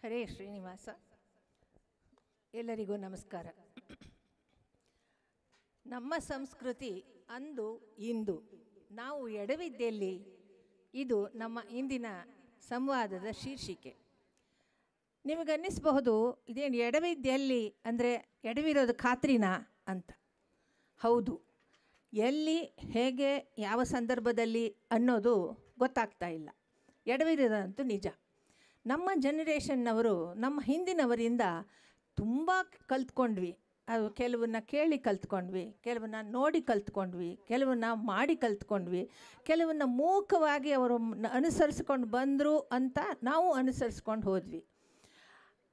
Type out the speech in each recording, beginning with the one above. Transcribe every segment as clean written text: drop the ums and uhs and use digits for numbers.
ಹರೇ ಶ್ರೀನಿವಾಸ. ಎಲ್ಲರಿಗೂ ನಮಸ್ಕಾರ. ನಮ್ಮ ಸಂಸ್ಕೃತಿ ಅಂದು ಇಂದು ನಾವು ಎಡವಿದ್ದಲ್ಲಿ ಇದು ನಮ್ಮ ಇಂದಿನ ಸಂವಾದದ ಶೀರ್ಷಿಕೆ. ನಿಮಗನ್ನಿಸಬಹುದು, ಇದೇನು ಎಡವಿದ್ಯಲ್ಲಿ ಅಂದರೆ ಎಡವಿರೋದು ಖಾತ್ರಿನಾ ಅಂತ. ಹೌದು, ಎಲ್ಲಿ, ಹೇಗೆ, ಯಾವ ಸಂದರ್ಭದಲ್ಲಿ ಅನ್ನೋದು ಗೊತ್ತಾಗ್ತಾ ಇಲ್ಲ. ಎಡವಿರೋದಂತೂ ನಿಜ. ನಮ್ಮ ಜನ್ರೇಷನ್ನವರು ನಮ್ಮ ಹಿಂದಿನವರಿಂದ ತುಂಬ ಕಲ್ತ್ಕೊಂಡ್ವಿ. ಅದು ಕೆಲವನ್ನ ಕೇಳಿ ಕಲ್ತ್ಕೊಂಡ್ವಿ, ಕೆಲವನ್ನ ನೋಡಿ ಕಲ್ತ್ಕೊಂಡ್ವಿ, ಕೆಲವನ್ನ ಮಾಡಿ ಕಲ್ತ್ಕೊಂಡ್ವಿ, ಕೆಲವನ್ನ ಮೂಕವಾಗಿ ಅವರು ಅನುಸರಿಸ್ಕೊಂಡು ಬಂದರು ಅಂತ ನಾವು ಅನುಸರಿಸ್ಕೊಂಡು ಹೋದ್ವಿ.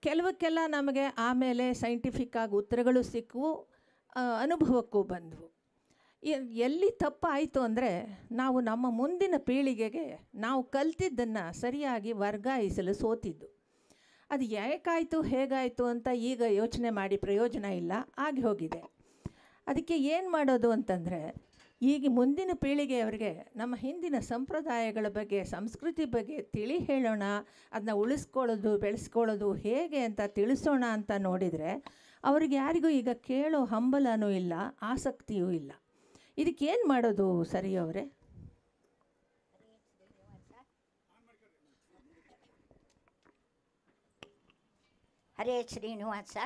ಕೆಲವಕ್ಕೆಲ್ಲ ನಮಗೆ ಆಮೇಲೆ ಸೈಂಟಿಫಿಕ್ಕಾಗಿ ಉತ್ತರಗಳು ಸಿಕ್ಕವು, ಅನುಭವಕ್ಕೂ ಬಂದವು. ಎಲ್ಲಿ ತಪ್ಪಾಯಿತು ಅಂದರೆ ನಾವು ನಮ್ಮ ಮುಂದಿನ ಪೀಳಿಗೆಗೆ ನಾವು ಕಲ್ತಿದ್ದನ್ನು ಸರಿಯಾಗಿ ವರ್ಗಾಯಿಸಲು ಸೋತಿದ್ದು. ಅದು ಯಾಕಾಯಿತು, ಹೇಗಾಯಿತು ಅಂತ ಈಗ ಯೋಚನೆ ಮಾಡಿ ಪ್ರಯೋಜನ ಇಲ್ಲ, ಆಗಿ ಹೋಗಿದೆ. ಅದಕ್ಕೆ ಏನು ಮಾಡೋದು ಅಂತಂದರೆ, ಈಗ ಮುಂದಿನ ಪೀಳಿಗೆಯವರಿಗೆ ನಮ್ಮ ಹಿಂದಿನ ಸಂಪ್ರದಾಯಗಳ ಬಗ್ಗೆ, ಸಂಸ್ಕೃತಿ ಬಗ್ಗೆ ತಿಳಿ ಹೇಳೋಣ, ಅದನ್ನ ಉಳಿಸ್ಕೊಳ್ಳೋದು ಬೆಳೆಸ್ಕೊಳ್ಳೋದು ಹೇಗೆ ಅಂತ ತಿಳಿಸೋಣ ಅಂತ ನೋಡಿದರೆ ಅವ್ರಿಗೆ ಯಾರಿಗೂ ಈಗ ಕೇಳೋ ಹಂಬಲನೂ ಇಲ್ಲ, ಆಸಕ್ತಿಯೂ ಇಲ್ಲ. ಇದಕ್ಕೇನು ಮಾಡೋದು ಸರಿ ಅವರೇ? ಹರೇ ಶ್ರೀನಿವಾಸ.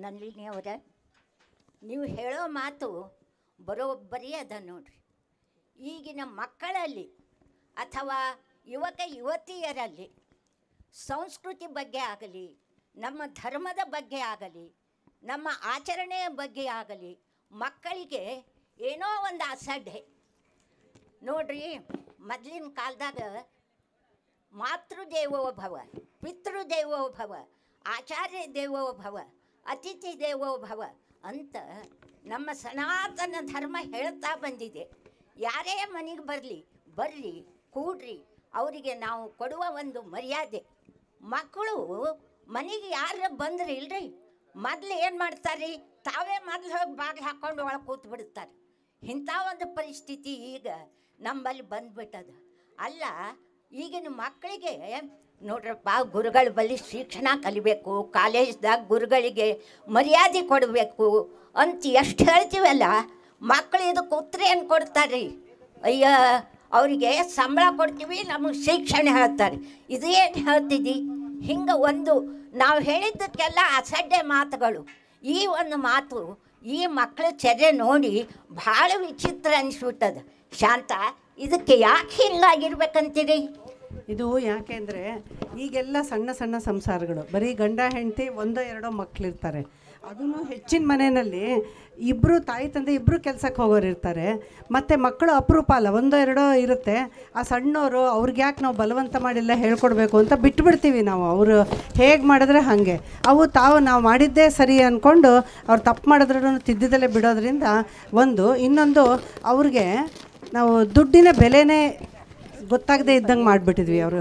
ನಲ್ಲಿನಿಯವರ, ನೀವು ಹೇಳೋ ಮಾತು ಬರೋಬ್ಬರಿ ಅದ ನೋಡ್ರಿ. ಈಗಿನ ಮಕ್ಕಳಲ್ಲಿ ಅಥವಾ ಯುವಕ ಯುವತಿಯರಲ್ಲಿ ಸಂಸ್ಕೃತಿ ಬಗ್ಗೆ ಆಗಲಿ, ನಮ್ಮ ಧರ್ಮದ ಬಗ್ಗೆ ಆಗಲಿ, ನಮ್ಮ ಆಚರಣೆಯ ಬಗ್ಗೆ ಆಗಲಿ ಮಕ್ಕಳಿಗೆ ಏನೋ ಒಂದು ಅಸಡ್ಡೆ ನೋಡ್ರಿ. ಮೊದಲಿನ ಕಾಲದಾಗ ಮಾತೃದೇವೋ ಭವ, ಪಿತೃದೇವೋ ಭವ, ಆಚಾರ್ಯ ದೇವೋ ಭವ, ಅತಿಥಿ ದೇವೋ ಭವ ಅಂತ ನಮ್ಮ ಸನಾತನ ಧರ್ಮ ಹೇಳ್ತಾ ಬಂದಿದೆ. ಯಾರೇ ಮನೆಗೆ ಬರ್ರಿ ಕೂಡ್ರಿ, ಅವರಿಗೆ ನಾವು ಕೊಡುವ ಒಂದು ಮರ್ಯಾದೆ. ಮಕ್ಕಳು ಮನೆಗೆ ಯಾರು ಬಂದ್ರಿ ಇಲ್ರಿ, ಮೊದಲು ಏನು ಮಾಡ್ತಾರೆ, ತಾವೇ ಮೊದಲು ಹೋಗಿ ಬಾಗಿಲು ಹಾಕ್ಕೊಂಡು ಒಳಗೆ ಕೂತು ಬಿಡ್ತಾರೆ. ಇಂಥ ಒಂದು ಪರಿಸ್ಥಿತಿ ಈಗ ನಮ್ಮಲ್ಲಿ ಬಂದ್ಬಿಟ್ಟದ. ಅಲ್ಲ, ಈಗಿನ ಮಕ್ಕಳಿಗೆ ನೋಡ್ರಪ್ಪ, ಗುರುಗಳ ಬಳಿ ಶಿಕ್ಷಣ ಕಲಿಬೇಕು, ಕಾಲೇಜ್ದಾಗ ಗುರುಗಳಿಗೆ ಮರ್ಯಾದೆ ಕೊಡಬೇಕು ಅಂತ ಎಷ್ಟು ಹೇಳ್ತೀವಲ್ಲ, ಮಕ್ಕಳು ಇದಕ್ಕೆ ಉತ್ತರ ಏನು ಕೊಡ್ತಾರೆ? ಅಯ್ಯ, ಅವರಿಗೆ ಸಂಬಳ ಕೊಡ್ತೀವಿ, ನಮಗೆ ಶಿಕ್ಷಣ ಹೇಳ್ತಾರೆ. ಇದೇನು ಹೇಳ್ತಿದ್ದಿ? ಹಿಂಗೆ ಒಂದು ನಾವು ಹೇಳಿದ್ದಕ್ಕೆಲ್ಲ ಅಸಡ್ಡೆ ಮಾತುಗಳು. ಈ ಒಂದು ಮಾತು ಈ ಮಕ್ಕಳ ಚರ್ಯೆ ನೋಡಿ ಭಾಳ ವಿಚಿತ್ರ ಅನಿಸ್ಬಿಟ್ಟದ. ಶಾಂತ, ಇದಕ್ಕೆ ಯಾಕೆ ಹಿಂಗಾಗಿರ್ಬೇಕಂತೀರಿ? ಇದು ಯಾಕೆ ಅಂದರೆ, ಈಗೆಲ್ಲ ಸಣ್ಣ ಸಣ್ಣ ಸಂಸಾರಗಳು, ಬರೀ ಗಂಡ ಹೆಂಡತಿ ಒಂದೋ ಎರಡೋ ಮಕ್ಕಳಿರ್ತಾರೆ. ಅದೂ ಹೆಚ್ಚಿನ ಮನೆಯಲ್ಲಿ ಇಬ್ಬರು ತಾಯಿ ತಂದೆ ಇಬ್ಬರು ಕೆಲಸಕ್ಕೆ ಹೋಗೋರು ಇರ್ತಾರೆ. ಮತ್ತು ಮಕ್ಕಳು ಅಪರೂಪ ಅಲ್ಲ, ಒಂದೋ ಎರಡೋ ಇರುತ್ತೆ. ಆ ಸಣ್ಣವರು ಅವ್ರಿಗೆ ಯಾಕೆ ನಾವು ಬಲವಂತ ಮಾಡಿಲ್ಲ ಹೇಳ್ಕೊಡ್ಬೇಕು ಅಂತ ಬಿಟ್ಬಿಡ್ತೀವಿ ನಾವು. ಅವರು ಹೇಗೆ ಮಾಡಿದ್ರೆ ಹಾಗೆ, ಅವು ನಾವು ಮಾಡಿದ್ದೇ ಸರಿ ಅಂದ್ಕೊಂಡು ಅವ್ರು ತಪ್ಪು ಮಾಡಿದ್ರೂ ತಿದ್ದಿದಲ್ಲೇ ಬಿಡೋದ್ರಿಂದ ಇನ್ನೊಂದು ಅವ್ರಿಗೆ ನಾವು ದುಡ್ಡಿನ ಬೆಲೆನೇ ಗೊತ್ತಾಗದೇ ಇದ್ದಂಗೆ ಮಾಡಿಬಿಟ್ಟಿದ್ವಿ. ಅವರು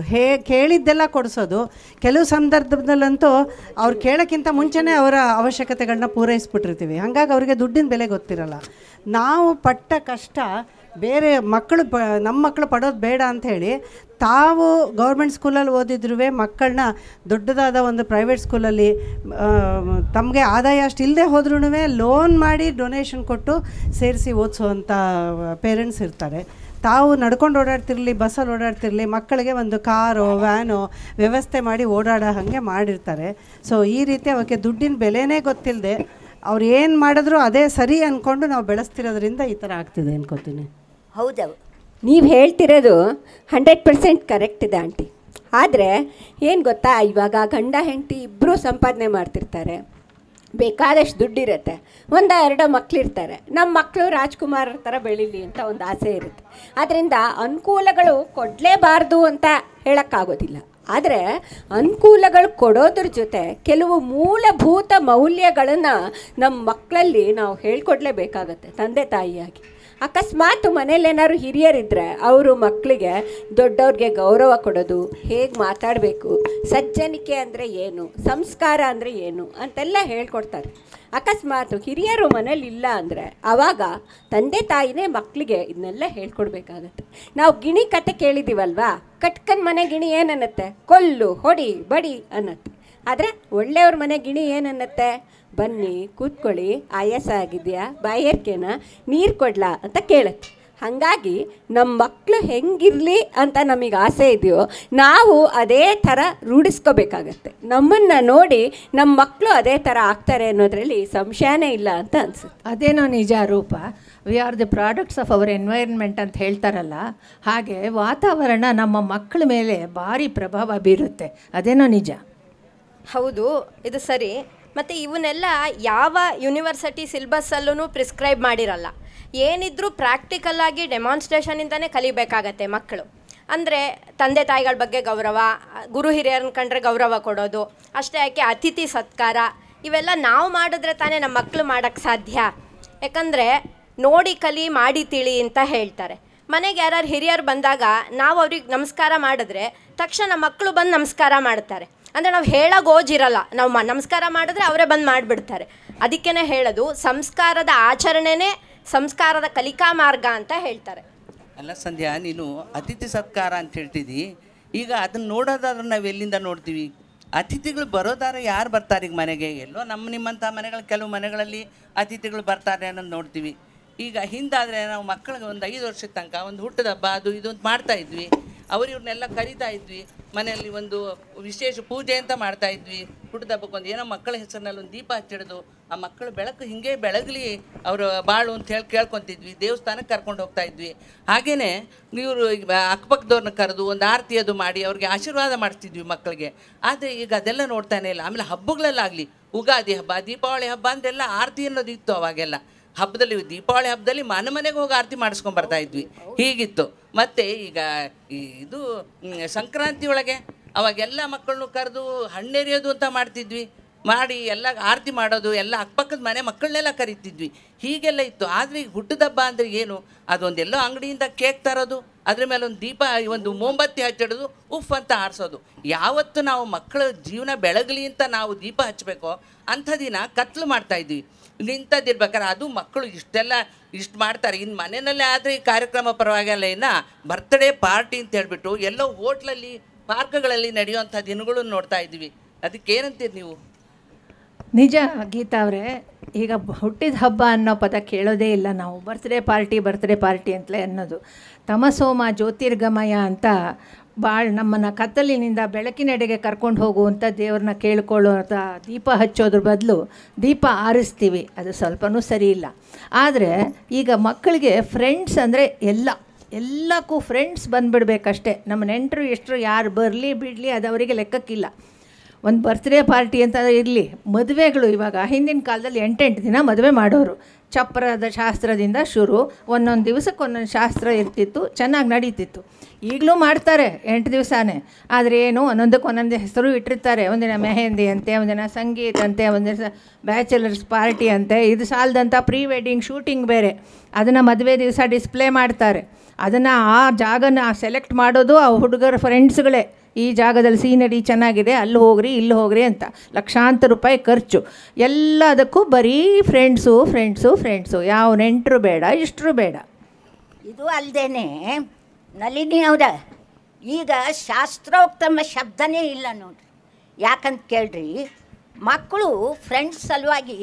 ಕೇಳಿದ್ದೆಲ್ಲ ಕೊಡಿಸೋದು. ಕೆಲವು ಸಂದರ್ಭದಲ್ಲಂತೂ ಅವ್ರು ಕೇಳೋಕ್ಕಿಂತ ಮುಂಚೆನೇ ಅವರ ಅವಶ್ಯಕತೆಗಳನ್ನ ಪೂರೈಸ್ಬಿಟ್ಟಿರ್ತೀವಿ. ಹಾಗಾಗಿ ಅವರಿಗೆ ದುಡ್ಡಿನ ಬೆಲೆ ಗೊತ್ತಿರಲ್ಲ. ನಾವು ಪಟ್ಟ ಕಷ್ಟ ಬೇರೆ ಮಕ್ಕಳು ನಮ್ಮ ಮಕ್ಕಳು ಪಡೋದು ಬೇಡ ಅಂಥೇಳಿ ತಾವು ಗೌರ್ಮೆಂಟ್ ಸ್ಕೂಲಲ್ಲಿ ಓದಿದ್ರೂ ಮಕ್ಕಳನ್ನ ದೊಡ್ಡದಾದ ಒಂದು ಪ್ರೈವೇಟ್ ಸ್ಕೂಲಲ್ಲಿ ತಮಗೆ ಆದಾಯ ಅಷ್ಟು ಇಲ್ಲದೆ ಹೋದ್ರೂ ಲೋನ್ ಮಾಡಿ ಡೊನೇಷನ್ ಕೊಟ್ಟು ಸೇರಿಸಿ ಓದಿಸೋವಂಥ ಪೇರೆಂಟ್ಸ್ ಇರ್ತಾರೆ. ತಾವು ನಡ್ಕೊಂಡು ಓಡಾಡ್ತಿರಲಿ, ಬಸ್ಸಲ್ಲಿ ಓಡಾಡ್ತಿರಲಿ, ಮಕ್ಕಳಿಗೆ ಒಂದು ಕಾರೋ ವ್ಯಾನೋ ವ್ಯವಸ್ಥೆ ಮಾಡಿ ಓಡಾಡೋ ಹಾಗೆ ಮಾಡಿರ್ತಾರೆ. ಸೊ ಈ ರೀತಿ ಅವಕ್ಕೆ ದುಡ್ಡಿನ ಬೆಲೆನೇ ಗೊತ್ತಿಲ್ಲದೆ ಅವ್ರು ಏನು ಮಾಡಿದ್ರು ಅದೇ ಸರಿ ಅಂದ್ಕೊಂಡು ನಾವು ಬೆಳೆಸ್ತಿರೋದ್ರಿಂದ ಈ ಥರ ಆಗ್ತಿದೆ ಅನ್ಕೋತೀನಿ. ಹೌದವು, ನೀವು ಹೇಳ್ತಿರೋದು 100% ಕರೆಕ್ಟ್ ಇದೆ ಆಂಟಿ. ಆದರೆ ಏನು ಗೊತ್ತಾ, ಇವಾಗ ಗಂಡ ಹೆಂಡತಿ ಇಬ್ಬರೂ ಸಂಪಾದನೆ ಮಾಡ್ತಿರ್ತಾರೆ, ಬೇಕಾದಷ್ಟು ದುಡ್ಡಿರುತ್ತೆ, ಒಂದೋ ಎರಡೋ ಮಕ್ಕಳಿರ್ತಾರೆ. ನಮ್ಮ ಮಕ್ಕಳು ರಾಜ್ಕುಮಾರ್ ಥರ ಬೆಳೀಲಿ ಅಂತ ಒಂದು ಆಸೆ ಇರುತ್ತೆ. ಆದ್ದರಿಂದ ಅನುಕೂಲಗಳು ಕೊಡಲೇಬಾರ್ದು ಅಂತ ಹೇಳೋಕ್ಕಾಗೋದಿಲ್ಲ. ಆದರೆ ಅನುಕೂಲಗಳು ಕೊಡೋದ್ರ ಜೊತೆ ಕೆಲವು ಮೂಲಭೂತ ಮೌಲ್ಯಗಳನ್ನು ನಮ್ಮ ಮಕ್ಕಳಲ್ಲಿ ನಾವು ಹೇಳ್ಕೊಡ್ಲೇಬೇಕಾಗತ್ತೆ ತಂದೆ ತಾಯಿಯಾಗಿ. ಅಕಸ್ಮಾತ್ ಮನೇಲಿ ಏನಾದ್ರು ಹಿರಿಯರಿದ್ದರೆ ಅವರು ಮಕ್ಕಳಿಗೆ ದೊಡ್ಡವ್ರಿಗೆ ಗೌರವ ಕೊಡೋದು, ಹೇಗೆ ಮಾತಾಡಬೇಕು, ಸಜ್ಜನಿಕೆ ಅಂದರೆ ಏನು, ಸಂಸ್ಕಾರ ಅಂದರೆ ಏನು ಅಂತೆಲ್ಲ ಹೇಳ್ಕೊಡ್ತಾರೆ. ಅಕಸ್ಮಾತ್ ಹಿರಿಯರು ಮನೇಲಿ ಇಲ್ಲ ಅಂದರೆ ಆವಾಗ ತಂದೆ ತಾಯಿನೇ ಮಕ್ಕಳಿಗೆ ಇದನ್ನೆಲ್ಲ ಹೇಳ್ಕೊಡ್ಬೇಕಾಗತ್ತೆ. ನಾವು ಗಿಣಿ ಕತೆ ಕೇಳಿದ್ದೀವಲ್ವಾ, ಕಟ್ಕನ್ ಮನೆ ಗಿಣಿ ಏನನ್ನತ್ತೆ, ಕೊಲ್ಲು ಹೊಡಿ ಬಡಿ ಅನ್ನತ್ತೆ. ಆದರೆ ಒಳ್ಳೆಯವ್ರ ಮನೆ ಗಿಣಿ ಏನನ್ನತ್ತೆ, ಬನ್ನಿ ಕೂತ್ಕೊಳ್ಳಿ, ಆಯಾಸ ಆಗಿದೆಯಾ, ಬಾಯರ್ಕೆನ, ನೀರು ಕೊಡ್ಲಾ ಅಂತ ಕೇಳುತ್ತೆ. ಹಾಗಾಗಿ ನಮ್ಮ ಮಕ್ಕಳು ಹೆಂಗಿರಲಿ ಅಂತ ನಮಗೆ ಆಸೆ ಇದೆಯೋ ನಾವು ಅದೇ ಥರ ರೂಢಿಸ್ಕೋಬೇಕಾಗತ್ತೆ. ನಮ್ಮನ್ನು ನೋಡಿ ನಮ್ಮ ಮಕ್ಕಳು ಅದೇ ಥರ ಆಗ್ತಾರೆ ಅನ್ನೋದರಲ್ಲಿ ಸಂಶಯನೇ ಇಲ್ಲ ಅಂತ ಅನಿಸುತ್ತೆ. ಅದೇನೋ ನಿಜ ರೂಪ. We are the products of our environment ಅಂತ ಹೇಳ್ತಾರಲ್ಲ, ಹಾಗೆ ವಾತಾವರಣ ನಮ್ಮ ಮಕ್ಕಳ ಮೇಲೆ ಭಾರಿ ಪ್ರಭಾವ ಬೀರುತ್ತೆ. ಅದೇನೋ ನಿಜ. ಹೌದು, ಇದು ಸರಿ. ಮತ್ತು ಇವನ್ನೆಲ್ಲ ಯಾವ ಯೂನಿವರ್ಸಿಟಿ ಸಿಲೆಬಸ್ಸಲ್ಲೂ ಪ್ರಿಸ್ಕ್ರೈಬ್ ಮಾಡಿರಲ್ಲ. ಏನಿದ್ರೂ ಪ್ರಾಕ್ಟಿಕಲ್ಲಾಗಿ ಡೆಮಾನ್ಸ್ಟ್ರೇಷನಿಂದನೇ ಕಲಿಬೇಕಾಗತ್ತೆ ಮಕ್ಕಳು. ಅಂದರೆ ತಂದೆ ತಾಯಿಗಳ ಬಗ್ಗೆ ಗೌರವ, ಗುರು ಹಿರಿಯರನ್ನ ಕಂಡ್ರೆ ಗೌರವ ಕೊಡೋದು, ಅಷ್ಟೇ ಯಾಕೆ ಅತಿಥಿ ಸತ್ಕಾರ, ಇವೆಲ್ಲ ನಾವು ಮಾಡಿದ್ರೆ ತಾನೇ ನಮ್ಮ ಮಕ್ಕಳು ಮಾಡೋಕ್ಕೆ ಸಾಧ್ಯ. ಯಾಕಂದರೆ ನೋಡಿ ಕಲಿ ಮಾಡಿ ತಿಳಿ ಅಂತ ಹೇಳ್ತಾರೆ. ಮನೆಗೆ ಯಾರು ಹಿರಿಯರು ಬಂದಾಗ ನಾವು ಅವ್ರಿಗೆ ನಮಸ್ಕಾರ ಮಾಡಿದ್ರೆ ತಕ್ಷಣ ಮಕ್ಕಳು ಬಂದು ನಮಸ್ಕಾರ ಮಾಡ್ತಾರೆ. ಅಂದರೆ ನಾವು ಹೇಳೋ ಗೋಜಿರಲ್ಲ, ನಾವು ನಮಸ್ಕಾರ ಮಾಡಿದ್ರೆ ಅವರೇ ಬಂದು ಮಾಡಿಬಿಡ್ತಾರೆ. ಅದಕ್ಕೇ ಹೇಳೋದು ಸಂಸ್ಕಾರದ ಆಚರಣೆನೇ ಸಂಸ್ಕಾರದ ಕಲಿಕಾ ಮಾರ್ಗ ಅಂತ ಹೇಳ್ತಾರೆ. ಅಲ್ಲ ಸಂಧ್ಯಾ, ನೀನು ಅತಿಥಿ ಸತ್ಕಾರ ಅಂತ ಹೇಳ್ತಿದ್ದಿ. ಈಗ ಅದನ್ನು ನೋಡೋದಾದ್ರೆ ನಾವು ಎಲ್ಲಿಂದ ನೋಡ್ತೀವಿ? ಅತಿಥಿಗಳು ಬರೋದಾದ್ರೆ ಯಾರು ಬರ್ತಾರೆ ಈಗ ಮನೆಗೆ? ಎಲ್ಲೋ ನಿಮ್ಮಂಥ ಮನೆಗಳು, ಕೆಲವು ಮನೆಗಳಲ್ಲಿ ಅತಿಥಿಗಳು ಬರ್ತಾರೆ ಅನ್ನೋದು ನೋಡ್ತೀವಿ. ಈಗ ಹಿಂದಾದರೆ ನಾವು ಮಕ್ಕಳಿಗೆ ಒಂದು 5 ವರ್ಷದ ತನಕ ಒಂದು ಹುಟ್ಟದ ಹಬ್ಬ ಅದು ಇದು ಅಂತ ಮಾಡ್ತಾಯಿದ್ವಿ. ಇವ್ರನ್ನೆಲ್ಲ ಕರಿತಾ ಇದ್ವಿ. ಮನೆಯಲ್ಲಿ ಒಂದು ವಿಶೇಷ ಪೂಜೆ ಅಂತ ಮಾಡ್ತಾಯಿದ್ವಿ. ಹುಟ್ಟದ ಹಬ್ಬಕ್ಕೆ ಒಂದು ಏನೋ ಮಕ್ಕಳ ಹೆಸರಿನಲ್ಲಿ ಒಂದು ದೀಪ ಹಚ್ಚಿಡೋದು, ಆ ಮಕ್ಕಳು ಬೆಳಕು ಹಿಂಗೆ ಬೆಳಗಲಿ ಅವರು ಬಾಳು ಅಂತ ಹೇಳಿ ಕೇಳ್ಕೊತಿದ್ವಿ. ದೇವಸ್ಥಾನಕ್ಕೆ ಕರ್ಕೊಂಡು ಹೋಗ್ತಾ ಇದ್ವಿ. ಹಾಗೆಯೇ ಇವರು ಅಕ್ಕಪಕ್ಕದವ್ರನ್ನ ಕರೆದು ಒಂದು ಆರತಿ ಅದು ಮಾಡಿ ಅವ್ರಿಗೆ ಆಶೀರ್ವಾದ ಮಾಡಿಸ್ತಿದ್ವಿ ಮಕ್ಕಳಿಗೆ. ಆದರೆ ಈಗ ಅದೆಲ್ಲ ನೋಡ್ತಾನೆ ಇಲ್ಲ. ಆಮೇಲೆ ಹಬ್ಬಗಳಲ್ಲಾಗಲಿ, ಯುಗಾದಿ ಹಬ್ಬ, ದೀಪಾವಳಿ ಹಬ್ಬ ಅಂತೆಲ್ಲ ಆರತಿ ಅನ್ನೋದು ಇತ್ತು ಅವಾಗೆಲ್ಲ. ಹಬ್ಬದಲ್ಲಿ, ದೀಪಾವಳಿ ಹಬ್ಬದಲ್ಲಿ ಮನೆಗೆ ಹೋಗಿ ಆರತಿ ಮಾಡಿಸ್ಕೊಂಬರ್ತಾ ಇದ್ವಿ, ಹೀಗಿತ್ತು. ಮತ್ತು ಈಗ ಇದು ಸಂಕ್ರಾಂತಿ ಒಳಗೆ ಅವಾಗೆಲ್ಲ ಮಕ್ಕಳನ್ನು ಕರೆದು ಹಣ್ಣೆರಿಯೋದು ಅಂತ ಮಾಡ್ತಿದ್ವಿ. ಮಾಡಿ ಎಲ್ಲ ಆರತಿ ಮಾಡೋದು, ಎಲ್ಲ ಅಕ್ಕಪಕ್ಕದ ಮನೆ ಮಕ್ಕಳನ್ನೆಲ್ಲ ಕರಿತಿದ್ವಿ, ಹೀಗೆಲ್ಲ ಇತ್ತು. ಆದರೆ ಈಗ ಹುಟ್ಟದಬ್ಬ ಅಂದರೆ ಏನು? ಅದೊಂದೆಲ್ಲೋ ಅಂಗಡಿಯಿಂದ ಕೇಕ್ ತರೋದು, ಅದ್ರ ಮೇಲೆ ಒಂದು ದೀಪ, ಒಂದು ಮೊಂಬತ್ತಿ ಹಚ್ಚಿಡೋದು, ಉಫ್ ಅಂತ ಆರಿಸೋದು. ಯಾವತ್ತು ನಾವು ಮಕ್ಕಳ ಜೀವನ ಬೆಳಗಲಿ ಅಂತ ನಾವು ದೀಪ ಹಚ್ಚಬೇಕೋ ಅಂಥ ದಿನ ಕತ್ಲು ಮಾಡ್ತಾಯಿದ್ವಿ. ನಿಂತದ್ದಿರ್ಬೇಕಾದ್ರೆ ಅದು ಮಕ್ಕಳು ಇಷ್ಟು ಮಾಡ್ತಾರೆ. ಇನ್ನು ಮನೆಯಲ್ಲೇ ಆದರೆ ಈ ಕಾರ್ಯಕ್ರಮ ಪರವಾಗಿಲ್ಲ. ಇನ್ನು ಬರ್ತ್ಡೇ ಪಾರ್ಟಿ ಅಂತ ಹೇಳ್ಬಿಟ್ಟು ಎಲ್ಲೋ ಹೋಟ್ಲಲ್ಲಿ, ಪಾರ್ಕ್ಗಳಲ್ಲಿ ನಡೆಯುವಂಥ ದಿನಗಳನ್ನು ನೋಡ್ತಾ ಇದ್ವಿ. ಅದಕ್ಕೇನಂತೀರಿ ನೀವು? ನಿಜ ಗೀತಾ ಅವರೇ, ಈಗ ಹುಟ್ಟಿದ ಹಬ್ಬ ಅನ್ನೋ ಪದ ಕೇಳೋದೇ ಇಲ್ಲ ನಾವು. ಬರ್ತ್ಡೇ ಪಾರ್ಟಿ ಅಂತಲೇ ಅನ್ನೋದು. ತಮಸೋಮ ಜ್ಯೋತಿರ್ಗಮಯ ಅಂತ ಭಾಳ ನಮ್ಮನ್ನು ಕತ್ತಲಿನಿಂದ ಬೆಳಕಿನೆಡೆಗೆ ಕರ್ಕೊಂಡು ಹೋಗುವಂಥ ದೇವ್ರನ್ನ ಕೇಳ್ಕೊಳ್ಳೋಂಥ ದೀಪ ಹಚ್ಚೋದ್ರ ಬದಲು ದೀಪ ಆರಿಸ್ತೀವಿ. ಅದು ಸ್ವಲ್ಪನೂ ಸರಿ ಇಲ್ಲ. ಆದರೆ ಈಗ ಮಕ್ಕಳಿಗೆ ಫ್ರೆಂಡ್ಸ್ ಅಂದರೆ ಎಲ್ಲಕ್ಕೂ ಫ್ರೆಂಡ್ಸ್ ಬಂದುಬಿಡ್ಬೇಕಷ್ಟೇ. ನಮ್ಮ ನೆಂಟರು ಎಷ್ಟರು ಯಾರು ಬರಲಿ ಬಿಡಲಿ ಅದು ಅವರಿಗೆ ಲೆಕ್ಕಕ್ಕಿಲ್ಲ. ಒಂದು ಬರ್ತ್ಡೇ ಪಾರ್ಟಿ ಅಂತ ಇರಲಿ. ಮದುವೆಗಳು ಇವಾಗ ಹಿಂದಿನ ಕಾಲದಲ್ಲಿ 8 ದಿನ ಮದುವೆ ಮಾಡೋರು. ಚಪ್ಪರದ ಶಾಸ್ತ್ರದಿಂದ ಶುರು, ಒಂದೊಂದು ದಿವಸಕ್ಕೆ ಒಂದೊಂದು ಶಾಸ್ತ್ರ ಇರ್ತಿತ್ತು, ಚೆನ್ನಾಗಿ ನಡೀತಿತ್ತು. ಈಗಲೂ ಮಾಡ್ತಾರೆ 8 ದಿವಸನೇ. ಆದರೆ ಏನು, ಒಂದೊಂದಕ್ಕೆ ಒಂದೊಂದು ಹೆಸರು ಇಟ್ಟಿರ್ತಾರೆ. ಒಂದಿನ ಮೆಹಂದಿ ಅಂತೆ, ಒಂದಿನ ಸಂಗೀತ ಅಂತೆ, ಒಂದಿನ ಬ್ಯಾಚಲರ್ಸ್ ಪಾರ್ಟಿ ಅಂತೆ. ಇದು ಸಾಲದಂಥ ಪ್ರೀ ವೆಡ್ಡಿಂಗ್ ಶೂಟಿಂಗ್ ಬೇರೆ, ಅದನ್ನು ಮದುವೆ ದಿವಸ ಡಿಸ್ಪ್ಲೇ ಮಾಡ್ತಾರೆ. ಅದನ್ನು ಆ ಜಾಗನ ಸೆಲೆಕ್ಟ್ ಮಾಡೋದು ಆ ಹುಡುಗರ ಫ್ರೆಂಡ್ಸ್ಗಳೇ. ಈ ಜಾಗದಲ್ಲಿ ಸೀನರಿ ಚೆನ್ನಾಗಿದೆ, ಅಲ್ಲಿ ಹೋಗ್ರಿ ಇಲ್ಲಿ ಹೋಗ್ರಿ ಅಂತ ಲಕ್ಷಾಂತರ ರೂಪಾಯಿ ಖರ್ಚು. ಎಲ್ಲದಕ್ಕೂ ಬರೀ ಫ್ರೆಂಡ್ಸು. ಯಾವ ನೆಂಟರು ಬೇಡ, ಇಷ್ಟರು ಬೇಡ. ಇದು ಅಲ್ಲದೇನೆ ನಳಿನಿ ಅವರ ಈಗ ಶಾಸ್ತ್ರೋಕ್ತಮ ಶಬ್ದನೇ ಇಲ್ಲ ನೋಡ್ರಿ. ಯಾಕಂತ ಕೇಳ್ರಿ, ಮಕ್ಕಳು ಫ್ರೆಂಡ್ಸ್ ಸಲುವಾಗಿ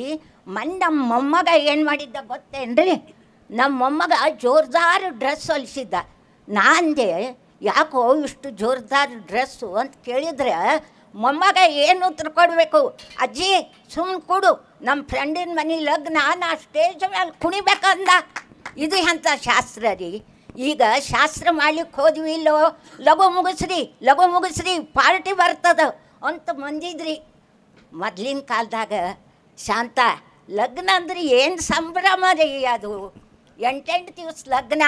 ನಮ್ಮ ಮೊಮ್ಮಗ ಏನು ಮಾಡಿದ್ದ ಗೊತ್ತೇನ್ರಿ? ನಮ್ಮ ಮೊಮ್ಮಗ ಜೋರ್ದಾರ್ ಡ್ರೆಸ್ ಹೊಲಿಸಿದ್ದ. ನಾಂದೆ ಯಾಕೋ ಇಷ್ಟು ಜೋರ್ದಾರ್ ಡ್ರೆಸ್ಸು ಅಂತ ಕೇಳಿದರೆ ಮೊಮ್ಮಗ ಏನು ಉತ್ತರ ಕೊಡಬೇಕು? ಅಜ್ಜಿ ಸುಮ್ಮನೆ ಕೊಡು, ನಮ್ಮ ಫ್ರೆಂಡಿನ ಮನೆ ಲಗ್ನ, ನಾ ಸ್ಟೇಜ್ ಮೇಲೆ ಕುಣಿಬೇಕಂದ. ಇದು ಎಂಥ ಶಾಸ್ತ್ರ ರೀ? ಈಗ ಶಾಸ್ತ್ರ ಮಾಡ್ಲಿಕ್ಕೆ ಹೋದ್ವಿ ಇಲ್ಲೋ, ಲಘು ಮುಗಿಸ್ರಿ ಪಾರ್ಟಿ ಬರ್ತದ ಅಂತ ಮಂದಿದ್ರಿ. ಮೊದಲಿನ ಕಾಲದಾಗ ಶಾಂತ ಲಗ್ನ ಅಂದ್ರೆ ಏನು ಸಂಭ್ರಮ ರೀ ಅದು. 8 ದಿವಸ ಲಗ್ನ.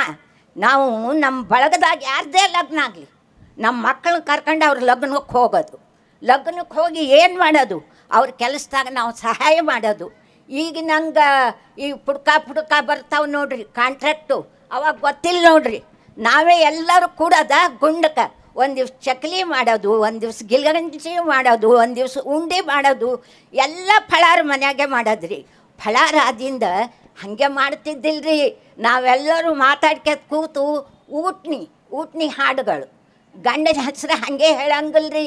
ನಾವು ನಮ್ಮ ಬಳಗದಾಗ ಯಾರದೇ ಲಗ್ನ ಆಗಲಿ ನಮ್ಮ ಮಕ್ಕಳನ್ನ ಕರ್ಕೊಂಡು ಅವ್ರ ಲಗ್ನಕ್ಕೆ ಹೋಗೋದು. ಲಗ್ನಕ್ಕೆ ಹೋಗಿ ಏನು ಮಾಡೋದು? ಅವ್ರ ಕೆಲಸದಾಗ ನಾವು ಸಹಾಯ ಮಾಡೋದು. ಈಗ ನಂಗೆ ಈ ಪುಡ್ಕ ಬರ್ತಾವೆ ನೋಡ್ರಿ ಕಾಂಟ್ರಾಕ್ಟು, ಅವಾಗ ಗೊತ್ತಿಲ್ಲ ನೋಡ್ರಿ. ನಾವೇ ಎಲ್ಲರೂ ಕೂಡದ ಗುಂಡಕ್ಕೆ ಒಂದು ದಿವ್ಸ ಚಕ್ಲಿ ಮಾಡೋದು, ಒಂದು ದಿವ್ಸ ಗಿಲ್ಗಂಜಿ ಮಾಡೋದು, ಒಂದು ದಿವ್ಸ ಉಂಡೆ ಮಾಡೋದು, ಎಲ್ಲ ಫಳಾರ ಮನ್ಯಾಗೆ ಮಾಡೋದ್ರಿ. ಫಳಾರ ಆದಿಂದ ಹಾಗೆ ಮಾಡ್ತಿದ್ದಿಲ್ರಿ. ನಾವೆಲ್ಲರೂ ಮಾತಾಡ್ಕೆ ಕೂತು ಊಟ್ನಿ ಹಾಡುಗಳು. ಗಂಡನ ಹೆಸರು ಹಾಗೆ ಹೇಳಂಗಿಲ್ರಿ,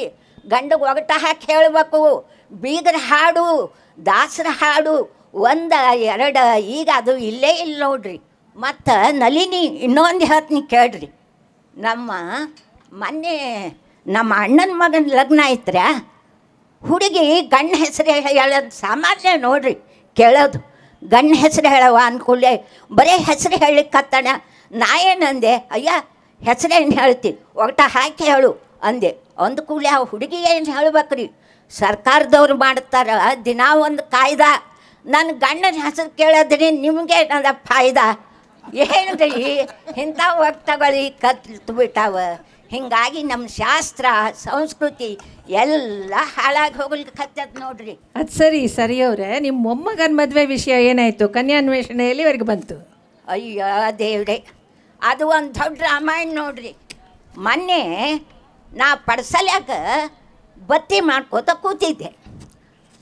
ಗಂಡಗೆ ಒಗಟ ಹಾಕಿ ಹೇಳಬೇಕು. ಬೀಗರ ಹಾಡು, ದಾಸರ ಹಾಡು 1 2 ಈಗ ಅದು ಇಲ್ಲೇ ಇಲ್ಲ ನೋಡ್ರಿ. ಮತ್ತು ನಳಿನಿ ಇನ್ನೊಂದು ಹೇಳ್ತೀನಿ ಕೇಳ್ರಿ. ಮೊನ್ನೆ ನಮ್ಮ ಅಣ್ಣನ ಮಗನ ಲಗ್ನ ಐತ್ರ, ಹುಡುಗಿ ಗಂಡ ಹೆಸರು ಹೇಳೋದು ಸಾಮಾನ್ಯ ನೋಡ್ರಿ ಕೇಳೋದು. ಗಂಡ ಹೆಸರು ಹೇಳವ ಅಂದ್ಕೊಳ್ಳೆ ಬರೀ ಹೆಸರು ಹೇಳಿಕತ್ತಾನ. ನಾ ಏನಂದೆ, ಅಯ್ಯ ಹೆಸರೇನು ಹೇಳ್ತೀನಿ ಒಗಟ ಹಾಕಿ ಹೇಳು ಅಂದೆ. ಅಂದ ಕೂಡಲೇ ಆ ಹುಡುಗಿ ಏನು ಹೇಳ್ಬೇಕ್ರಿ, ಸರ್ಕಾರದವ್ರು ಮಾಡ್ತಾರ ದಿನ ಒಂದು ಕಾಯ್ದೆ. ನನ್ನ ಗಂಡನ ಹೆಸರು ಕೇಳೋದ್ರಿ ನಿಮಗೆ ಏನದ ಫಾಯ್ದಾ ಏನ್ರಿ? ಇಂಥ ಒಟ್ಟಗಳು ಕಲ್ತು ಬಿಟ್ಟಾವ. ಹಿಂಗಾಗಿ ನಮ್ಮ ಶಾಸ್ತ್ರ ಸಂಸ್ಕೃತಿ ಎಲ್ಲ ಹಾಳಾಗಿ ಹೋಗ್ಲಿಕ್ಕೆ ನೋಡ್ರಿ. ಅದು ಸರಿ ಅವರೇ, ನಿಮ್ಮ ಮೊಮ್ಮಗನ ಮದುವೆ ವಿಷಯ ಏನಾಯಿತು? ಕನ್ಯಾನ್ವೇಷಣೆ ಎಲ್ಲಿವರೆಗೆ ಬಂತು? ಅಯ್ಯೋ ದೇವ್ರೆ, ಅದು ಒಂದು ದೊಡ್ಡ ರಾಮಾಯಣ ನೋಡ್ರಿ. ಮೊನ್ನೆ ನಾ ಪಡ್ಸಲ್ಯಾಗ ಬತ್ತಿ ಮಾಡ್ಕೋತ ಕೂತಿದ್ದೆ.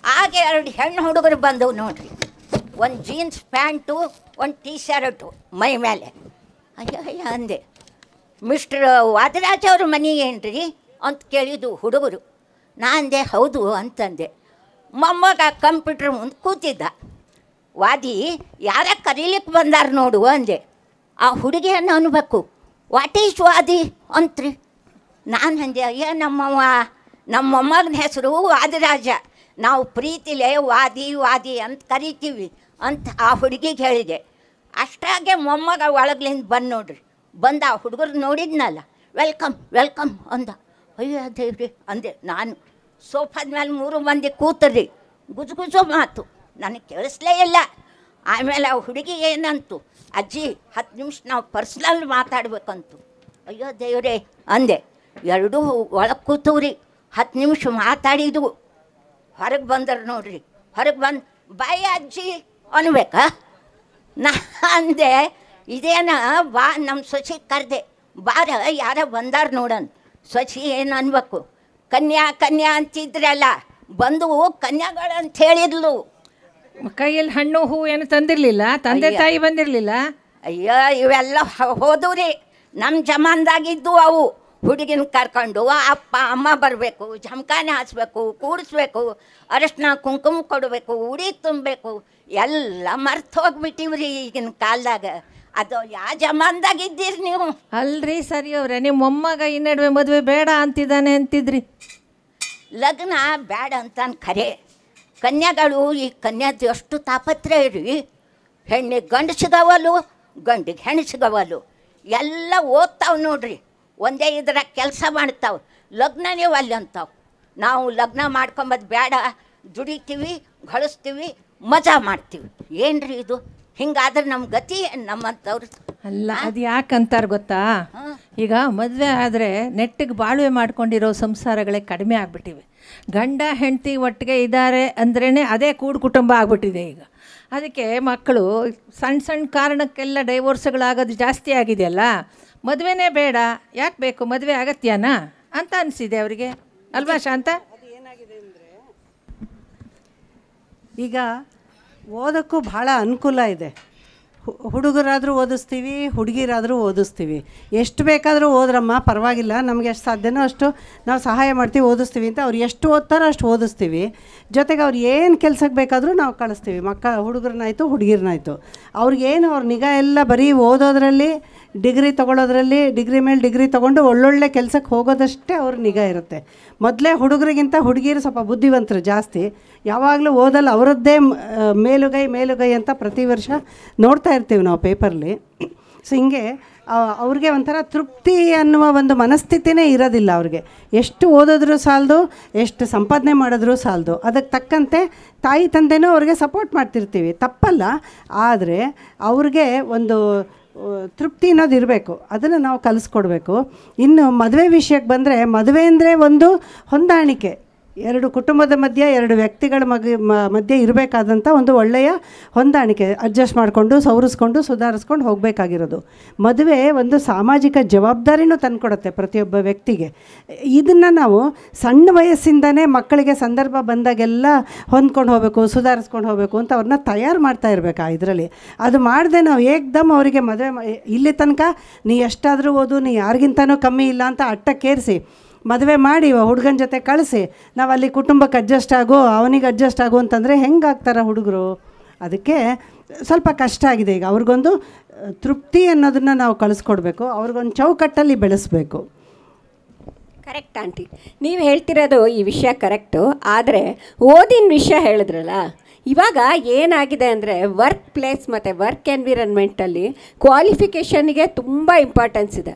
ಆಗ 2 ಹೆಣ್ಣು ಹುಡುಗರು ಬಂದವು ನೋಡ್ರಿ. ಒಂದು ಜೀನ್ಸ್ ಪ್ಯಾಂಟು, ಒಂದು ಟೀ ಶರ್ಟು ಮೈ ಮೇಲೆ. ಅಯ್ಯ ಅಂದೆ, ಮಿಸ್ಟರ್ ವಾದರಾಜ್ ಅವ್ರ ಮನೆ ಏನ್ರಿ ಅಂತ ಕೇಳಿದ್ದು ಹುಡುಗರು. ನಾ ಅಂದೆ ಹೌದು ಅಂತಂದೆ. ಮೊಮ್ಮಗ ಕಂಪ್ಯೂಟ್ರ್ ಮುಂದೆ ಕೂತಿದ್ದ. ವಾದಿ ಯಾರ ಕರೀಲಿಕ್ಕೆ ಬಂದಾರ ನೋಡು ಅಂದೆ. ಆ ಹುಡುಗಿಯನ್ನು ಅನ್ಬೇಕು, ವಾಟ್ ಈಸ್ ವಾದಿ ಅಂತ್ರಿ. ನಾನು ಅಂದೆ, ಅಯ್ಯ ನಮ್ಮ ಮೊಮ್ಮಗನ ಹೆಸರು ವಾದಿರಾಜ, ನಾವು ಪ್ರೀತಿಲೇ ವಾದಿ ಅಂತ ಕರಿತೀವಿ ಅಂತ ಆ ಹುಡುಗಿಗೆ ಹೇಳಿದೆ. ಅಷ್ಟಾಗೆ ಮೊಮ್ಮಗ ಒಳಗ್ಲಿಂದ ಬಂದು ನೋಡ್ರಿ. ಬಂದು ಆ ಹುಡುಗರು ನೋಡಿದ್ನಲ್ಲ, ವೆಲ್ಕಮ್ ಅಂದ. ಅಯ್ಯೋ ದೇವ್ರಿ ಅಂದೆ ನಾನು. ಸೋಫಾದ ಮೇಲೆ 3 ಮಂದಿ ಕೂತರಿ, ಗುಜು ಮಾತು ನನಗೆ ಕೇಳಿಸ್ಲೇ ಇಲ್ಲ. ಆಮೇಲೆ ಆ ಹುಡುಗಿ ಏನಂತು, ಅಜ್ಜಿ 10 ನಿಮಿಷ ನಾವು ಪರ್ಸ್ನಲ್ ಮಾತಾಡ್ಬೇಕಂತು. ಅಯ್ಯೋ ದೇವ್ರೇ ಅಂದೆ. 2 ಒಳಗೆ ಕೂತವ್ರಿ. 10 ನಿಮಿಷ ಮಾತಾಡಿದ್ವು. ಹೊರಗೆ ಬಂದರು ನೋಡ್ರಿ. ಹೊರಗೆ ಬಂದು ಬಾಯಿ ಅಜ್ಜಿ ಅನ್ಬೇಕಾ? ನಾ ಅಂದೆ ಇದೇನ ಬಾ, ನಮ್ಮ ಸೊಸಿ ಕರೆದೆ, ಬಾರ ಯಾರ ಬಂದಾರ ನೋಡನ್. ಸೊಸಿ ಏನು ಅನ್ಬೇಕು, ಕನ್ಯಾ ಅಂತಿದ್ರಲ್ಲ, ಬಂದು ಕನ್ಯಾಗಳು ಅಂತ ಹೇಳಿದ್ಲು. ಕೈಯಲ್ಲಿ ಹಣ್ಣು ಹೂ ಏನು ತಂದಿರಲಿಲ್ಲ? ತಂದೆ ತಾಯಿ ಬಂದಿರಲಿಲ್ಲ? ಅಯ್ಯೋ ಇವೆಲ್ಲ ಹೋದವ್ರಿ. ನಮ್ಮ ಜಮಾನ್ದಾಗಿದ್ದು ಅವು. ಹುಡುಗಿನ ಕರ್ಕೊಂಡು ಅಪ್ಪ ಅಮ್ಮ ಬರಬೇಕು, ಜಮಖಾನೆ ಹಾಸ್ಬೇಕು, ಕೂಡಿಸ್ಬೇಕು, ಅರಶಿನ ಕುಂಕುಮ ಕೊಡಬೇಕು, ಉಡಿ ತುಂಬಬೇಕು, ಎಲ್ಲ ಮರ್ತು ಹೋಗ್ಬಿಟ್ಟಿವ್ರಿ ಈಗಿನ ಕಾಲದಾಗ. ಅದು ಯಾವ ಜಮಾನ್ದಾಗಿದ್ದೀರಿ ನೀವು? ಅಲ್ರಿ ಸರಿ ಅವ್ರೆ, ನಿಮ್ಮ ಮೊಮ್ಮಗ ಈ ನಡುವೆ ಮದುವೆ ಬೇಡ ಅಂತಿದ್ದಾನೆ ಅಂತಿದ್ರಿ. ಲಗ್ನ ಬೇಡ ಅಂತಾನೆ ಖರೆ. ಕನ್ಯಾಗಳು ಈ ಕನ್ಯಾದ ಎಷ್ಟು ತಾಪತ್ರೆ ರೀ. ಹೆಣ್ಣಿಗೆ ಗಂಡು ಸಿಗವಲ್ಲು, ಗಂಡಿಗೆ ಹೆಣ್ಣು ಸಿಗವಲ್ಲು. ಎಲ್ಲ ಓದ್ತಾವೆ ನೋಡ್ರಿ, ಒಂದೇ ಇದ್ರಾಗ ಕೆಲಸ ಮಾಡ್ತಾವೆ. ಲಗ್ನನೇ ಒಲ್ಲೆ ಅಂತಾವೆ. ನಾವು ಲಗ್ನ ಮಾಡ್ಕೊಂಬದು ಬೇಡ, ದುಡಿತೀವಿ, ಗಳಿಸ್ತೀವಿ, ಮಜಾ ಮಾಡ್ತೀವಿ. ಏನ್ರಿ ಇದು? ಹಿಂಗಾದ್ರೆ ನಮ್ಮ ಗತಿ ನಮ್ಮಂಥವ್ರು ಅಲ್ಲ. ಅದು ಯಾಕಂತಾರೆ ಗೊತ್ತಾ? ಈಗ ಮದುವೆ ಆದರೆ ನೆಟ್ಟಿಗೆ ಬಾಳ್ವೆ ಮಾಡ್ಕೊಂಡಿರೋ ಸಂಸಾರಗಳೇ ಕಡಿಮೆ ಆಗಿಬಿಟ್ಟಿವೆ. ಗಂಡ ಹೆಂಡತಿ ಒಟ್ಟಿಗೆ ಇದ್ದಾರೆ ಅಂದ್ರೇ ಅದೇ ಕೂಡು ಕುಟುಂಬ ಆಗ್ಬಿಟ್ಟಿದೆ ಈಗ. ಅದಕ್ಕೆ ಮಕ್ಕಳು ಸಣ್ಣ ಕಾರಣಕ್ಕೆಲ್ಲ ಡೈವೋರ್ಸ್ಗಳಾಗೋದು ಜಾಸ್ತಿ ಆಗಿದೆಯಲ್ಲ. ಮದುವೆನೇ ಬೇಡ, ಯಾಕೆ ಬೇಕು ಮದುವೆ, ಅಗತ್ಯನಾ ಅಂತ ಅನಿಸಿದೆ ಅವರಿಗೆ, ಅಲ್ವಾ ಶಾಂತ? ಈಗ ಓದೋಕ್ಕೂ ಭಾಳ ಅನುಕೂಲ ಇದೆ. ಹುಡುಗರಾದರೂ ಓದಿಸ್ತೀವಿ, ಹುಡುಗಿರಾದರೂ ಓದಿಸ್ತೀವಿ. ಎಷ್ಟು ಬೇಕಾದರೂ ಓದ್ರಮ್ಮ ಪರವಾಗಿಲ್ಲ, ನಮಗೆ ಎಷ್ಟು ಸಾಧ್ಯನೋ ಅಷ್ಟು ನಾವು ಸಹಾಯ ಮಾಡ್ತೀವಿ, ಓದಿಸ್ತೀವಿ ಅಂತ. ಅವ್ರು ಎಷ್ಟು ಓದ್ತಾರೋ ಅಷ್ಟು ಓದಿಸ್ತೀವಿ. ಜೊತೆಗೆ ಅವ್ರು ಏನು ಕೆಲ್ಸಕ್ಕೆ ಬೇಕಾದರೂ ನಾವು ಕಳಿಸ್ತೀವಿ. ಹುಡುಗರನ್ನಾಯಿತು ಹುಡುಗಿರನ್ನಾಯಿತು. ಅವ್ರಿಗೇನು ಅವ್ರ ನಿಗಾ ಎಲ್ಲ ಬರೀ ಓದೋದ್ರಲ್ಲಿ, ಡಿಗ್ರಿ ತೊಗೊಳೋದ್ರಲ್ಲಿ, ಡಿಗ್ರಿ ಮೇಲೆ ಡಿಗ್ರಿ ತೊಗೊಂಡು ಒಳ್ಳೊಳ್ಳೆ ಕೆಲಸಕ್ಕೆ ಹೋಗೋದಷ್ಟೇ ಅವ್ರ ನಿಗಾ ಇರುತ್ತೆ. ಮೊದಲೇ ಹುಡುಗರಿಗಿಂತ ಹುಡುಗಿರು ಸ್ವಲ್ಪ ಬುದ್ಧಿವಂತರು ಜಾಸ್ತಿ. ಯಾವಾಗಲೂ ಓದಲ್ಲ, ಅವರದ್ದೇ ಮೇಲುಗೈ ಅಂತ ಪ್ರತಿ ವರ್ಷ ನೋಡ್ತಾ ಇರ್ತೀವಿ ನಾವು ಪೇಪರ್ಲಿ. ಸೊ ಹಿಂಗೆ ಅವ್ರಿಗೆ ಒಂಥರ ತೃಪ್ತಿ ಅನ್ನುವ ಒಂದು ಮನಸ್ಥಿತಿನೇ ಇರೋದಿಲ್ಲ ಅವ್ರಿಗೆ. ಎಷ್ಟು ಓದಿದ್ರೂ ಸಾಲದು, ಎಷ್ಟು ಸಂಪಾದನೆ ಮಾಡಿದ್ರೂ ಸಾಲದು. ಅದಕ್ಕೆ ತಕ್ಕಂತೆ ತಾಯಿ ತಂದೆನೂ ಅವ್ರಿಗೆ ಸಪೋರ್ಟ್ ಮಾಡ್ತಿರ್ತೀವಿ, ತಪ್ಪಲ್ಲ. ಆದರೆ ಅವ್ರಿಗೆ ಒಂದು ತೃಪ್ತಿ ಅನ್ನೋದು ಇರಬೇಕು, ಅದನ್ನು ನಾವು ಕಲಿಸ್ಕೊಡ್ಬೇಕು. ಇನ್ನು ಮದುವೆ ವಿಷಯಕ್ಕೆ ಬಂದರೆ, ಮದುವೆ ಅಂದರೆ ಒಂದು ಹೊಂದಾಣಿಕೆ. ಎರಡು ಕುಟುಂಬದ ಮಧ್ಯೆ, ಎರಡು ವ್ಯಕ್ತಿಗಳ ಮಧ್ಯೆ ಇರಬೇಕಾದಂಥ ಒಂದು ಒಳ್ಳೆಯ ಹೊಂದಾಣಿಕೆ, ಅಡ್ಜಸ್ಟ್ ಮಾಡಿಕೊಂಡು ಸವರಿಸ್ಕೊಂಡು ಸುಧಾರಿಸ್ಕೊಂಡು ಹೋಗಬೇಕಾಗಿರೋದು. ಮದುವೆ ಒಂದು ಸಾಮಾಜಿಕ ಜವಾಬ್ದಾರಿನೂ ತಂದುಕೊಡುತ್ತೆ ಪ್ರತಿಯೊಬ್ಬ ವ್ಯಕ್ತಿಗೆ. ಇದನ್ನು ನಾವು ಸಣ್ಣ ವಯಸ್ಸಿಂದನೇ ಮಕ್ಕಳಿಗೆ ಸಂದರ್ಭ ಬಂದಾಗೆಲ್ಲ ಹೊಂದ್ಕೊಂಡು ಹೋಗಬೇಕು, ಸುಧಾರಿಸ್ಕೊಂಡು ಹೋಗಬೇಕು ಅಂತ ಅವ್ರನ್ನ ತಯಾರು ಮಾಡ್ತಾ ಇರಬೇಕಾ ಇದರಲ್ಲಿ. ಅದು ಮಾಡದೆ ನಾವು ಏಕ್ದಮ್ ಅವರಿಗೆ ಮದುವೆ ಇಲ್ಲಿ ತನಕ ನೀ ಎಷ್ಟಾದರೂ ಓದು, ನೀ ಯಾರಿಗಿಂತನೂ ಕಮ್ಮಿ ಇಲ್ಲ ಅಂತ ಅಟ್ಟಕ್ಕೇರಿಸಿ ಮದುವೆ ಮಾಡಿ ಹುಡುಗನ ಜೊತೆ ಕಳಿಸಿ ನಾವು ಅಲ್ಲಿ ಕುಟುಂಬಕ್ಕೆ ಅಡ್ಜಸ್ಟ್ ಆಗೋ, ಅವನಿಗೆ ಅಡ್ಜಸ್ಟ್ ಆಗೋ ಅಂತಂದರೆ ಹೆಂಗಾಗ್ತಾರೆ ಹುಡುಗರು? ಅದಕ್ಕೆ ಸ್ವಲ್ಪ ಕಷ್ಟ ಆಗಿದೆ. ಈಗ ಅವ್ರಿಗೊಂದು ತೃಪ್ತಿ ಅನ್ನೋದನ್ನು ನಾವು ಕಳಿಸ್ಕೊಡ್ಬೇಕು, ಅವ್ರಿಗೊಂದು ಚೌಕಟ್ಟಲ್ಲಿ ಬೆಳೆಸಬೇಕು. ಕರೆಕ್ಟ್ ಆಂಟಿ, ನೀವು ಹೇಳ್ತಿರೋದು ಈ ವಿಷಯ ಕರೆಕ್ಟು. ಆದರೆ ಓದಿನ ವಿಷಯ ಹೇಳಿದ್ರಲ್ಲ, ಇವಾಗ ಏನಾಗಿದೆ ಅಂದರೆ ವರ್ಕ್ ಪ್ಲೇಸ್ ಮತ್ತು ವರ್ಕ್ ಎನ್ವಿರಾನ್ಮೆಂಟಲ್ಲಿ ಕ್ವಾಲಿಫಿಕೇಷನ್ಗೆ ತುಂಬ ಇಂಪಾರ್ಟೆನ್ಸ್ ಇದೆ.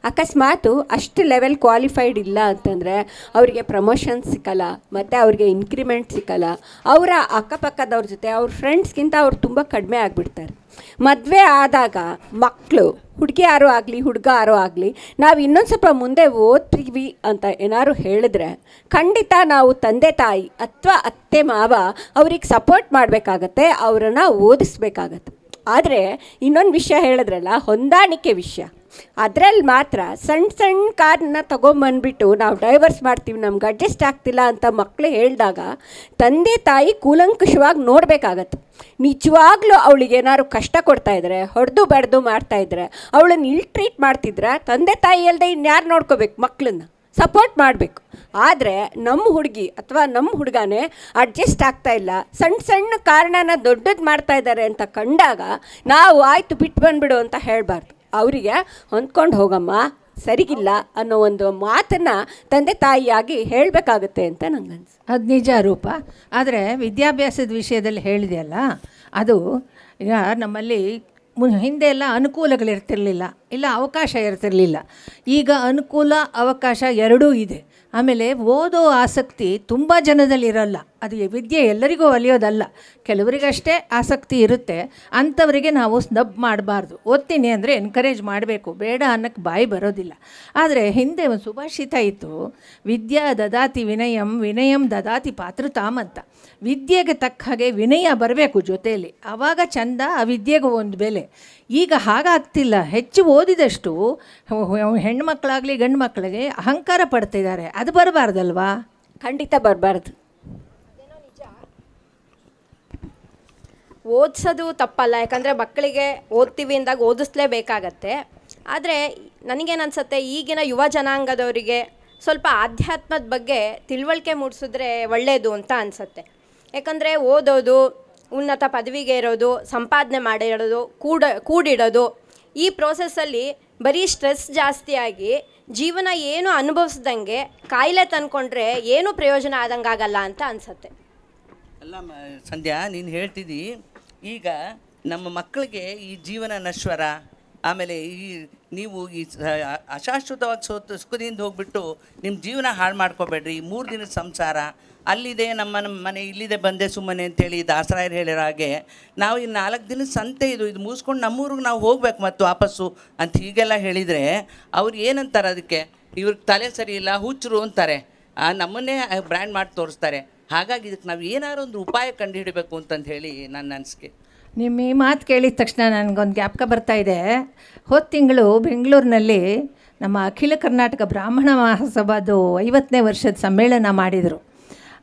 ಅಕಸ್ಮಾತು ಅಷ್ಟು ಲೆವೆಲ್ ಕ್ವಾಲಿಫೈಡ್ ಇಲ್ಲ ಅಂತಂದರೆ ಅವರಿಗೆ ಪ್ರಮೋಷನ್ ಸಿಕ್ಕಲ್ಲ, ಮತ್ತು ಅವ್ರಿಗೆ ಇನ್ಕ್ರಿಮೆಂಟ್ ಸಿಕ್ಕಲ್ಲ. ಅವರ ಅಕ್ಕಪಕ್ಕದವ್ರ ಜೊತೆ ಅವ್ರ ಫ್ರೆಂಡ್ಸ್ಗಿಂತ ಅವ್ರು ತುಂಬ ಕಡಿಮೆ ಆಗಿಬಿಡ್ತಾರೆ. ಮದುವೆ ಆದಾಗ ಮಕ್ಕಳು, ಹುಡುಗಿ ಯಾರೋ ಆಗಲಿ ಹುಡುಗ ಯಾರೋ ಆಗಲಿ, ನಾವು ಇನ್ನೊಂದು ಸ್ವಲ್ಪ ಮುಂದೆ ಓದ್ತೀವಿ ಅಂತ ಏನಾದ್ರು ಹೇಳಿದ್ರೆ ಖಂಡಿತ ನಾವು ತಂದೆ ತಾಯಿ ಅಥವಾ ಅತ್ತೆ ಮಾವ ಅವ್ರಿಗೆ ಸಪೋರ್ಟ್ ಮಾಡಬೇಕಾಗತ್ತೆ, ಅವರನ್ನು ಓದಿಸ್ಬೇಕಾಗತ್ತೆ. ಆದರೆ ಇನ್ನೊಂದು ವಿಷಯ ಹೇಳಿದ್ರಲ್ಲ, ಹೊಂದಾಣಿಕೆ ವಿಷಯ, ಅದರಲ್ಲಿ ಮಾತ್ರ ಸಣ್ಣ ಸಣ್ಣ ಕಾರ್ನ ತೊಗೊಂಬಂದ್ಬಿಟ್ಟು ನಾವು ಡೈವರ್ಸ್ ಮಾಡ್ತೀವಿ, ನಮ್ಗೆ ಅಡ್ಜಸ್ಟ್ ಆಗ್ತಿಲ್ಲ ಅಂತ ಮಕ್ಕಳು ಹೇಳಿದಾಗ ತಂದೆ ತಾಯಿ ಕೂಲಂಕುಷವಾಗಿ ನೋಡಬೇಕಾಗತ್ತೆ. ನಿಜವಾಗ್ಲೂ ಅವಳಿಗೆ ಏನಾದ್ರು ಕಷ್ಟ ಕೊಡ್ತಾಯಿದ್ರೆ, ಹೊಡೆದು ಬಡ್ದು ಮಾಡ್ತಾಯಿದ್ರೆ, ಅವಳನ್ನು ಇಲ್ ಟ್ರೀಟ್ ಮಾಡ್ತಿದ್ರೆ ತಂದೆ ತಾಯಿ ಅಲ್ಲದೆ ಇನ್ಯಾರು ನೋಡ್ಕೋಬೇಕು? ಮಕ್ಕಳನ್ನ ಸಪೋರ್ಟ್ ಮಾಡಬೇಕು. ಆದರೆ ನಮ್ಮ ಹುಡುಗಿ ಅಥವಾ ನಮ್ಮ ಹುಡುಗನೇ ಅಡ್ಜಸ್ಟ್ ಆಗ್ತಾಯಿಲ್ಲ, ಸಣ್ಣ ಸಣ್ಣ ಕಾರಣನ ದೊಡ್ಡದು ಮಾಡ್ತಾಯಿದ್ದಾರೆ ಅಂತ ಕಂಡಾಗ ನಾವು ಆಯಿತು ಬಿಟ್ಟು ಬಂದುಬಿಡು ಅಂತ ಹೇಳಬಾರ್ದು. ಅವರಿಗೆ ಹೊಂದ್ಕೊಂಡು ಹೋಗಮ್ಮ, ಸರಿಗಿಲ್ಲ ಅನ್ನೋ ಒಂದು ಮಾತನ್ನು ತಂದೆ ತಾಯಿಯಾಗಿ ಹೇಳಬೇಕಾಗುತ್ತೆ ಅಂತ ನನಗನ್ಸು. ಅದು ನಿಜ ರೂಪ. ಆದರೆ ವಿದ್ಯಾಭ್ಯಾಸದ ವಿಷಯದಲ್ಲಿ ಹೇಳಿದೆಯಲ್ಲ, ಅದು ಈಗ ನಮ್ಮಲ್ಲಿ ಹಿಂದೆ ಎಲ್ಲ ಅನುಕೂಲಗಳಿರ್ತಿರಲಿಲ್ಲ, ಇಲ್ಲ ಅವಕಾಶ ಇರ್ತಿರಲಿಲ್ಲ. ಈಗ ಅನುಕೂಲ ಅವಕಾಶ ಎರಡೂ ಇದೆ. ಆಮೇಲೆ ಓದೋ ಆಸಕ್ತಿ ತುಂಬ ಜನದಲ್ಲಿ ಇರೋಲ್ಲ. ಅದು ವಿದ್ಯೆ ಎಲ್ಲರಿಗೂ ಒಲಿಯೋದಲ್ಲ, ಕೆಲವರಿಗಷ್ಟೇ ಆಸಕ್ತಿ ಇರುತ್ತೆ. ಅಂಥವರಿಗೆ ನಾವು ಸ್ನಬ್ ಮಾಡಬಾರ್ದು. ಓದ್ತೀನಿ ಅಂದರೆ ಎನ್ಕರೇಜ್ ಮಾಡಬೇಕು, ಬೇಡ ಅನ್ನೋಕ್ಕೆ ಬಾಯಿ ಬರೋದಿಲ್ಲ. ಆದರೆ ಹಿಂದೆ ಒಂದು ಸುಭಾಷಿತ ಇತ್ತು, ವಿದ್ಯಾ ದದಾತಿ ವಿನಯಂ, ವಿನಯಂ ದದಾತಿ ಪಾತ್ರತಾಮ್ ಅಂತ. ವಿದ್ಯೆಗೆ ತಕ್ಕ ಹಾಗೆ ವಿನಯ ಬರಬೇಕು ಜೊತೆಯಲ್ಲಿ, ಆವಾಗ ಚಂದ, ಆ ವಿದ್ಯೆಗೂ ಒಂದು ಬೆಲೆ. ಈಗ ಹಾಗಾಗ್ತಿಲ್ಲ. ಹೆಚ್ಚು ಓದಿದಷ್ಟು ಹೆಣ್ಮಕ್ಳಾಗಲಿ ಗಂಡು ಮಕ್ಕಳಿಗೆ ಅಹಂಕಾರ ಪಡ್ತಿದ್ದಾರೆ. ಅದು ಬರಬಾರ್ದಲ್ವಾ? ಖಂಡಿತ ಬರಬಾರ್ದು. ಓದಿಸೋದು ತಪ್ಪಲ್ಲ, ಯಾಕಂದರೆ ಮಕ್ಕಳಿಗೆ ಓದ್ತೀವಿ ಅಂದಾಗ ಓದಿಸ್ಲೇಬೇಕಾಗತ್ತೆ. ಆದರೆ ನನಗೇನು ಅನಿಸುತ್ತೆ, ಈಗಿನ ಯುವ ಜನಾಂಗದವರಿಗೆ ಸ್ವಲ್ಪ ಆಧ್ಯಾತ್ಮದ ಬಗ್ಗೆ ತಿಳುವಳಿಕೆ ಮೂಡಿಸಿದ್ರೆ ಒಳ್ಳೆಯದು ಅಂತ ಅನಿಸುತ್ತೆ. ಯಾಕಂದರೆ ಓದೋದು, ಉನ್ನತ ಪದವಿಗೆ ಇರೋದು, ಸಂಪಾದನೆ ಮಾಡಿರೋದು, ಕೂಡಿಡೋದು, ಈ ಪ್ರೋಸೆಸ್ಸಲ್ಲಿ ಬರೀ ಸ್ಟ್ರೆಸ್ ಜಾಸ್ತಿಯಾಗಿ ಜೀವನ ಏನು ಅನುಭವಿಸ್ದಂಗೆ ಕಾಯಿಲೆ ತಂದ್ಕೊಂಡ್ರೆ ಏನೂ ಪ್ರಯೋಜನ ಆದಂಗೆ ಆಗಲ್ಲ ಅಂತ ಅನಿಸುತ್ತೆ. ಅಲ್ಲ ಸಂಧ್ಯಾ, ನೀನು ಹೇಳ್ತಿದ್ದಿ ಈಗ ನಮ್ಮ ಮಕ್ಕಳಿಗೆ ಈ ಜೀವನ ನಶ್ವರ, ಆಮೇಲೆ ನೀವು ಈ ಅಶಾಶ್ವತವಾಗಿ ಸುಖದಿಂದ ಹೋಗ್ಬಿಟ್ಟು ನಿಮ್ಮ ಜೀವನ ಹಾಳು ಮಾಡ್ಕೋಬೇಡ್ರಿ, 3 ದಿನದ ಸಂಸಾರ ಅಲ್ಲಿದೆ, ನಮ್ಮ ಮನೆ ಇಲ್ಲಿದೆ, ಬಂದೆ ಸುಮ್ಮನೆ ಅಂತೇಳಿ ದಾಸರಾಯರು ಹೇಳಿರೋ ಹಾಗೆ ನಾವು ಈ 4 ದಿನದ ಸಂತೆ ಇದು ಮುಗಿಸ್ಕೊಂಡು ನಮ್ಮೂರಿಗೆ ನಾವು ಹೋಗ್ಬೇಕು ಮತ್ತು ವಾಪಸ್ಸು ಅಂತ ಹೀಗೆಲ್ಲ ಹೇಳಿದರೆ ಅವ್ರು ಏನಂತಾರೆ? ಅದಕ್ಕೆ ಇವ್ರಿಗೆ ತಲೆ ಸರಿ ಇಲ್ಲ, ಹುಚ್ಚರು ಅಂತಾರೆ, ನಮ್ಮನ್ನೇ ಬ್ರ್ಯಾಂಡ್ ಮಾಡಿ ತೋರಿಸ್ತಾರೆ. ಹಾಗಾಗಿ ಇದಕ್ಕೆ ನಾವು ಏನಾದ್ರು ಒಂದು ಉಪಾಯ ಕಂಡುಹಿಡಬೇಕು ಅಂತಂದು ಹೇಳಿ ನನ್ನ ಅನಿಸಿಕೆ. ನಿಮ್ಮ ಈ ಮಾತು ಕೇಳಿದ ತಕ್ಷಣ ನನಗೊಂದು ಜ್ಞಾಪಕ ಬರ್ತಾಯಿದೆ. ಹೋದ ತಿಂಗಳು ಬೆಂಗಳೂರಿನಲ್ಲಿ ನಮ್ಮ ಅಖಿಲ ಕರ್ನಾಟಕ ಬ್ರಾಹ್ಮಣ ಮಹಾಸಭಾದು 50ನೇ ವರ್ಷದ ಸಮ್ಮೇಳನ ಮಾಡಿದರು.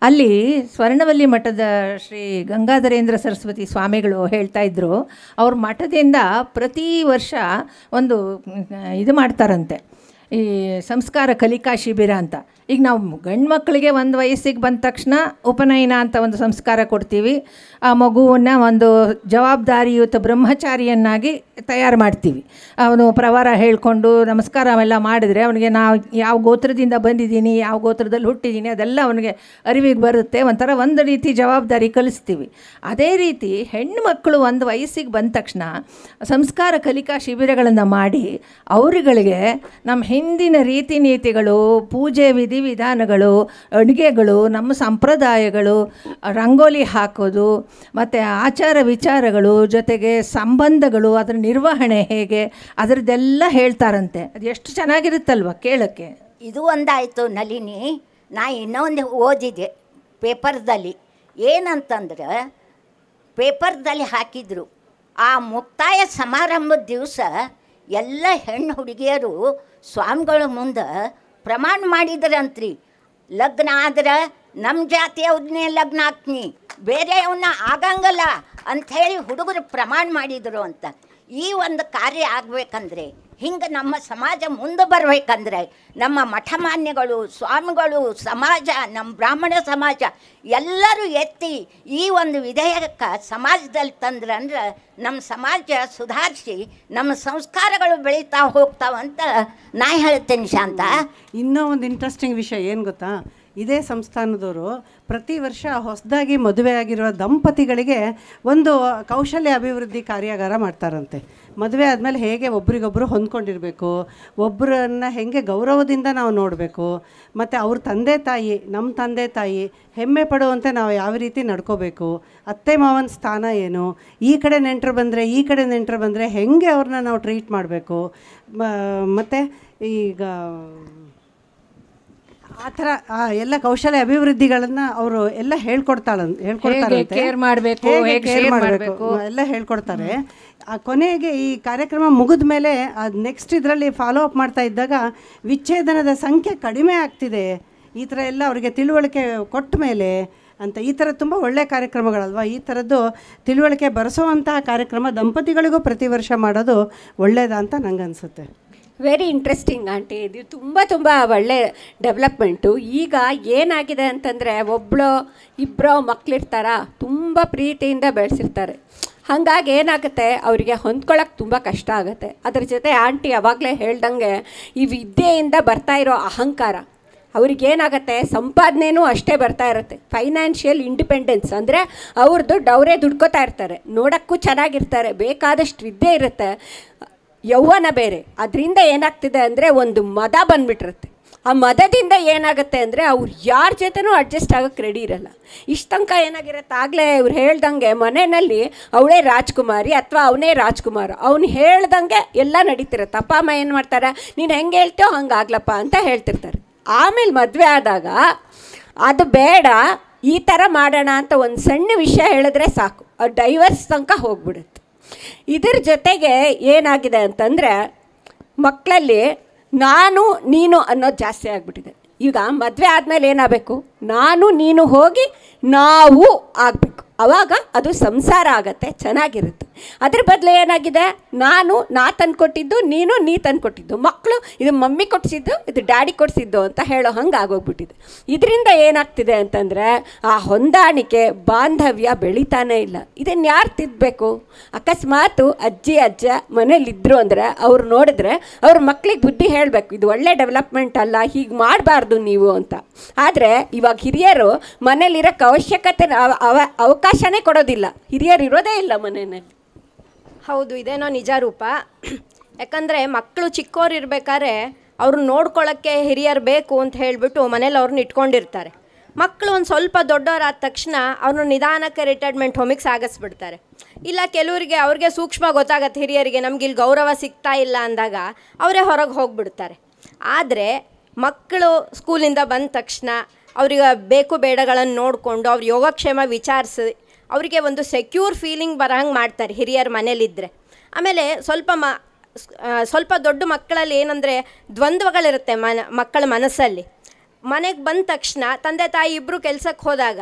ಅಲ್ಲಿ ಸ್ವರ್ಣವಲ್ಲಿ ಮಠದ ಶ್ರೀ ಗಂಗಾಧರೇಂದ್ರ ಸರಸ್ವತಿ ಸ್ವಾಮಿಗಳು ಹೇಳ್ತಾಯಿದ್ರು, ಅವ್ರ ಮಠದಿಂದ ಪ್ರತಿ ವರ್ಷ ಒಂದು ಇದು ಮಾಡ್ತಾರಂತೆ, ಈ ಸಂಸ್ಕಾರ ಕಲಿಕಾ ಶಿಬಿರ ಅಂತ. ಈಗ ನಾವು ಗಂಡು ಮಕ್ಕಳಿಗೆ ಒಂದು ವಯಸ್ಸಿಗೆ ಬಂದ ತಕ್ಷಣ ಉಪನಯನ ಅಂತ ಒಂದು ಸಂಸ್ಕಾರ ಕೊಡ್ತೀವಿ. ಆ ಮಗುವನ್ನು ಒಂದು ಜವಾಬ್ದಾರಿಯುತ ಬ್ರಹ್ಮಚಾರಿಯನ್ನಾಗಿ ತಯಾರು ಮಾಡ್ತೀವಿ. ಅವನು ಪ್ರವಾರ ಹೇಳಿಕೊಂಡು ನಮಸ್ಕಾರ ಅವೆಲ್ಲ ಮಾಡಿದ್ರೆ ಅವನಿಗೆ ನಾವು ಯಾವ ಗೋತ್ರದಿಂದ ಬಂದಿದ್ದೀನಿ, ಯಾವ ಗೋತ್ರದಲ್ಲಿ ಹುಟ್ಟಿದ್ದೀನಿ ಅದೆಲ್ಲ ಅವನಿಗೆ ಅರಿವಿಗೆ ಬರುತ್ತೆ. ಒಂದು ರೀತಿ ಜವಾಬ್ದಾರಿ ಕಲಿಸ್ತೀವಿ. ಅದೇ ರೀತಿ ಹೆಣ್ಣು ಮಕ್ಕಳು ಒಂದು ವಯಸ್ಸಿಗೆ ಬಂದ ತಕ್ಷಣ ಸಂಸ್ಕಾರ ಕಲಿಕಾ ಶಿಬಿರಗಳನ್ನು ಮಾಡಿ ಅವರುಗಳಿಗೆ ನಮ್ಮ ಹಿಂದಿನ ರೀತಿ ನೀತಿಗಳು, ಪೂಜೆ ವಿಧಿವಿಧಾನಗಳು, ಅಡುಗೆಗಳು, ನಮ್ಮ ಸಂಪ್ರದಾಯಗಳು, ರಂಗೋಲಿ ಹಾಕೋದು, ಮತ್ತು ಆಚಾರ ವಿಚಾರಗಳು, ಜೊತೆಗೆ ಸಂಬಂಧಗಳು, ಅದರ ನಿರ್ವಹಣೆ ಹೇಗೆ, ಅದರದ್ದೆಲ್ಲ ಹೇಳ್ತಾರಂತೆ. ಅದು ಎಷ್ಟು ಚೆನ್ನಾಗಿರುತ್ತಲ್ವ ಕೇಳೋಕ್ಕೆ. ಇದು ಒಂದಾಯಿತು ನಳಿನಿ. ನಾ ಇನ್ನೊಂದು ಓದಿದೆ ಪೇಪರ್ದಲ್ಲಿ, ಏನಂತಂದ್ರೆ ಪೇಪರ್ದಲ್ಲಿ ಹಾಕಿದರು, ಆ ಮುಕ್ತಾಯ ಸಮಾರಂಭದ ದಿವಸ ಎಲ್ಲ ಹೆಣ್ಣು ಹುಡುಗಿಯರು ಸ್ವಾಮಿಗಳ ಮುಂದೆ ಪ್ರಮಾಣ ಮಾಡಿದ್ರಂತ್ರಿ, ಲಗ್ನ ಆದ್ರೆ ನಮ್ಮ ಜಾತಿಯವ್ರನ್ನೇ ಲಗ್ನ ಹಾಕ್ನಿ, ಬೇರೆಯವನ್ನ ಆಗಂಗಲ್ಲ ಅಂಥೇಳಿ ಹುಡುಗರು ಪ್ರಮಾಣ ಮಾಡಿದರು ಅಂತ. ಈ ಒಂದು ಕಾರ್ಯ ಆಗಬೇಕಂದ್ರೆ, ಹಿಂಗೆ ನಮ್ಮ ಸಮಾಜ ಮುಂದೆ ಬರಬೇಕಂದ್ರೆ ನಮ್ಮ ಮಠಮಾನ್ಯಗಳು, ಸ್ವಾಮಿಗಳು, ಸಮಾಜ, ನಮ್ಮ ಬ್ರಾಹ್ಮಣ ಸಮಾಜ ಎಲ್ಲರೂ ಎತ್ತಿ ಈ ಒಂದು ವಿಧೇಯಕ ಸಮಾಜದಲ್ಲಿ ತಂದ್ರಂದ್ರೆ ನಮ್ಮ ಸಮಾಜ ಸುಧಾರಿಸಿ ನಮ್ಮ ಸಂಸ್ಕಾರಗಳು ಬೆಳೀತಾ ಹೋಗ್ತಾವಂತ ನಾ ಹೇಳ್ತೇನೆ ಶಾಂತ. ಇನ್ನೂ ಒಂದು ಇಂಟ್ರೆಸ್ಟಿಂಗ್ ವಿಷಯ ಏನು ಗೊತ್ತಾ, ಇದೇ ಸಂಸ್ಥಾನದವರು ಪ್ರತಿ ವರ್ಷ ಹೊಸದಾಗಿ ಮದುವೆ ಆಗಿರುವ ದಂಪತಿಗಳಿಗೆ ಒಂದು ಕೌಶಲ್ಯ ಅಭಿವೃದ್ಧಿ ಕಾರ್ಯಾಗಾರ ಮಾಡ್ತಾರಂತೆ. ಮದುವೆ ಆದಮೇಲೆ ಹೇಗೆ ಒಬ್ರಿಗೊಬ್ಬರು ಹೊಂದ್ಕೊಂಡಿರಬೇಕು, ಒಬ್ಬರನ್ನ ಹೇಗೆ ಗೌರವದಿಂದ ನಾವು ನೋಡಬೇಕು, ಮತ್ತು ಅವ್ರ ತಂದೆ ತಾಯಿ, ನಮ್ಮ ತಂದೆ ತಾಯಿ ಹೆಮ್ಮೆ ಪಡುವಂತೆ ನಾವು ಯಾವ ರೀತಿ ನಡ್ಕೋಬೇಕು, ಅತ್ತೆ ಮಾವನ ಸ್ಥಾನ ಏನು, ಈ ಕಡೆ ನೆಂಟರು ಬಂದರೆ ಈ ಕಡೆ ನೆಂಟರು ಬಂದರೆ ಹೇಗೆ ಅವ್ರನ್ನ ನಾವು ಟ್ರೀಟ್ ಮಾಡಬೇಕು, ಮತ್ತು ಈಗ ಆ ಥರ ಎಲ್ಲ ಕೌಶಲ್ಯ ಅಭಿವೃದ್ಧಿಗಳನ್ನು ಅವರು ಎಲ್ಲ ಹೇಳ್ಕೊಡ್ತಾರೆ, ಕೇರ್ ಮಾಡಬೇಕು, ಕೇರ್ ಮಾಡಬೇಕು ಎಲ್ಲ ಹೇಳ್ಕೊಡ್ತಾರೆ. ಕೊನೆಗೆ ಈ ಕಾರ್ಯಕ್ರಮ ಮುಗಿದ ಮೇಲೆ ಅದು ನೆಕ್ಸ್ಟ್ ಇದರಲ್ಲಿ ಫಾಲೋ ಅಪ್ ಮಾಡ್ತಾ ಇದ್ದಾಗ ವಿಚ್ಛೇದನದ ಸಂಖ್ಯೆ ಕಡಿಮೆ ಆಗ್ತಿದೆ, ಈ ಥರ ಎಲ್ಲ ಅವರಿಗೆ ತಿಳುವಳಿಕೆ ಕೊಟ್ಟ ಮೇಲೆ ಅಂತ. ಈ ಥರ ತುಂಬ ಒಳ್ಳೆಯ ಕಾರ್ಯಕ್ರಮಗಳಲ್ವ, ಈ ಥರದ್ದು ತಿಳುವಳಿಕೆ ಬರೆಸೋವಂತಹ ಕಾರ್ಯಕ್ರಮ ದಂಪತಿಗಳಿಗೂ ಪ್ರತಿ ವರ್ಷ ಮಾಡೋದು ಒಳ್ಳೆಯದಾ ಅಂತ ನಂಗೆ ಅನಿಸುತ್ತೆ. ವೆರಿ ಇಂಟ್ರೆಸ್ಟಿಂಗ್ ಆಂಟಿ, ಇದು ತುಂಬ ಒಳ್ಳೆ ಡೆವಲಪ್ಮೆಂಟು. ಈಗ ಏನಾಗಿದೆ ಅಂತಂದರೆ, ಒಬ್ಬಳು ಇಬ್ಬರು ಮಕ್ಕಳಿರ್ತಾರ, ತುಂಬ ಪ್ರೀತಿಯಿಂದ ಬೆಳೆಸಿರ್ತಾರೆ. ಹಾಗಾಗಿ ಏನಾಗುತ್ತೆ, ಅವರಿಗೆ ಹೊಂದ್ಕೊಳ್ಳೋಕೆ ತುಂಬ ಕಷ್ಟ ಆಗುತ್ತೆ. ಅದ್ರ ಜೊತೆ ಆಂಟಿ ಆವಾಗಲೇ ಹೇಳ್ದಂಗೆ ಈ ವಿದ್ಯೆಯಿಂದ ಬರ್ತಾ ಇರೋ ಅಹಂಕಾರ, ಅವ್ರಿಗೇನಾಗತ್ತೆ, ಸಂಪಾದನೆಯೂ ಅಷ್ಟೇ ಬರ್ತಾ ಇರುತ್ತೆ. ಫೈನಾನ್ಷಿಯಲ್ ಇಂಡಿಪೆಂಡೆನ್ಸ್ ಅಂದರೆ ಅವ್ರದ್ದು ಅವರೇ ದುಡ್ಕೋತಾ ಇರ್ತಾರೆ, ನೋಡೋಕ್ಕೂ ಚೆನ್ನಾಗಿರ್ತಾರೆ, ಬೇಕಾದಷ್ಟು ವಿದ್ಯೆ ಇರುತ್ತೆ, ಯೌವನ ಬೇರೆ. ಅದರಿಂದ ಏನಾಗ್ತಿದೆ ಅಂದರೆ ಒಂದು ಮದ ಬಂದುಬಿಟ್ಟಿರುತ್ತೆ. ಆ ಮದದಿಂದ ಏನಾಗುತ್ತೆ ಅಂದರೆ ಅವ್ರು ಯಾರ ಜೊತೆನೂ ಅಡ್ಜಸ್ಟ್ ಆಗೋಕ್ಕೆ ರೆಡಿ ಇರಲ್ಲ. ಇಷ್ಟು ತನಕ ಏನಾಗಿರುತ್ತೆ, ಆಗಲೇ ಇವ್ರು ಹೇಳ್ದಂಗೆ ಮನೆಯಲ್ಲಿ ಅವಳೇ ರಾಜ್ಕುಮಾರಿ ಅಥವಾ ಅವನೇ ರಾಜ್ಕುಮಾರ, ಅವ್ನು ಹೇಳ್ದಂಗೆ ಎಲ್ಲ ನಡೀತಿರುತ್ತೆ. ಅಪ್ಪ ಅಮ್ಮ ಏನು ಮಾಡ್ತಾರೆ, ನೀನು ಹೆಂಗೆ ಹೇಳ್ತೀಯೋ ಹಂಗೆ ಆಗ್ಲಪ್ಪ ಅಂತ ಹೇಳ್ತಿರ್ತಾರೆ. ಆಮೇಲೆ ಮದುವೆ ಆದಾಗ ಅದು ಬೇಡ, ಈ ಥರ ಮಾಡೋಣ ಅಂತ ಒಂದು ಸಣ್ಣ ವಿಷಯ ಹೇಳಿದ್ರೆ ಸಾಕು, ಅದು ಡೈವರ್ಸ್ ತನಕ ಹೋಗ್ಬಿಡುತ್ತೆ. ಇದರ ಜೊತೆಗೆ ಏನಾಗಿದೆ ಅಂತಂದರೆ, ಮಕ್ಕಳಲ್ಲಿ ನಾನು ನೀನು ಅನ್ನೋದು ಜಾಸ್ತಿ ಆಗಿಬಿಟ್ಟಿದೆ. ಈಗ ಮದುವೆ ಆದಮೇಲೆ ಏನಾಗಬೇಕು, ನಾನು ನೀನು ಹೋಗಿ ನಾವು ಆಗಬೇಕು, ಆವಾಗ ಅದು ಸಂಸಾರ ಆಗತ್ತೆ, ಚೆನ್ನಾಗಿರುತ್ತೆ. ಅದ್ರ ಬದಲು ಏನಾಗಿದೆ, ನಾ ತಂದುಕೊಟ್ಟಿದ್ದು, ನೀ ತಂದುಕೊಟ್ಟಿದ್ದು, ಮಕ್ಕಳು ಇದು ಮಮ್ಮಿ ಕೊಡಿಸಿದ್ದು, ಇದು ಡ್ಯಾಡಿ ಕೊಡಿಸಿದ್ದು ಅಂತ ಹೇಳೋ ಹಂಗೆ ಆಗೋಗ್ಬಿಟ್ಟಿದೆ. ಇದರಿಂದ ಏನಾಗ್ತಿದೆ ಅಂತಂದರೆ, ಆ ಹೊಂದಾಣಿಕೆ ಬಾಂಧವ್ಯ ಬೆಳೀತಾನೇ ಇಲ್ಲ. ಇದನ್ನು ಯಾರು ತಿದ್ದಬೇಕು? ಅಕಸ್ಮಾತು ಅಜ್ಜಿ ಅಜ್ಜ ಮನೇಲಿದ್ದರು ಅಂದರೆ ಅವ್ರು ನೋಡಿದ್ರೆ ಅವ್ರ ಮಕ್ಕಳಿಗೆ ಬುದ್ಧಿ ಹೇಳಬೇಕು, ಇದು ಒಳ್ಳೆ ಡೆವಲಪ್ಮೆಂಟ್ ಅಲ್ಲ, ಹೀಗೆ ಮಾಡಬಾರ್ದು ನೀವು ಅಂತ. ಆದರೆ ಇವಾಗ ಹಿರಿಯರು ಮನೇಲಿರೋಕ್ಕೆ ಅವಶ್ಯಕತೆ ಅವಕಾಶನೇ ಕೊಡೋದಿಲ್ಲ, ಹಿರಿಯರು ಇರೋದೇ ಇಲ್ಲ ಮನೆಯಲ್ಲಿ. ಹೌದು, ಇದೇನೋ ನಿಜ ರೂಪ. ಯಾಕಂದರೆ ಮಕ್ಕಳು ಚಿಕ್ಕವ್ರು ಇರಬೇಕಾದ್ರೆ ಅವ್ರನ್ನ ನೋಡ್ಕೊಳ್ಳೋಕ್ಕೆ ಹಿರಿಯರು ಬೇಕು ಅಂತ ಹೇಳಿಬಿಟ್ಟು ಮನೇಲಿ ಅವ್ರನ್ನ ಇಟ್ಕೊಂಡಿರ್ತಾರೆ. ಮಕ್ಕಳು ಒಂದು ಸ್ವಲ್ಪ ದೊಡ್ಡವರಾದ ತಕ್ಷಣ ಅವ್ರನ್ನ ನಿಧಾನಕ್ಕೆ ರಿಟೈರ್ಮೆಂಟ್ ಹೋಮಿಗೆ ಸಾಗಿಸ್ಬಿಡ್ತಾರೆ. ಇಲ್ಲ ಕೆಲವರಿಗೆ ಅವ್ರಿಗೆ ಸೂಕ್ಷ್ಮ ಗೊತ್ತಾಗತ್ತೆ, ಹಿರಿಯರಿಗೆ ನಮಗಿಲ್ಲಿ ಗೌರವ ಸಿಗ್ತಾ ಇಲ್ಲ ಅಂದಾಗ ಅವರೇ ಹೊರಗೆ ಹೋಗಿಬಿಡ್ತಾರೆ. ಆದರೆ ಮಕ್ಕಳು ಸ್ಕೂಲಿಂದ ಬಂದ ತಕ್ಷಣ ಅವ್ರಿಗೆ ಬೇಕು ಬೇಡಗಳನ್ನು ನೋಡಿಕೊಂಡು ಅವ್ರ ಯೋಗಕ್ಷೇಮ ವಿಚಾರಿಸಿ ಅವರಿಗೆ ಒಂದು ಸೆಕ್ಯೂರ್ ಫೀಲಿಂಗ್ ಬರೋಂಗೆ ಮಾಡ್ತಾರೆ ಹಿರಿಯರ ಮನೇಲಿದ್ದರೆ. ಆಮೇಲೆ ಸ್ವಲ್ಪ ದೊಡ್ಡ ಮಕ್ಕಳಲ್ಲಿ ಏನಂದರೆ ದ್ವಂದ್ವಗಳಿರುತ್ತೆ ಮಕ್ಕಳ ಮನಸ್ಸಲ್ಲಿ. ಮನೆಗೆ ಬಂದ ತಕ್ಷಣ ತಂದೆ ತಾಯಿ ಇಬ್ಬರು ಕೆಲಸಕ್ಕೆ ಹೋದಾಗ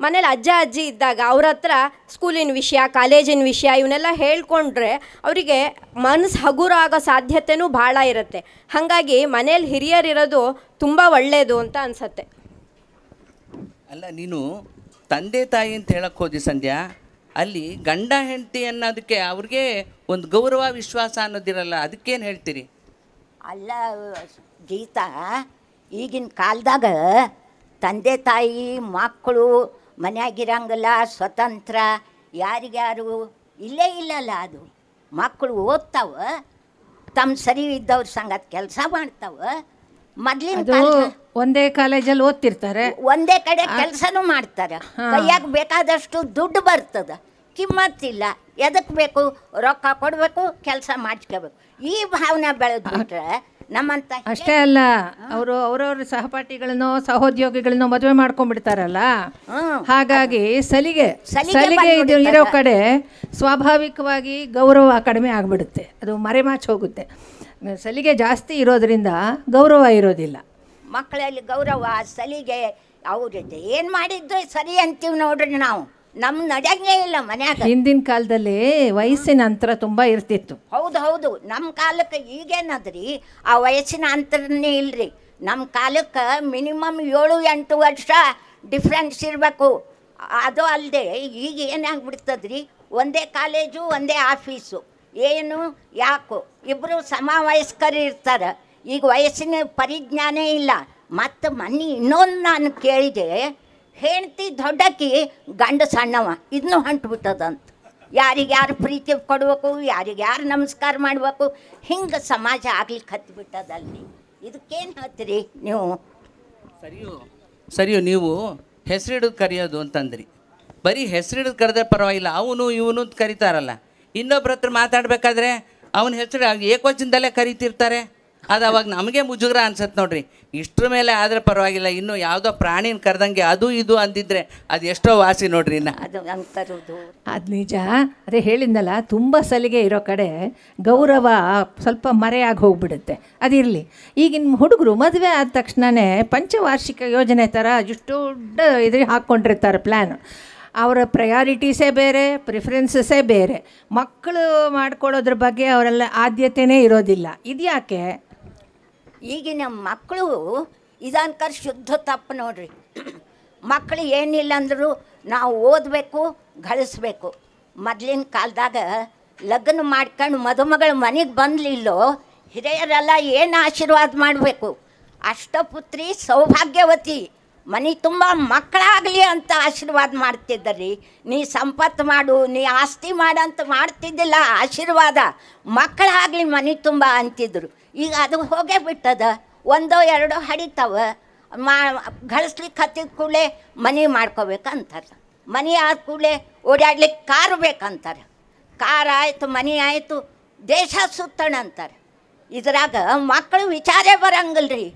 ಮನೇಲಿ ಅಜ್ಜ ಅಜ್ಜಿ ಇದ್ದಾಗ ಅವ್ರ ಹತ್ರ ಸ್ಕೂಲಿನ ವಿಷಯ, ಕಾಲೇಜಿನ ವಿಷಯ ಇವನ್ನೆಲ್ಲ ಹೇಳ್ಕೊಂಡ್ರೆ ಅವರಿಗೆ ಮನಸ್ಸು ಹಗುರ ಆಗೋ ಸಾಧ್ಯತೆಯೂ ಭಾಳ ಇರುತ್ತೆ. ಹಾಗಾಗಿ ಮನೇಲಿ ಹಿರಿಯರಿರೋದು ತುಂಬ ಒಳ್ಳೆಯದು ಅಂತ ಅನಿಸತ್ತೆ. ಅಲ್ಲ, ನೀನು ತಂದೆ ತಾಯಿ ಅಂತ ಹೇಳಕ್ಕೆ ಹೋದಿ ಸಂಧ್ಯಾ, ಅಲ್ಲಿ ಗಂಡ ಹೆಂಡತಿ ಅನ್ನೋದಕ್ಕೆ ಅವ್ರಿಗೆ ಒಂದು ಗೌರವ ವಿಶ್ವಾಸ ಅನ್ನೋದಿರಲ್ಲ, ಅದಕ್ಕೇನು ಹೇಳ್ತೀರಿ? ಅಲ್ಲ ಗೀತಾ, ಈಗಿನ ಕಾಲದಾಗ ತಂದೆ ತಾಯಿ ಮಕ್ಕಳು ಮನೆಯಾಗಿರಂಗಿಲ್ಲ, ಸ್ವತಂತ್ರ, ಯಾರಿಗ್ಯಾರು ಇಲ್ಲೇ ಇಲ್ಲಲ್ಲ. ಅದು ಮಕ್ಕಳು ಓದ್ತಾವ, ತಮ್ಮ ಸರಿ ಇದ್ದವ್ರ ಸಂಗತ್ ಕೆಲಸ ಮಾಡ್ತಾವ. ಮೊದ್ಲಿನ ಒಂದೇ ಕಾಲೇಜಲ್ಲಿ ಓದ್ತಿರ್ತಾರೆ, ಒಂದೇ ಕಡೆ ಕೆಲಸನೂ ಮಾಡ್ತಾರೆ, ಕೈಯಾಗ ಬೇಕಾದಷ್ಟು ದುಡ್ಡು ಬರ್ತದ, ಕಿಮ್ಮತ್ತಿಲ್ಲ. ಎದಕ್ಕೆ ಬೇಕು? ರೊಕ್ಕ ಕೊಡಬೇಕು, ಕೆಲಸ ಮಾಡ್ಕೋಬೇಕು. ಈ ಭಾವನೆ ಬೆಳೆದ್ಬಿಟ್ರೆ ನಮ್ಮಂತ ಅಷ್ಟೇ ಅಲ್ಲ, ಅವರು ಅವರವ್ರ ಸಹಪಾಠಿಗಳನ್ನೋ ಸಹೋದ್ಯೋಗಿಗಳನ್ನೋ ಮದುವೆ ಮಾಡ್ಕೊಂಡ್ಬಿಡ್ತಾರಲ್ಲ, ಹಾಗಾಗಿ ಸಲಿಗೆ ಇರೋ ಕಡೆ ಸ್ವಾಭಾವಿಕವಾಗಿ ಗೌರವ ಕಡಿಮೆ ಆಗಿಬಿಡುತ್ತೆ, ಅದು ಮರೆಮಾಚಿ ಹೋಗುತ್ತೆ. ಸಲಿಗೆ ಜಾಸ್ತಿ ಇರೋದ್ರಿಂದ ಗೌರವ ಇರೋದಿಲ್ಲ. ಮಕ್ಕಳಲ್ಲಿ ಗೌರವ ಸಲಿಗೆ ಅವ್ರದ್ದು ಏನು ಮಾಡಿದ್ದು ಸರಿ ಅಂತೀವಿ ನೋಡ್ರಿ ನಾವು. ನಮ್ಮ ನಡೆಯಂಗೇ ಇಲ್ಲ ಮನ್ಯಾಗ. ಹಿಂದಿನ ಕಾಲದಲ್ಲಿ ವಯಸ್ಸಿನ ಅಂತರ ತುಂಬ ಇರ್ತಿತ್ತು. ಹೌದು ನಮ್ಮ ಕಾಲಕ್ಕೆ ಈಗೇನದ್ರಿ ಆ ವಯಸ್ಸಿನ ಅಂತರನೇ ಇಲ್ರಿ. ನಮ್ಮ ಕಾಲಕ್ಕೆ ಮಿನಿಮಮ್ 7-8 ವರ್ಷ ಡಿಫ್ರೆನ್ಸ್ ಇರಬೇಕು. ಅದು ಅಲ್ಲದೆ ಈಗ ಏನಾಗ್ಬಿಡ್ತದ್ರಿ, ಒಂದೇ ಕಾಲೇಜು ಒಂದೇ ಆಫೀಸು, ಏನು ಯಾಕೋ ಇಬ್ಬರು ಸಮವಯಸ್ಕರು ಇರ್ತಾರೆ. ಈಗ ವಯಸ್ಸಿನ ಪರಿಜ್ಞಾನೇ ಇಲ್ಲ. ಮತ್ತು ಮೊನ್ನೆ ಇನ್ನೊಂದು ನಾನು ಕೇಳಿದೆ, ಹೆಂಡ್ತಿ ದೊಡ್ಡಕ್ಕಿ ಗಂಡ ಸಣ್ಣವ, ಇದನ್ನು ಹೊಂಟ್ಬಿಟ್ಟದಂತ. ಯಾರಿಗ್ಯಾರು ಪ್ರೀತಿ ಕೊಡಬೇಕು, ಯಾರಿಗ್ಯಾರು ನಮಸ್ಕಾರ ಮಾಡಬೇಕು, ಹಿಂಗೆ ಸಮಾಜ ಆಗ್ಲಿಕ್ಕೆ ಹತ್ತಿಬಿಟ್ಟದಲ್ಲಿ. ಇದಕ್ಕೇನು ಹೇಳ್ತೀರಿ ನೀವು? ಸರಿಯೋ ನೀವು ಹೆಸರಿಡೋದು ಕರೆಯೋದು ಅಂತಂದ್ರಿ. ಬರೀ ಹೆಸರಿಡೋದು ಕರೆದ್ರೆ ಪರವಾಗಿಲ್ಲ, ಅವನು ಇವನು ಕರೀತಾರಲ್ಲ. ಇನ್ನೊಬ್ರ ಹತ್ರ ಮಾತಾಡಬೇಕಾದ್ರೆ ಅವನ ಹೆಸರು ಏಕವಚನದಲ್ಲೇ ಕರಿತಿರ್ತಾರೆ. ಅದು ಅವಾಗ ನಮಗೆ ಮುಜುಗರ ಅನ್ಸತ್ತೆ ನೋಡ್ರಿ. ಇಷ್ಟ್ರ ಮೇಲೆ ಆದರೆ ಪರವಾಗಿಲ್ಲ, ಇನ್ನು ಯಾವುದೋ ಪ್ರಾಣಿನ ಕರೆದಂಗೆ ಅದು ಇದು ಅಂದಿದ್ರೆ ಅದು ಎಷ್ಟೋ ವಾಸಿ ನೋಡ್ರಿ. ಅದು ಅಂತರುದು ಅದು ನಿಜ. ಅದೇ ಹೇಳಿದ್ನಲ್ಲ, ತುಂಬ ಸಲಿಗೆ ಇರೋ ಕಡೆ ಗೌರವ ಸ್ವಲ್ಪ ಮರೆಯಾಗಿ ಹೋಗ್ಬಿಡುತ್ತೆ. ಅದಿರಲಿ. ಈಗಿನ ಹುಡುಗರು ಮದುವೆ ಆದ ತಕ್ಷಣವೇ ಪಂಚವಾರ್ಷಿಕ ಯೋಜನೆ ಥರ ಇಷ್ಟು ದೊಡ್ಡ ಇದ್ರ ಹಾಕ್ಕೊಂಡಿರ್ತಾರೆ ಪ್ಲ್ಯಾನ್. ಅವರ ಪ್ರಯಾರಿಟೀಸೇ ಬೇರೆ, ಪ್ರಿಫರೆನ್ಸಸ್ಸೇ ಬೇರೆ. ಮಕ್ಕಳು ಮಾಡ್ಕೊಳ್ಳೋದ್ರ ಬಗ್ಗೆ ಅವರೆಲ್ಲ ಆದ್ಯತೆಯೇ ಇರೋದಿಲ್ಲ. ಇದ್ಯಾಕೆ? ಈಗಿನ ಮಕ್ಕಳು ಇದನ್ಕರ್ ಶುದ್ಧ ತಪ್ಪು ನೋಡ್ರಿ. ಮಕ್ಕಳು ಏನಿಲ್ಲ ಅಂದರೂ ನಾವು ಓದಬೇಕು, ಗಳಿಸ್ಬೇಕು. ಮೊದಲಿನ ಕಾಲದಾಗ ಲಗ್ನ ಮಾಡ್ಕೊಂಡು ಮದುಮಗಳು ಮನೆಗೆ ಬಂದಲಿಲ್ಲೋ, ಹಿರಿಯರೆಲ್ಲ ಏನು ಆಶೀರ್ವಾದ ಮಾಡಬೇಕು, ಅಷ್ಟಪುತ್ರಿ ಸೌಭಾಗ್ಯವತಿ, ಮನೆ ತುಂಬ ಮಕ್ಕಳಾಗಲಿ ಅಂತ ಆಶೀರ್ವಾದ ಮಾಡ್ತಿದ್ದರಿ. ನೀ ಸಂಪತ್ತು ಮಾಡು, ನೀ ಆಸ್ತಿ ಮಾಡಂತ ಮಾಡ್ತಿದ್ದಿಲ್ಲ ಆಶೀರ್ವಾದ, ಮಕ್ಕಳಾಗಲಿ ಮನೆ ತುಂಬ ಅಂತಿದ್ರು. ಈಗ ಅದು ಹೋಗೇ ಬಿಟ್ಟದ. 1-2 ಹಡಿತಾವ. ಗಳಿಸ್ಲಿಕ್ಕೆ ಹತ್ತಿದ ಕೂಡಲೇ ಮನೆ ಮಾಡ್ಕೋಬೇಕಂತಾರೆ. ಮನೆ ಆದ ಕೂಡಲೇ ಓಡಾಡ್ಲಿಕ್ಕೆ ಕಾರು ಬೇಕಂತಾರೆ. ಕಾರ್ ಆಯಿತು, ಮನೆ ಆಯಿತು, ದೇಶ ಸುತ್ತಣ ಅಂತಾರೆ. ಇದ್ರಾಗ ಮಕ್ಕಳು ವಿಚಾರೇ ಬರಂಗಿಲ್ರಿ.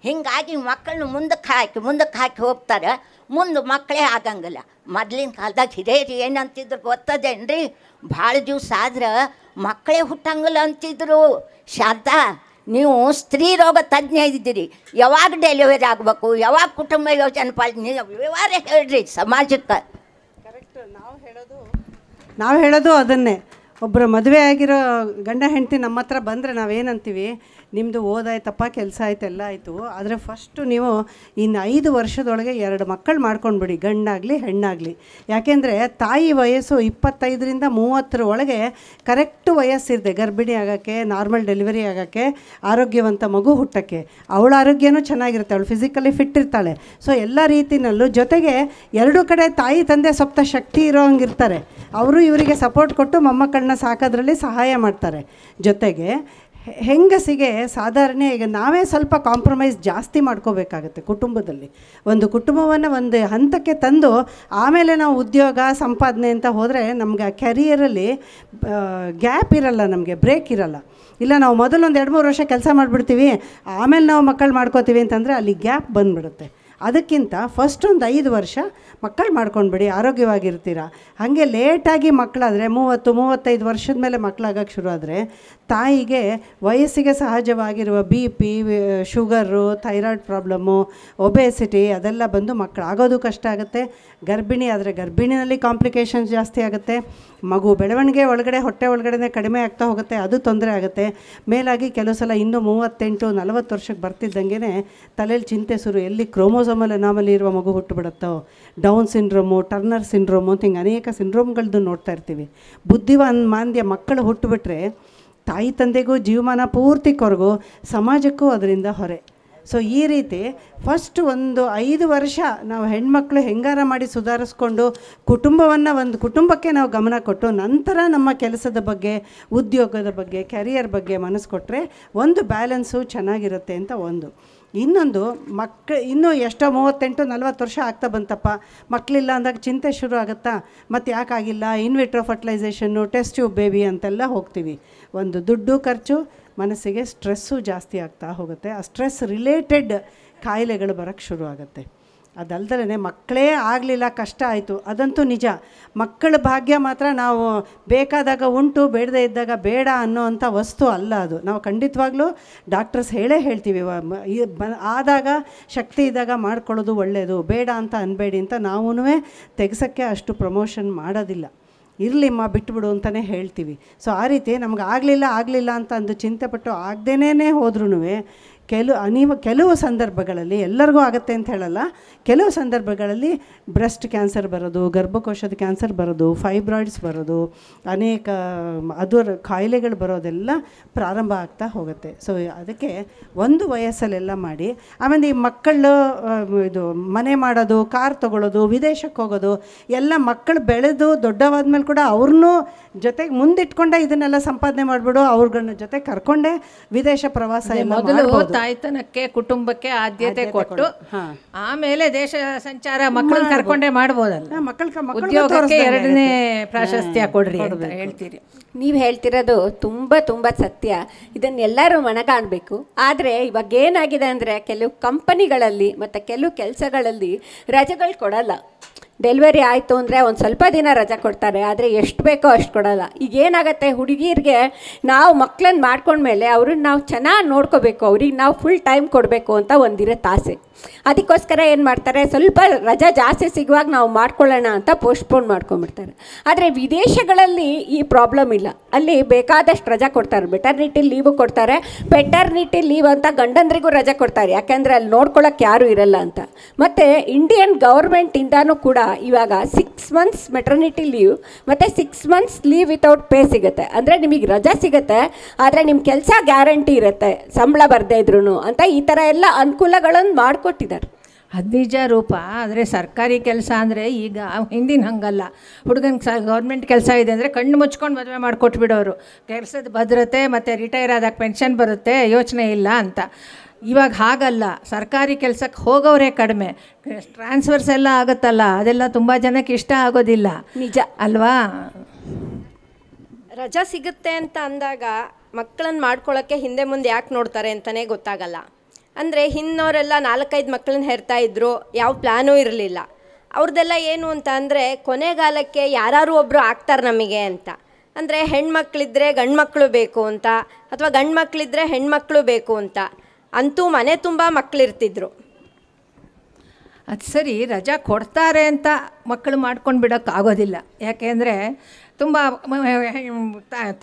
ಹೀಗಾಗಿ ಮಕ್ಕಳನ್ನ ಮುಂದಕ್ಕೆ ಹಾಕಿ ಹೋಗ್ತಾರೆ. ಮುಂದೆ ಮಕ್ಕಳೇ ಆಗಂಗಿಲ್ಲ. ಮೊದಲಿನ ಕಾಲದಾಗ ಹಿರಿಯರು ಏನಂತಿದ್ರು ಗೊತ್ತದೇನ್ರಿ? ಭಾಳ ದಿವಸ ಆದ್ರೆ ಮಕ್ಕಳೇ ಹುಟ್ಟಂಗಿಲ್ಲ ಅಂತಿದ್ರು. ಶಾಂತ, ನೀವು ಸ್ತ್ರೀ ರೋಗ ತಜ್ಞ ಇದ್ದೀರಿ, ಯಾವಾಗ ಡೆಲಿವರಿ ಆಗಬೇಕು, ಯಾವಾಗ ಕುಟುಂಬ ಯೋಜನೆ ಪಾಲನೆ, ವಿವರ ಹೇಳ್ರಿ ಸಮಾಜಕ್ಕೆ. ಕರೆಕ್ಟ್. ನಾವು ಹೇಳೋದು ಅದನ್ನೇ. ಒಬ್ಬರು ಮದುವೆ ಆಗಿರೋ ಗಂಡ ಹೆಂಡತಿ ನಮ್ಮ ಹತ್ರ ಬಂದರೆ ನಾವೇನಂತೀವಿ, ನಿಮ್ಮದು ಓದಾಯ್ತಪ್ಪ, ಕೆಲಸ ಆಯ್ತು, ಎಲ್ಲ ಆಯಿತು, ಆದರೆ ಫಸ್ಟು ನೀವು ಇನ್ನು 5 ವರ್ಷದೊಳಗೆ 2 ಮಕ್ಕಳು ಮಾಡ್ಕೊಂಡ್ಬಿಡಿ, ಗಂಡಾಗಲಿ ಹೆಣ್ಣಾಗಲಿ. ಯಾಕೆಂದರೆ ತಾಯಿ ವಯಸ್ಸು 25ರಿಂದ 30 ಒಳಗೆ ಕರೆಕ್ಟು ವಯಸ್ಸಿದೆ ಗರ್ಭಿಣಿ ಆಗೋಕ್ಕೆ, ನಾರ್ಮಲ್ ಡೆಲಿವರಿ ಆಗೋಕ್ಕೆ, ಆರೋಗ್ಯವಂತ ಮಗು ಹುಟ್ಟೋಕ್ಕೆ. ಅವಳ ಆರೋಗ್ಯನೂ ಚೆನ್ನಾಗಿರುತ್ತೆ, ಅವಳು ಫಿಸಿಕಲಿ ಫಿಟ್ ಇರ್ತಾಳೆ. ಸೊ ಎಲ್ಲ ರೀತಿಯಲ್ಲೂ ಜೊತೆಗೆ 2 ಕಡೆ ತಾಯಿ ತಂದೆ ಸ್ವಲ್ಪ ಶಕ್ತಿ ಇರೋಂಗಿರ್ತಾರೆ. ಅವರು ಇವರಿಗೆ ಸಪೋರ್ಟ್ ಕೊಟ್ಟು ಮೊಮ್ಮಕ್ಕಳನ್ನ ಸಾಕೋದ್ರಲ್ಲಿ ಸಹಾಯ ಮಾಡ್ತಾರೆ. ಜೊತೆಗೆ ಹೆಂಗಸಿಗೆ ಸಾಧಾರಣ ಈಗ ನಾವೇ ಸ್ವಲ್ಪ ಕಾಂಪ್ರಮೈಸ್ ಜಾಸ್ತಿ ಮಾಡ್ಕೋಬೇಕಾಗತ್ತೆ ಕುಟುಂಬದಲ್ಲಿ. ಒಂದು ಕುಟುಂಬವನ್ನು ಒಂದು ಹಂತಕ್ಕೆ ತಂದು ಆಮೇಲೆ ನಾವು ಉದ್ಯೋಗ ಸಂಪಾದನೆ ಅಂತ ಹೋದರೆ ನಮ್ಗೆ ಆ ಕ್ಯಾರಿಯರಲ್ಲಿ ಗ್ಯಾಪ್ ಇರಲ್ಲ, ನಮಗೆ ಬ್ರೇಕ್ ಇರಲ್ಲ. ಇಲ್ಲ ನಾವು ಮೊದಲು 1-2-3 ವರ್ಷ ಕೆಲಸ ಮಾಡಿಬಿಡ್ತೀವಿ, ಆಮೇಲೆ ನಾವು ಮಕ್ಕಳು ಮಾಡ್ಕೋತೀವಿ ಅಂತಂದರೆ ಅಲ್ಲಿ ಗ್ಯಾಪ್ ಬಂದುಬಿಡುತ್ತೆ. ಅದಕ್ಕಿಂತ ಫಸ್ಟ್ ಒಂದು 5 ವರ್ಷ ಮಕ್ಕಳು ಮಾಡ್ಕೊಂಡ್ಬಿಡಿ, ಆರೋಗ್ಯವಾಗಿರ್ತೀರ. ಹಾಗೆ ಲೇಟಾಗಿ ಮಕ್ಕಳಾದರೆ 30-35 ವರ್ಷದ ಮೇಲೆ ಮಕ್ಕಳಾಗಕ್ಕೆ ಶುರು ಆದರೆ ತಾಯಿಗೆ ವಯಸ್ಸಿಗೆ ಸಹಜವಾಗಿರುವ BP, sugar, thyroid problem, obesity ಅದೆಲ್ಲ ಬಂದು ಮಕ್ಕಳು ಆಗೋದು ಕಷ್ಟ ಆಗುತ್ತೆ. ಗರ್ಭಿಣಿ ಆದರೆ ಗರ್ಭಿಣಿನಲ್ಲಿ ಕಾಂಪ್ಲಿಕೇಶನ್ಸ್ ಜಾಸ್ತಿ ಆಗುತ್ತೆ. ಮಗು ಬೆಳವಣಿಗೆ ಒಳಗಡೆ ಹೊಟ್ಟೆ ಒಳಗಡೆ ಕಡಿಮೆ ಆಗ್ತಾ ಹೋಗುತ್ತೆ, ಅದು ತೊಂದರೆ ಆಗುತ್ತೆ. ಮೇಲಾಗಿ ಕೆಲವು ಸಲ ಇನ್ನೂ 38-40 ವರ್ಷಕ್ಕೆ ಬರ್ತಿದ್ದಂಗೆ ತಲೆಯಲ್ಲಿ ಚಿಂತೆ ಶುರು, ಎಲ್ಲಿ ಕ್ರೋಮೋಸೋಮಲ್ ಅನಾಮಲಿ ಇರುವ ಮಗು ಹುಟ್ಟುಬಿಡುತ್ತೋ, ಡೌನ್ ಸಿಂಡ್ರೋಮು, ಟರ್ನರ್ ಸಿಂಡ್ರೋಮು ಅಂತ ಹಿಂಗೆ ಅನೇಕ ಸಿಂಡ್ರೋಮ್ಗಳದ್ದು ನೋಡ್ತಾ ಇರ್ತೀವಿ. ಮಾಂದ್ಯ ಮಕ್ಕಳು ಹುಟ್ಟುಬಿಟ್ರೆ ತಾಯಿ ತಂದೆಗೂ ಜೀವಮಾನ ಪೂರ್ತಿ ಕೊರಗು, ಸಮಾಜಕ್ಕೂ ಅದರಿಂದ ಹೊರೆ. ಸೊ ಈ ರೀತಿ ಫಸ್ಟ್ ಒಂದು 5 ವರ್ಷ ನಾವು ಹೆಣ್ಮಕ್ಳು ಹೆಂಗಾರ ಮಾಡಿ ಸುಧಾರಿಸ್ಕೊಂಡು ಕುಟುಂಬವನ್ನು ಒಂದು ಕುಟುಂಬಕ್ಕೆ ನಾವು ಗಮನ ಕೊಟ್ಟು ನಂತರ ನಮ್ಮ ಕೆಲಸದ ಬಗ್ಗೆ, ಉದ್ಯೋಗದ ಬಗ್ಗೆ, ಕ್ಯಾರಿಯರ್ ಬಗ್ಗೆ ಮನಸ್ಸು ಕೊಟ್ಟರೆ ಒಂದು ಬ್ಯಾಲೆನ್ಸು ಚೆನ್ನಾಗಿರುತ್ತೆ ಅಂತ ಒಂದು. ಇನ್ನೊಂದು ಇನ್ನೂ ಎಷ್ಟೋ 38-40 ವರ್ಷ ಆಗ್ತಾ ಬಂತಪ್ಪ, ಮಕ್ಕಳಿಲ್ಲ ಅಂದಾಗ ಚಿಂತೆ ಶುರು ಆಗುತ್ತಾ, ಮತ್ತು ಯಾಕಾಗಿಲ್ಲ, ಇನ್ವಿಟ್ರೋ ಫರ್ಟಿಲೈಸೇಷನ್ನು, ಟೆಸ್ಟ್ ಟ್ಯೂಬ್ ಬೇಬಿ ಅಂತೆಲ್ಲ ಹೋಗ್ತೀವಿ. ಒಂದು ದುಡ್ಡು ಖರ್ಚು, ಮನಸ್ಸಿಗೆ ಸ್ಟ್ರೆಸ್ಸು ಜಾಸ್ತಿ ಆಗ್ತಾ ಹೋಗುತ್ತೆ. ಆ ಸ್ಟ್ರೆಸ್ ರಿಲೇಟೆಡ್ ಕಾಯಿಲೆಗಳು ಬರೋಕ್ಕೆ ಶುರು ಆಗುತ್ತೆ. ಅದಲ್ದಲೇ ಮಕ್ಕಳೇ ಆಗಲಿಲ್ಲ, ಕಷ್ಟ ಆಯಿತು, ಅದಂತೂ ನಿಜ. ಮಕ್ಕಳ ಭಾಗ್ಯ ಮಾತ್ರ ನಾವು ಬೇಕಾದಾಗ ಉಂಟು, ಬೇಡದೇ ಇದ್ದಾಗ ಬೇಡ ಅನ್ನೋವಂಥ ವಸ್ತು ಅಲ್ಲ ಅದು. ನಾವು ಖಂಡಿತವಾಗ್ಲೂ ಡಾಕ್ಟರ್ಸ್ ಹೇಳ್ತೀವಿ, ಆದಾಗ ಶಕ್ತಿ ಇದ್ದಾಗ ಮಾಡ್ಕೊಳ್ಳೋದು ಒಳ್ಳೆಯದು, ಬೇಡ ಅಂತ ಅನ್ಬೇಡಿ ಅಂತ ನಾವೂ ತೆಗ್ಸೋಕ್ಕೆ ಅಷ್ಟು ಪ್ರಮೋಷನ್ ಮಾಡೋದಿಲ್ಲ. ಇರಲಿಮ್ಮ ಬಿಟ್ಬಿಡು ಅಂತಲೇ ಹೇಳ್ತೀವಿ. ಸೊ ಆ ರೀತಿ ನಮ್ಗೆ ಆಗಲಿಲ್ಲ ಅಂತ ಅಂದು ಚಿಂತೆಪಟ್ಟು ಆಗದೇನೇ ಹೋದ್ರೂ ಕೆಲವು ಸಂದರ್ಭಗಳಲ್ಲಿ, ಎಲ್ಲರಿಗೂ ಆಗುತ್ತೆ ಅಂತ ಹೇಳಲ್ಲ, ಕೆಲವು ಸಂದರ್ಭಗಳಲ್ಲಿ ಬ್ರೆಸ್ಟ್ ಕ್ಯಾನ್ಸರ್ ಬರೋದು, ಗರ್ಭಕೋಶದ ಕ್ಯಾನ್ಸರ್ ಬರೋದು, ಫೈಬ್ರಾಯ್ಡ್ಸ್ ಬರೋದು, ಅನೇಕ ಅದರ ಕಾಯಿಲೆಗಳು ಬರೋದೆಲ್ಲ ಪ್ರಾರಂಭ ಆಗ್ತಾ ಹೋಗುತ್ತೆ. ಸೊ ಅದಕ್ಕೆ ಒಂದು ವಯಸ್ಸಲ್ಲೆಲ್ಲ ಮಾಡಿ, ಆಮೇಲೆ ಈ ಮಕ್ಕಳು ಇದು ಮನೆ ಮಾಡೋದು, ಕಾರ್ ತೊಗೊಳ್ಳೋದು, ವಿದೇಶಕ್ಕೆ ಹೋಗೋದು ಎಲ್ಲ ಮಕ್ಕಳು ಬೆಳೆದು ದೊಡ್ಡವಾದ್ಮೇಲೆ ಕೂಡ ಅವ್ರನ್ನೂ ಜೊತೆಗೆ ಮುಂದಿಟ್ಕೊಂಡೆ ಇದನ್ನೆಲ್ಲ ಸಂಪಾದನೆ ಮಾಡಿಬಿಡು, ಅವ್ರಗಳನ್ನ ಜೊತೆ ಕರ್ಕೊಂಡೆ ವಿದೇಶ ಪ್ರವಾಸ ಎಲ್ಲ ಮಾಡ್ಬೋದು. ತಾಯ್ತನಕ್ಕೆ ಕುಟುಂಬಕ್ಕೆ ಆದ್ಯತೆ ಕೊಟ್ಟು ಆಮೇಲೆ ದೇಶ ಸಂಚಾರ ಮಕ್ಕಳನ್ನ ಕರ್ಕೊಂಡೇ ಮಾಡ್ಬೋದಲ್ಲ. ಉದ್ಯೋಗಕ್ಕೆ ಎರಡನೇ ಪ್ರಾಶಸ್ತ್ಯ ಕೊಡ್ರಿ ಅಂತ ಹೇಳ್ತೀರಿ. ನೀವು ಹೇಳ್ತಿರೋದು ತುಂಬ ಸತ್ಯ. ಇದನ್ನೆಲ್ಲರೂ ಮನಗಾಣಬೇಕು. ಆದರೆ ಇವಾಗ ಏನಾಗಿದೆ ಅಂದರೆ ಕೆಲವು ಕಂಪನಿಗಳಲ್ಲಿ ಮತ್ತು ಕೆಲವು ಕೆಲಸಗಳಲ್ಲಿ ರಜೆಗಳು ಕೊಡಲ್ಲ. ಡೆಲಿವರಿ ಆಯಿತು ಅಂದರೆ ಒಂದು ಸ್ವಲ್ಪ ದಿನ ರಜೆ ಕೊಡ್ತಾರೆ, ಆದರೆ ಎಷ್ಟು ಬೇಕೋ ಅಷ್ಟು ಕೊಡೋಲ್ಲ. ಈಗ ಏನಾಗುತ್ತೆ, ಹುಡುಗಿರಿಗೆ ನಾವು ಮಕ್ಕಳನ್ನ ಮಾಡ್ಕೊಂಡ್ಮೇಲೆ ಅವ್ರನ್ನ ನಾವು ಚೆನ್ನಾಗಿ ನೋಡ್ಕೋಬೇಕು, ಅವ್ರಿಗೆ ನಾವು ಫುಲ್ ಟೈಮ್ ಕೊಡಬೇಕು ಅಂತ ಒಂದಿರುತ್ತೆ ಆಸೆ. ಅದಕ್ಕೋಸ್ಕರ ಏನು ಮಾಡ್ತಾರೆ, ಸ್ವಲ್ಪ ರಜೆ ಜಾಸ್ತಿ ಸಿಗುವಾಗ ನಾವು ಮಾಡ್ಕೊಳ್ಳೋಣ ಅಂತ ಪೋಸ್ಟ್ಪೋನ್ ಮಾಡ್ಕೊಂಬಿಡ್ತಾರೆ. ಆದರೆ ವಿದೇಶಗಳಲ್ಲಿ ಈ ಪ್ರಾಬ್ಲಮ್ ಇಲ್ಲ. ಅಲ್ಲಿ ಬೇಕಾದಷ್ಟು ರಜೆ ಕೊಡ್ತಾರೆ, ಬೆಟರ್ನಿಟಿ ಲೀವು ಕೊಡ್ತಾರೆ. ಬೆಟರ್ನಿಟಿ ಲೀವ್ ಅಂತ ಗಂಡಂದ್ರಿಗೂ ರಜೆ ಕೊಡ್ತಾರೆ, ಯಾಕೆಂದರೆ ಅಲ್ಲಿ ನೋಡ್ಕೊಳ್ಳೋಕೆ ಯಾರೂ ಇರಲ್ಲ ಅಂತ. ಮತ್ತು ಇಂಡಿಯನ್ ಗೌರ್ಮೆಂಟಿಂದನೂ ಕೂಡ ಇವಾಗ 6 months ಮೆಟರ್ನಿಟಿ ಲೀವ್ ಮತ್ತು 6 months ಲೀವ್ ವಿತೌಟ್ ಪೇ ಸಿಗುತ್ತೆ. ಅಂದರೆ ನಿಮಗೆ ರಜೆ ಸಿಗುತ್ತೆ, ಆದರೆ ನಿಮ್ಮ ಕೆಲಸ ಗ್ಯಾರಂಟಿ ಇರುತ್ತೆ, ಸಂಬಳ ಬರದೇ ಇದ್ರೂ ಅಂತ. ಈ ಥರ ಎಲ್ಲ ಅನುಕೂಲಗಳನ್ನು ಮಾಡಿಕೊಟ್ಟಿದ್ದಾರೆ. ಅದು ನಿಜ ರೂಪ. ಆದರೆ ಸರ್ಕಾರಿ ಕೆಲಸ ಅಂದರೆ ಈಗ ಹಿಂದಿನ ಹಂಗಲ್ಲ. ಹುಡುಗನಿಗೆ ಗೌರ್ಮೆಂಟ್ ಕೆಲಸ ಇದೆ ಅಂದರೆ ಕಣ್ಣು ಮುಚ್ಕೊಂಡು ಮದುವೆ ಮಾಡಿಕೊಟ್ಬಿಡೋರು. ಕೆಲಸದ ಭದ್ರತೆ ಮತ್ತು ರಿಟೈರ್ ಆದಾಗ ಪೆನ್ಷನ್ ಬರುತ್ತೆ, ಯೋಚನೆ ಇಲ್ಲ ಅಂತ. ಇವಾಗ ಹಾಗಲ್ಲ, ಸರ್ಕಾರಿ ಕೆಲಸಕ್ಕೆ ಹೋಗೋರೇ ಕಡಿಮೆ. ಟ್ರಾನ್ಸ್ಫರ್ಸ್ ಎಲ್ಲ ಆಗುತ್ತಲ್ಲ, ಅದೆಲ್ಲ ತುಂಬ ಜನಕ್ಕೆ ಇಷ್ಟ ಆಗೋದಿಲ್ಲ. ನಿಜ ಅಲ್ವಾ? ರಜಾ ಸಿಗುತ್ತೆ ಅಂತ ಅಂದಾಗ ಮಕ್ಕಳನ್ನ ಮಾಡ್ಕೊಳ್ಳೋಕ್ಕೆ ಹಿಂದೆ ಮುಂದೆ ಯಾಕೆ ನೋಡ್ತಾರೆ ಅಂತಲೇ ಗೊತ್ತಾಗಲ್ಲ. ಅಂದರೆ ಹಿಂದಿನವರೆಲ್ಲ 4-5 ಮಕ್ಕಳನ್ನ ಹೆರ್ತಾ ಇದ್ರು, ಯಾವ ಪ್ಲ್ಯಾನೂ ಇರಲಿಲ್ಲ. ಅವ್ರದ್ದೆಲ್ಲ ಏನು ಅಂತ ಅಂದರೆ ಕೊನೆಗಾಲಕ್ಕೆ ಯಾರು ಒಬ್ಬರು ಆಗ್ತಾರೆ ನಮಗೆ ಅಂತ. ಅಂದರೆ ಹೆಣ್ಮಕ್ಳಿದ್ರೆ ಗಂಡು ಮಕ್ಕಳು ಬೇಕು ಅಂತ, ಅಥವಾ ಗಂಡು ಮಕ್ಕಳಿದ್ರೆ ಹೆಣ್ಮಕ್ಳು ಬೇಕು ಅಂತ. ಅಂತೂ ಮನೆ ತುಂಬ ಮಕ್ಕಳಿರ್ತಿದ್ರು. ಅದು ಸರಿ, ರಜಾ ಕೊಡ್ತಾರೆ ಅಂತ ಮಕ್ಕಳು ಮಾಡ್ಕೊಂಡು ಬಿಡೋಕ್ಕಾಗೋದಿಲ್ಲ. ಯಾಕೆಂದರೆ ತುಂಬ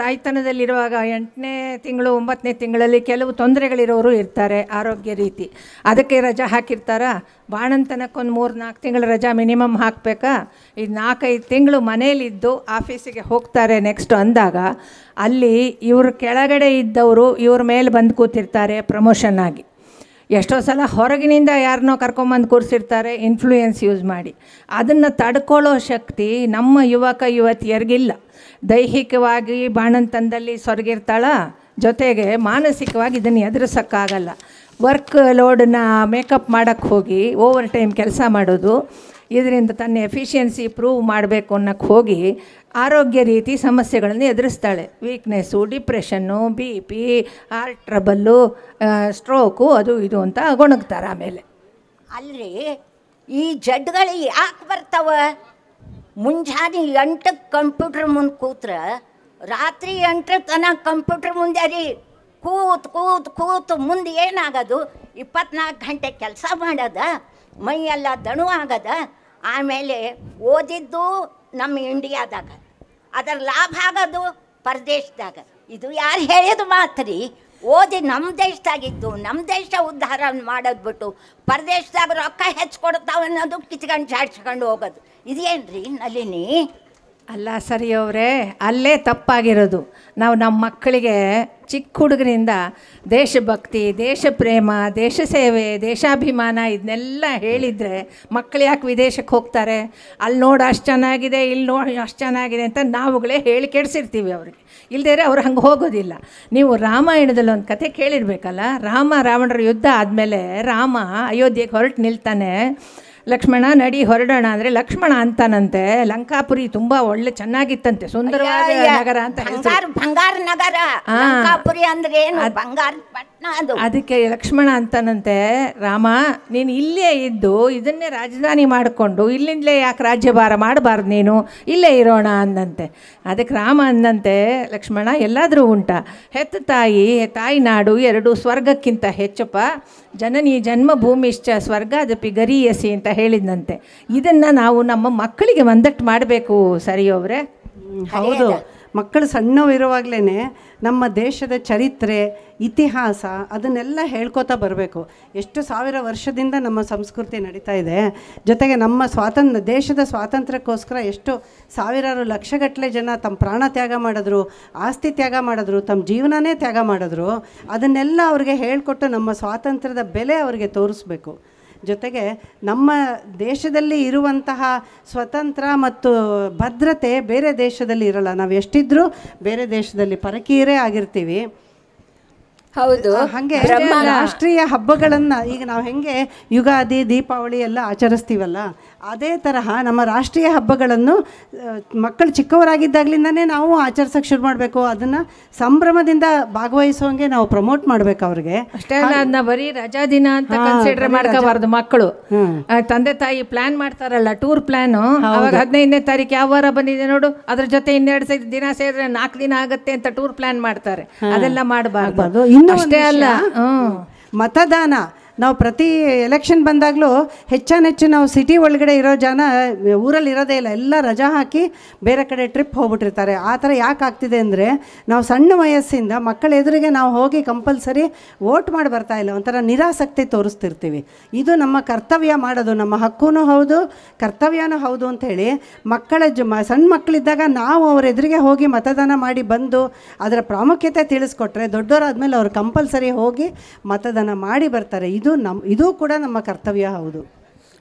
ತಾಯ್ತನದಲ್ಲಿರುವಾಗ 8ನೇ ತಿಂಗಳು 9ನೇ ತಿಂಗಳಲ್ಲಿ ಕೆಲವು ತೊಂದರೆಗಳಿರೋರು ಇರ್ತಾರೆ ಆರೋಗ್ಯ ರೀತಿ. ಅದಕ್ಕೆ ರಜಾ ಹಾಕಿರ್ತಾರಾ? ಬಾಣಂತನಕ್ಕೊಂದು 3-4 ತಿಂಗಳ ರಜಾ ಮಿನಿಮಮ್ ಹಾಕಬೇಕಾ? ಈ 4-5 ತಿಂಗಳು ಮನೇಲಿದ್ದು ಆಫೀಸಿಗೆ ಹೋಗ್ತಾರೆ ನೆಕ್ಸ್ಟ್ ಅಂದಾಗ ಅಲ್ಲಿ ಇವ್ರ ಕೆಳಗಡೆ ಇದ್ದವರು ಇವ್ರ ಮೇಲೆ ಬಂದು ಕೂತಿರ್ತಾರೆ ಪ್ರಮೋಷನ್ ಆಗಿ. ಎಷ್ಟೋ ಸಲ ಹೊರಗಿನಿಂದ ಯಾರನ್ನೋ ಕರ್ಕೊಂಬಂದು ಕೂರಿಸಿರ್ತಾರೆ ಇನ್ಫ್ಲೂಯೆನ್ಸ್ ಯೂಸ್ ಮಾಡಿ. ಅದನ್ನು ತಡ್ಕೊಳ್ಳೋ ಶಕ್ತಿ ನಮ್ಮ ಯುವಕ ಯುವತಿಯರಿಗಿಲ್ಲ. ದೈಹಿಕವಾಗಿ ಬಾಣಂತನದಲ್ಲಿ ಸೊರಗಿರ್ತಾಳ, ಜೊತೆಗೆ ಮಾನಸಿಕವಾಗಿ ಇದನ್ನು ಎದುರಿಸೋಕ್ಕಾಗಲ್ಲ. ವರ್ಕ್ ಲೋಡನ್ನ ಮೇಕಪ್ ಮಾಡೋಕ್ಕೆ ಹೋಗಿ ಓವರ್ ಟೈಮ್ ಕೆಲಸ ಮಾಡೋದು, ಇದರಿಂದ ತನ್ನ ಎಫಿಷಿಯನ್ಸಿ ಪ್ರೂವ್ ಮಾಡಬೇಕು ಅನ್ನೋಕ್ಕೆ ಹೋಗಿ ಆರೋಗ್ಯ ರೀತಿ ಸಮಸ್ಯೆಗಳನ್ನು ಎದುರಿಸ್ತಾಳೆ. Weakness, depression, BP, heart trouble, stroke, ಅದು ಇದು ಅಂತ ಗೊಣಗ್ತಾರೆ. ಆಮೇಲೆ ಅಲ್ರಿ, ಈ ಜಡ್ಗಳು ಯಾಕೆ ಬರ್ತಾವ? ಮುಂಜಾನೆ 8ಕ್ಕೆ ಕಂಪ್ಯೂಟ್ರ್ ಮುಂದೆ ಕೂತ್ರೆ ರಾತ್ರಿ 8 ತನಕ ಕಂಪ್ಯೂಟ್ರ್ ಮುಂದೆ ರೀ ಕೂತು ಮುಂದೆ ಏನಾಗೋದು? 24 ಗಂಟೆ ಕೆಲಸ ಮಾಡೋದ, ಮೈಯೆಲ್ಲ ದಣು ಆಗದ. ಆಮೇಲೆ ಓದಿದ್ದು ನಮ್ಮ ಇಂಡಿಯಾದಾಗ, ಅದರ ಲಾಭ ಆಗೋದು ಪರದೇಶದಾಗ. ಇದು ಯಾರು ಹೇಳಿದ ಮಾತ್ರಿ? ಓದಿ ನಮ್ಮ ದೇಶದಾಗಿದ್ದು ನಮ್ಮ ದೇಶ ಉದ್ಧಾರ ಮಾಡೋದು ಬಿಟ್ಟು ಪರದೇಶದಾಗ ರೊಕ್ಕ ಹೆಚ್ಚು ಕೊಡ್ತಾವೆ ಅನ್ನೋದು ಕಿತ್ಕೊಂಡು ಚಾಡ್ಸ್ಕೊಂಡು ಹೋಗೋದು, ಇದೇನ್ರಿ ನಳಿನಿ? ಅಲ್ಲ ಸರಿ ಅವರೇ, ಅಲ್ಲೇ ತಪ್ಪಾಗಿರೋದು. ನಾವು ನಮ್ಮ ಮಕ್ಕಳಿಗೆ ಚಿಕ್ಕ ಹುಡುಗರಿಂದ ದೇಶಭಕ್ತಿ, ದೇಶ ಪ್ರೇಮ, ದೇಶ ಸೇವೆ, ದೇಶಾಭಿಮಾನ ಇದನ್ನೆಲ್ಲ ಹೇಳಿದರೆ ಮಕ್ಕಳು ಯಾಕೆ ವಿದೇಶಕ್ಕೆ ಹೋಗ್ತಾರೆ? ಅಲ್ಲಿ ನೋಡಿ ಅಷ್ಟು ಚೆನ್ನಾಗಿದೆ, ಇಲ್ಲಿ ನೋಡಿ ಅಷ್ಟು ಚೆನ್ನಾಗಿದೆ ಅಂತ ನಾವುಗಳೇ ಹೇಳಿ ಕೆಡಿಸಿರ್ತೀವಿ ಅವ್ರಿಗೆ. ಇಲ್ಲದೇ ಅವ್ರು ಹಂಗೆ ಹೋಗೋದಿಲ್ಲ. ನೀವು ರಾಮಾಯಣದಲ್ಲಿ ಒಂದು ಕಥೆ ಕೇಳಿರ್ಬೇಕಲ್ಲ. ರಾಮ ರಾವಣರ ಯುದ್ಧ ಆದಮೇಲೆ ರಾಮ ಅಯೋಧ್ಯೆಗೆ ಹೊರಟು ನಿಲ್ತಾನೆ. ಲಕ್ಷ್ಮಣ ನಡಿ ಹೊರಡೋಣ ಅಂದರೆ ಲಕ್ಷ್ಮಣ ಅಂತಾನಂತೆ ಲಂಕಾಪುರಿ ತುಂಬ ಒಳ್ಳೆ ಚೆನ್ನಾಗಿತ್ತಂತೆ, ಸುಂದರವಾದ ನಗರ ಅಂತ ಹೆಸರು. ಬಂಗಾರ ನಗರ ಲಂಕಾಪುರಿ ಅಂದ್ರೆ ಏನು? ಬಂಗಾರ ಪಟ್ಟಣ ಅದು. ಅದಕ್ಕೆ ಲಕ್ಷ್ಮಣ ಅಂತಾನಂತೆ, ರಾಮ ನೀನು ಇಲ್ಲೇ ಇದ್ದು ಇದನ್ನೇ ರಾಜಧಾನಿ ಮಾಡಿಕೊಂಡು ಇಲ್ಲಿಂದಲೇ ಯಾಕೆ ರಾಜ್ಯಭಾರ ಮಾಡಬಾರ್ದು, ನೀನು ಇಲ್ಲೇ ಇರೋಣ ಅಂದಂತೆ. ಅದಕ್ಕೆ ರಾಮ ಅಂದಂತೆ, ಲಕ್ಷ್ಮಣ ಎಲ್ಲಾದರೂ ಉಂಟಾ, ಹೆತ್ತ ತಾಯಿ ನಾಡು ಎರಡು ಸ್ವರ್ಗಕ್ಕಿಂತ ಹೆಚ್ಚಪ್ಪ, ಜನನಿ ಜನ್ಮಭೂಮಿಶ್ಚ ಸ್ವರ್ಗಾದಪಿ ಗರೀಯಸಿ ಅಂತ ಹೇಳಿದಂತೆ. ಇದನ್ನು ನಾವು ನಮ್ಮ ಮಕ್ಕಳಿಗೆ ಒಂದಟ್ಟು ಮಾಡಬೇಕು. ಸರಿಯೋವ್ರೆ? ಹೌದು. ಮಕ್ಕಳು ಸಣ್ಣವಿರುವಾಗಲೇ ನಮ್ಮ ದೇಶದ ಚರಿತ್ರೆ, ಇತಿಹಾಸ ಅದನ್ನೆಲ್ಲ ಹೇಳ್ಕೊತಾ ಬರಬೇಕು. ಎಷ್ಟು ಸಾವಿರ ವರ್ಷದಿಂದ ನಮ್ಮ ಸಂಸ್ಕೃತಿ ನಡೀತಾ ಇದೆ. ಜೊತೆಗೆ ನಮ್ಮ ದೇಶದ ಸ್ವಾತಂತ್ರ್ಯಕ್ಕೋಸ್ಕರ ಎಷ್ಟು ಸಾವಿರಾರು ಲಕ್ಷಗಟ್ಟಲೆ ಜನ ತಮ್ಮ ಪ್ರಾಣ ತ್ಯಾಗ ಮಾಡಿದ್ರು, ಆಸ್ತಿ ತ್ಯಾಗ ಮಾಡಿದ್ರು, ತಮ್ಮ ಜೀವನನೇ ತ್ಯಾಗ ಮಾಡಿದ್ರು. ಅದನ್ನೆಲ್ಲ ಅವ್ರಿಗೆ ಹೇಳಿಕೊಟ್ಟು ನಮ್ಮ ಸ್ವಾತಂತ್ರ್ಯದ ಬೆಲೆ ಅವರಿಗೆ ತೋರಿಸ್ಬೇಕು. ಜೊತೆಗೆ ನಮ್ಮ ದೇಶದಲ್ಲಿ ಇರುವಂತಹ ಸ್ವತಂತ್ರ ಮತ್ತು ಭದ್ರತೆ ಬೇರೆ ದೇಶದಲ್ಲಿ ಇರಲ್ಲ. ನಾವು ಎಷ್ಟಿದ್ರೂ ಬೇರೆ ದೇಶದಲ್ಲಿ ಪರಕೀಯರೇ ಆಗಿರ್ತೀವಿ. ಹೌದು. ಹಾಗೆ ರಾಷ್ಟ್ರೀಯ ಹಬ್ಬಗಳನ್ನು ಈಗ ನಾವು ಹೆಂಗೆ ಯುಗಾದಿ ದೀಪಾವಳಿ ಎಲ್ಲ ಆಚರಿಸ್ತೀವಲ್ಲ, ಅದೇ ತರಹ ನಮ್ಮ ರಾಷ್ಟ್ರೀಯ ಹಬ್ಬಗಳನ್ನು ಮಕ್ಕಳು ಚಿಕ್ಕವರಾಗಿದ್ದಾಗಲಿಂದನೇ ನಾವು ಆಚರಿಸೋಕ್ಕೆ ಶುರು ಮಾಡಬೇಕು. ಅದನ್ನು ಸಂಭ್ರಮದಿಂದ ಭಾಗವಹಿಸೋಂಗೆ ನಾವು ಪ್ರಮೋಟ್ ಮಾಡಬೇಕು ಅವ್ರಿಗೆ. ಅಷ್ಟೇ ಅಲ್ಲ, ಅದನ್ನ ಬರೀ ರಜಾ ದಿನ ಅಂತ ಕನ್ಸಿಡರ್ ಮಾಡ್ಕೋಬಾರ್ದು. ಮಕ್ಕಳು ತಂದೆ ತಾಯಿ ಪ್ಲಾನ್ ಮಾಡ್ತಾರಲ್ಲ, ಟೂರ್ ಪ್ಲಾನು, ಅವಾಗ 15ನೇ ತಾರೀಕು ಯಾವ ವಾರ ಬಂದಿದೆ ನೋಡು, ಅದ್ರ ಜೊತೆ 2 ದಿನ ಸೇರಿದ್ರೆ 4 ದಿನ ಆಗುತ್ತೆ ಅಂತ ಟೂರ್ ಪ್ಲಾನ್ ಮಾಡ್ತಾರೆ. ಅದೆಲ್ಲ ಮಾಡಬಾರ್ದು. ಅಷ್ಟೇ ಅಲ್ಲ, ಮತದಾನ ನಾವು ಪ್ರತಿ ಎಲೆಕ್ಷನ್ ಬಂದಾಗಲೂ ಹೆಚ್ಚಾನೆಚ್ಚು ನಾವು ಸಿಟಿ ಒಳಗಡೆ ಇರೋ ಜನ ಊರಲ್ಲಿ ಇರೋದೇ ಇಲ್ಲ, ಎಲ್ಲ ರಜಾ ಹಾಕಿ ಬೇರೆ ಕಡೆ ಟ್ರಿಪ್ ಹೋಗ್ಬಿಟ್ಟಿರ್ತಾರೆ. ಆ ಥರ ಯಾಕೆ ಆಗ್ತಿದೆ ಅಂದರೆ ನಾವು ಸಣ್ಣ ವಯಸ್ಸಿಂದ ಮಕ್ಕಳ ಎದುರಿಗೆ ನಾವು ಹೋಗಿ ಕಂಪಲ್ಸರಿ ವೋಟ್ ಮಾಡಿ ಬರ್ತಾ ಇಲ್ಲ, ಒಂಥರ ನಿರಾಸಕ್ತಿ ತೋರಿಸ್ತಿರ್ತೀವಿ. ಇದು ನಮ್ಮ ಕರ್ತವ್ಯ ಮಾಡೋದು, ನಮ್ಮ ಹಕ್ಕೂ ಹೌದು ಕರ್ತವ್ಯನೂ ಹೌದು ಅಂಥೇಳಿ ಸಣ್ಣ ಮಕ್ಕಳಿದ್ದಾಗ ನಾವು ಅವ್ರ ಎದುರಿಗೆ ಹೋಗಿ ಮತದಾನ ಮಾಡಿ ಬಂದು ಅದರ ಪ್ರಾಮುಖ್ಯತೆ ತಿಳಿಸ್ಕೊಟ್ರೆ ದೊಡ್ಡವರಾದ್ಮೇಲೆ ಅವ್ರು ಕಂಪಲ್ಸರಿ ಹೋಗಿ ಮತದಾನ ಮಾಡಿ ಬರ್ತಾರೆ. ಇದು ಕೂಡ ನಮ್ಮ ಕರ್ತವ್ಯ ಹೌದು.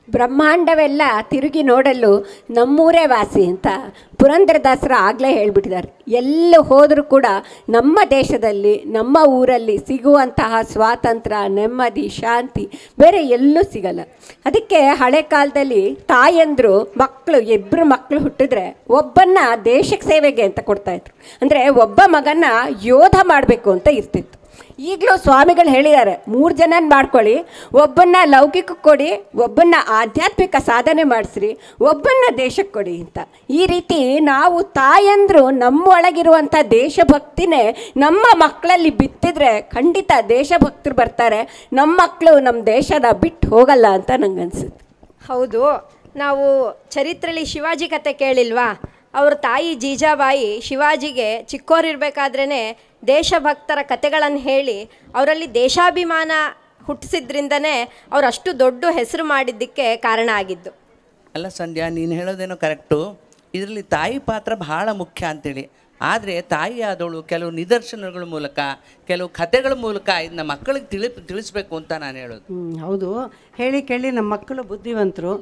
ಬ್ರಹ್ಮಾಂಡವೆಲ್ಲ ತಿರುಗಿ ನೋಡಲು ನಮ್ಮೂರೇ ವಾಸಿ ಅಂತ ಪುರಂದರದಾಸರು ಆಗಲೇ ಹೇಳ್ಬಿಟ್ಟಿದ್ದಾರೆ. ಎಲ್ಲೂ ಹೋದರೂ ಕೂಡ ನಮ್ಮ ದೇಶದಲ್ಲಿ ನಮ್ಮ ಊರಲ್ಲಿ ಸಿಗುವಂತಹ ಸ್ವಾತಂತ್ರ್ಯ, ನೆಮ್ಮದಿ, ಶಾಂತಿ ಬೇರೆ ಎಲ್ಲೂ ಸಿಗಲ್ಲ. ಅದಕ್ಕೆ ಹಳೆ ಕಾಲದಲ್ಲಿ ತಾಯಂದರು ಇಬ್ಬರು ಮಕ್ಕಳು ಹುಟ್ಟಿದ್ರೆ ಒಬ್ಬನ್ನ ದೇಶಕ್ಕೆ ಸೇವೆಗೆ ಅಂತ ಕೊಡ್ತಾಯಿದ್ರು. ಅಂದರೆ ಒಬ್ಬ ಮಗನ ಯೋಧ ಮಾಡಬೇಕು ಅಂತ ಇರ್ತಿತ್ತು. ಈಗಲೂ ಸ್ವಾಮಿಗಳು ಹೇಳಿದ್ದಾರೆ, 3 ಜನ ಮಾಡ್ಕೊಳ್ಳಿ, ಒಬ್ಬನ್ನ ಲೌಕಿಕ ಕೊಡಿ, ಒಬ್ಬನ್ನ ಆಧ್ಯಾತ್ಮಿಕ ಸಾಧನೆ ಮಾಡಿಸ್ರಿ, ಒಬ್ಬನ್ನ ದೇಶಕ್ಕೆ ಕೊಡಿ ಅಂತ. ಈ ರೀತಿ ನಾವು ತಾಯಂದರು ನಮ್ಮೊಳಗಿರುವಂಥ ದೇಶಭಕ್ತಿನೇ ನಮ್ಮ ಮಕ್ಕಳಲ್ಲಿ ಬಿತ್ತಿದ್ರೆ ಖಂಡಿತ ದೇಶಭಕ್ತರು ಬರ್ತಾರೆ. ನಮ್ಮ ಮಕ್ಕಳು ನಮ್ಮ ದೇಶನ ಬಿಟ್ಟು ಹೋಗಲ್ಲ ಅಂತ ನಂಗನ್ಸುತ್ತೆ. ಹೌದು. ನಾವು ಚರಿತ್ರೆಯಲ್ಲಿ ಶಿವಾಜಿ ಕತೆ ಕೇಳಿಲ್ವಾ? ಅವ್ರ ತಾಯಿ ಜೀಜಾಬಾಯಿ ಶಿವಾಜಿಗೆ ಚಿಕ್ಕೋರಿರ್ಬೇಕಾದ್ರೇ ದೇಶಭಕ್ತರ ಕತೆಗಳನ್ನು ಹೇಳಿ ಅವರಲ್ಲಿ ದೇಶಾಭಿಮಾನ ಹುಟ್ಟಿಸಿದ್ರಿಂದನೇ ಅವ್ರು ಅಷ್ಟು ದೊಡ್ಡ ಹೆಸರು ಮಾಡಿದ್ದಕ್ಕೆ ಕಾರಣ ಆಗಿದ್ದು. ಅಲ್ಲ ಸಂಧ್ಯಾ, ನೀನು ಹೇಳೋದೇನೋ ಕರೆಕ್ಟು. ಇದರಲ್ಲಿ ತಾಯಿ ಪಾತ್ರ ಬಹಳ ಮುಖ್ಯ ಅಂತೇಳಿ. ಆದರೆ ತಾಯಿ ಆದವಳು ಕೆಲವು ನಿದರ್ಶನಗಳ ಮೂಲಕ, ಕೆಲವು ಕಥೆಗಳ ಮೂಲಕ ಇದನ್ನ ಮಕ್ಕಳಿಗೆ ತಿಳಿಸ್ಬೇಕು ಅಂತ ನಾನು ಹೇಳೋದು. ಹೌದು. ಹೇಳಿ ಕೇಳಿ ನಮ್ಮ ಮಕ್ಕಳು ಬುದ್ಧಿವಂತರು,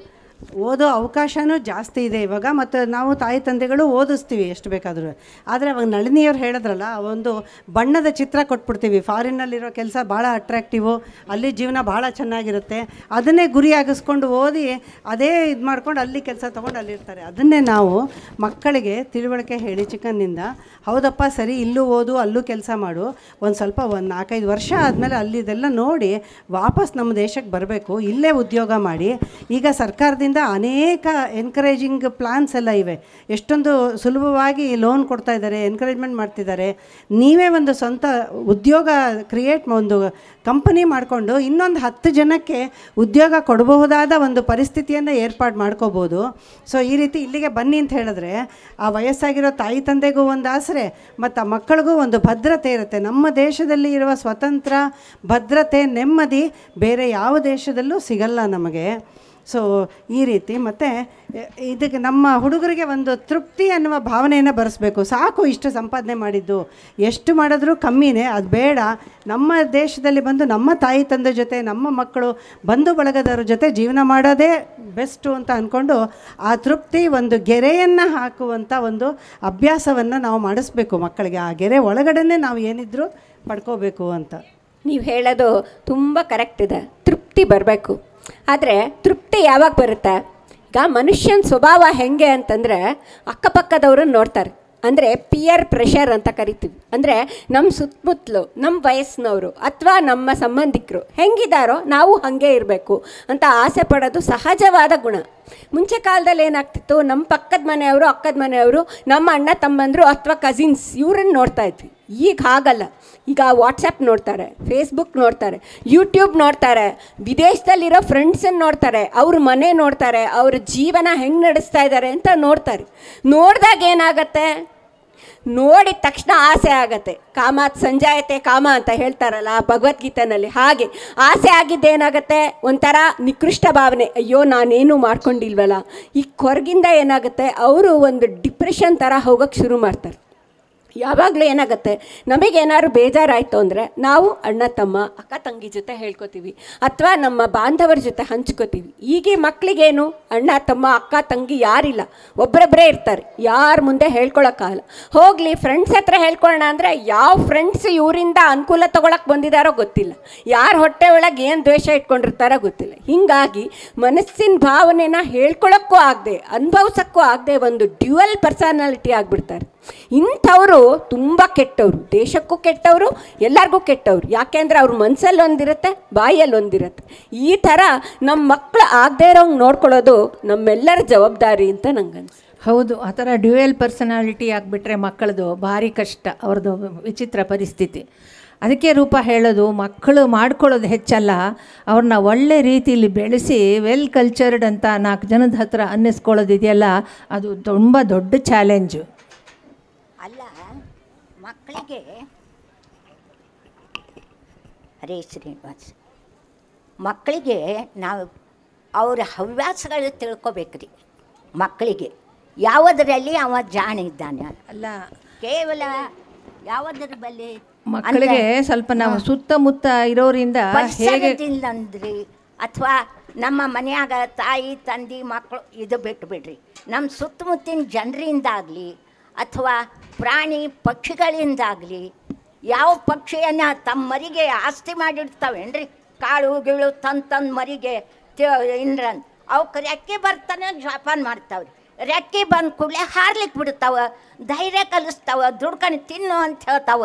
ಓದೋ ಅವಕಾಶವೂ ಜಾಸ್ತಿ ಇದೆ ಇವಾಗ. ಮತ್ತು ನಾವು ತಾಯಿ ತಂದೆಗಳು ಓದಿಸ್ತೀವಿ ಎಷ್ಟು ಬೇಕಾದರೂ. ಆದರೆ ಅವಾಗ ನಳಿನಿಯವ್ರು ಹೇಳಿದ್ರಲ್ಲ, ಒಂದು ಬಣ್ಣದ ಚಿತ್ರ ಕೊಟ್ಬಿಡ್ತೀವಿ. ಫಾರಿನ್ನಲ್ಲಿರೋ ಕೆಲಸ ಭಾಳ ಅಟ್ರಾಕ್ಟಿವು, ಅಲ್ಲಿ ಜೀವನ ಭಾಳ ಚೆನ್ನಾಗಿರುತ್ತೆ, ಅದನ್ನೇ ಗುರಿಯಾಗಿಸ್ಕೊಂಡು ಓದಿ ಅದೇ ಇದು ಮಾಡ್ಕೊಂಡು ಅಲ್ಲಿ ಕೆಲಸ ತೊಗೊಂಡು ಅಲ್ಲಿರ್ತಾರೆ. ಅದನ್ನೇ ನಾವು ಮಕ್ಕಳಿಗೆ ತಿಳುವಳಿಕೆ ಹೇಳಿ ಚಿಕ್ಕಂದಿಂದ, ಹೌದಪ್ಪ ಸರಿ, ಇಲ್ಲೂ ಓದು ಅಲ್ಲೂ ಕೆಲಸ ಮಾಡು, ಒಂದು 4-5 ವರ್ಷ ಆದಮೇಲೆ ಅಲ್ಲಿದೆಲ್ಲ ನೋಡಿ ವಾಪಸ್ ನಮ್ಮ ದೇಶಕ್ಕೆ ಬರಬೇಕು, ಇಲ್ಲೇ ಉದ್ಯೋಗ ಮಾಡಿ. ಈಗ ಸರ್ಕಾರದಿಂದ ಅನೇಕ ಎನ್ಕರೇಜಿಂಗ್ ಪ್ಲಾನ್ಸ್ ಎಲ್ಲ ಇವೆ. ಎಷ್ಟೊಂದು ಸುಲಭವಾಗಿ ಲೋನ್ ಕೊಡ್ತಾ ಇದ್ದಾರೆ, ಎನ್ಕರೇಜ್ಮೆಂಟ್ ಮಾಡ್ತಿದ್ದಾರೆ. ನೀವೇ ಒಂದು ಸ್ವಂತ ಉದ್ಯೋಗ ಒಂದು ಕಂಪನಿ ಮಾಡಿಕೊಂಡು ಇನ್ನೊಂದು 10 ಜನಕ್ಕೆ ಉದ್ಯೋಗ ಕೊಡಬಹುದಾದ ಒಂದು ಪರಿಸ್ಥಿತಿಯನ್ನು ಏರ್ಪಾಡು ಮಾಡ್ಕೋಬೋದು. ಸೊ ಈ ರೀತಿ ಇಲ್ಲಿಗೆ ಬನ್ನಿ ಅಂತ ಹೇಳಿದ್ರೆ ಆ ವಯಸ್ಸಾಗಿರೋ ತಾಯಿ ತಂದೆಗೂ ಒಂದು ಆಸರೆ ಮತ್ತು ಆ ಮಕ್ಕಳಿಗೂ ಒಂದು ಭದ್ರತೆ ಇರುತ್ತೆ. ನಮ್ಮ ದೇಶದಲ್ಲಿ ಇರುವ ಸ್ವತಂತ್ರ, ಭದ್ರತೆ, ನೆಮ್ಮದಿ ಬೇರೆ ಯಾವ ದೇಶದಲ್ಲೂ ಸಿಗಲ್ಲ ನಮಗೆ. ಸೊ ಈ ರೀತಿ ಮತ್ತು ಇದಕ್ಕೆ ನಮ್ಮ ಹುಡುಗರಿಗೆ ಒಂದು ತೃಪ್ತಿ ಅನ್ನುವ ಭಾವನೆಯನ್ನು ಬರೆಸ್ಬೇಕು. ಸಾಕು ಇಷ್ಟು ಸಂಪಾದನೆ ಮಾಡಿದ್ದು, ಎಷ್ಟು ಮಾಡಿದ್ರೂ ಕಮ್ಮಿನೇ, ಅದು ಬೇಡ. ನಮ್ಮ ದೇಶದಲ್ಲಿ ಬಂದು ನಮ್ಮ ತಾಯಿ ತಂದೆ ಜೊತೆ, ನಮ್ಮ ಮಕ್ಕಳು ಬಂಧು ಬಳಗದವ್ರ ಜೊತೆ ಜೀವನ ಮಾಡೋದೇ ಬೆಸ್ಟು ಅಂತ ಅಂದ್ಕೊಂಡು ಆ ತೃಪ್ತಿ ಒಂದು ಗೆರೆಯನ್ನು ಹಾಕುವಂಥ ಒಂದು ಅಭ್ಯಾಸವನ್ನು ನಾವು ಮಾಡಿಸ್ಬೇಕು ಮಕ್ಕಳಿಗೆ. ಆ ಗೆರೆ ಒಳಗಡೆನೇ ನಾವು ಏನಿದ್ರೂ ಪಡ್ಕೋಬೇಕು ಅಂತ. ನೀವು ಹೇಳೋದು ತುಂಬ ಕರೆಕ್ಟ್ ಇದೆ. ತೃಪ್ತಿ ಬರಬೇಕು. ಆದರೆ ತೃಪ್ತಿ ಯಾವಾಗ ಬರುತ್ತೆ? ಈಗ ಮನುಷ್ಯನ ಸ್ವಭಾವ ಹೆಂಗೆ ಅಂತಂದರೆ ಅಕ್ಕಪಕ್ಕದವ್ರನ್ನ ನೋಡ್ತಾರೆ. ಅಂದರೆ ಪಿಯರ್ ಪ್ರೆಷರ್ ಅಂತ ಕರಿತೀವಿ. ಅಂದರೆ ನಮ್ಮ ಸುತ್ತಮುತ್ತಲು ನಮ್ಮ ವಯಸ್ಸಿನವರು ಅಥವಾ ನಮ್ಮ ಸಂಬಂಧಿಕರು ಹೆಂಗಿದಾರೋ ನಾವು ಹಾಗೆ ಇರಬೇಕು ಅಂತ ಆಸೆ ಪಡೋದು ಸಹಜವಾದ ಗುಣ. ಮುಂಚೆ ಕಾಲದಲ್ಲಿ ಏನಾಗ್ತಿತ್ತು, ನಮ್ಮ ಪಕ್ಕದ ಮನೆಯವರು, ಅಕ್ಕದ ಮನೆಯವರು, ನಮ್ಮ ಅಣ್ಣ ತಮ್ಮಂದರು ಅಥವಾ ಕಸಿನ್ಸ್ ಇವ್ರನ್ನ ನೋಡ್ತಾ ಇದ್ವಿ. ಈಗ ಹಾಗಲ್ಲ. ಈಗ ವಾಟ್ಸಪ್ ನೋಡ್ತಾರೆ, ಫೇಸ್ಬುಕ್ ನೋಡ್ತಾರೆ, ಯೂಟ್ಯೂಬ್ ನೋಡ್ತಾರೆ, ವಿದೇಶದಲ್ಲಿರೋ ಫ್ರೆಂಡ್ಸನ್ನು ನೋಡ್ತಾರೆ, ಅವ್ರ ಮನೆ ನೋಡ್ತಾರೆ, ಅವ್ರ ಜೀವನ ಹೆಂಗೆ ನಡೆಸ್ತಾ ಇದ್ದಾರೆ ಅಂತ ನೋಡ್ತಾರೆ. ನೋಡಿದಾಗ ಏನಾಗತ್ತೆ, ನೋಡಿದ ತಕ್ಷಣ ಆಸೆ ಆಗತ್ತೆ. ಕಾಮಾತ್ ಸಂಜಾಯತೆ ಕಾಮ ಅಂತ ಹೇಳ್ತಾರಲ್ಲ ಭಗವದ್ಗೀತೆನಲ್ಲಿ, ಹಾಗೆ ಆಸೆ ಆಗಿದ್ದೇನಾಗತ್ತೆ, ಒಂಥರ ನಿಕೃಷ್ಟ ಭಾವನೆ, ಅಯ್ಯೋ ನಾನೇನು ಮಾಡ್ಕೊಂಡಿಲ್ವಲ್ಲ. ಈ ಹೊರಗಿಂದ ಏನಾಗುತ್ತೆ, ಅವರು ಒಂದು ಡಿಪ್ರೆಷನ್ ಥರ ಹೋಗೋಕ್ಕೆ ಶುರು ಮಾಡ್ತಾರೆ. ಯಾವಾಗಲೂ ಏನಾಗುತ್ತೆ, ನಮಗೇನಾದ್ರು ಬೇಜಾರಾಯಿತು ಅಂದರೆ ನಾವು ಅಣ್ಣ ತಮ್ಮ ಅಕ್ಕ ತಂಗಿ ಜೊತೆ ಹೇಳ್ಕೊತೀವಿ ಅಥವಾ ನಮ್ಮ ಬಾಂಧವರ ಜೊತೆ ಹಂಚ್ಕೋತೀವಿ. ಈಗ ಮಕ್ಕಳಿಗೇನು, ಅಣ್ಣ ತಮ್ಮ ಅಕ್ಕ ತಂಗಿ ಯಾರಿಲ್ಲ, ಒಬ್ಬರೊಬ್ಬರೇ ಇರ್ತಾರೆ, ಯಾರ ಮುಂದೆ ಹೇಳ್ಕೊಳಕ್ಕಾಗಲ್ಲ. ಹೋಗಲಿ ಫ್ರೆಂಡ್ಸ್ ಹತ್ರ ಹೇಳ್ಕೊಳ್ಳೋಣ ಅಂದರೆ ಯಾವ ಫ್ರೆಂಡ್ಸ್ ಇವರಿಂದ ಅನುಕೂಲ ತೊಗೊಳಕ್ಕೆ ಬಂದಿದ್ದಾರೋ ಗೊತ್ತಿಲ್ಲ, ಯಾರ ಹೊಟ್ಟೆ ಒಳಗೆ ಏನು ದ್ವೇಷ ಇಟ್ಕೊಂಡಿರ್ತಾರೋ ಗೊತ್ತಿಲ್ಲ. ಹೀಗಾಗಿ ಮನಸ್ಸಿನ ಭಾವನೆನ ಹೇಳ್ಕೊಳಕ್ಕೂ ಆಗದೆ ಅನುಭವಿಸೋಕ್ಕೂ ಆಗದೆ ಒಂದು ಡ್ಯುಯಲ್ ಪರ್ಸನಾಲಿಟಿ ಆಗಿಬಿಡ್ತಾರೆ. ಇಂಥವರು ತುಂಬ ಕೆಟ್ಟವರು, ದೇಶಕ್ಕೂ ಕೆಟ್ಟವರು, ಎಲ್ಲರಿಗೂ ಕೆಟ್ಟವರು. ಯಾಕೆಂದರೆ ಅವ್ರ ಮನಸ್ಸಲ್ಲಿ ಒಂದಿರುತ್ತೆ, ಬಾಯಲ್ಲಿ ಒಂದಿರುತ್ತೆ. ಈ ಥರ ನಮ್ಮ ಮಕ್ಕಳು ಆಗದೆ ಇರೋಂಗೆ ನೋಡ್ಕೊಳ್ಳೋದು ನಮ್ಮೆಲ್ಲರ ಜವಾಬ್ದಾರಿ ಅಂತ ನಂಗನ್ಸುತ್ತೆ. ಹೌದು, ಆ ಥರ ಡ್ಯುಯಲ್ ಪರ್ಸನಾಲಿಟಿ ಆಗಿಬಿಟ್ರೆ ಮಕ್ಕಳದು ಭಾರಿ ಕಷ್ಟ, ಅವ್ರದ್ದು ವಿಚಿತ್ರ ಪರಿಸ್ಥಿತಿ. ಅದಕ್ಕೆ ರೂಪ ಹೇಳೋದು, ಮಕ್ಕಳು ಮಾಡ್ಕೊಳ್ಳೋದು ಹೆಚ್ಚಲ್ಲ, ಅವ್ರನ್ನ ಒಳ್ಳೆ ರೀತಿಯಲ್ಲಿ ಬೆಳೆಸಿ ವೆಲ್ ಕಲ್ಚರ್ಡ್ ಅಂತ 4 ಜನದ ಹತ್ರ ಅನ್ನಿಸ್ಕೊಳ್ಳೋದಿದೆಯಲ್ಲ, ಅದು ತುಂಬ ದೊಡ್ಡ ಚಾಲೆಂಜು. ಅಲ್ಲ, ಮಕ್ಕಳಿಗೆ ಹರೇ ಶ್ರೀನಿವಾಸ್, ಮಕ್ಕಳಿಗೆ ನಾವು ಅವರ ಹವ್ಯಾಸಗಳು ತಿಳ್ಕೊಬೇಕ್ರಿ. ಮಕ್ಕಳಿಗೆ ಯಾವುದರಲ್ಲಿ ಅವ ಜಾಣ ಇದ್ದಾನೆ ಅಲ್ಲ, ಕೇವಲ ಯಾವುದರ ಬಲ್ಲಿ ಮಕ್ಕಳಿಗೆ ಸ್ವಲ್ಪ ನಾವು ಸುತ್ತಮುತ್ತ ಇರೋರಿಂದ ಹೇಗೆ ಅಂದ್ರಿ, ಅಥವಾ ನಮ್ಮ ಮನೆಯಾಗ ತಾಯಿ ತಂದೆ ಮಕ್ಕಳು ಇದು ಬಿಟ್ಟು ಬಿಡ್ರಿ, ನಮ್ಮ ಸುತ್ತಮುತ್ತಿನ ಜನರಿಂದಾಗಲಿ ಅಥವಾ ಪ್ರಾಣಿ ಪಕ್ಷಿಗಳಿಂದಾಗಲಿ, ಯಾವ ಪಕ್ಷಿಯನ್ನು ತಮ್ಮ ಮರಿಗೆ ಆಸ್ತಿ ಮಾಡಿಡ್ತಾವೇನ್ರಿ, ಕಾಳು ಗೀಳು ತಂದು ಮರಿಗೆ ಇನ್ರನ್ ಅವಕ್ಕೆ ರೆಕ್ಕೆ ಬರ್ತಾನೆ ಜೋಪಾನ ಮಾಡ್ತಾವ್ರಿ. ರೆಕ್ಕೆ ಬಂದ ಕೂಡಲೇ ಹಾರ್ಲಿಕ್ಕೆ ಬಿಡ್ತಾವ, ಧೈರ್ಯ ಕಲಿಸ್ತಾವ, ದುಡ್ಕೊಂಡು ತಿನ್ನು ಅಂತ ಹೇಳ್ತಾವ.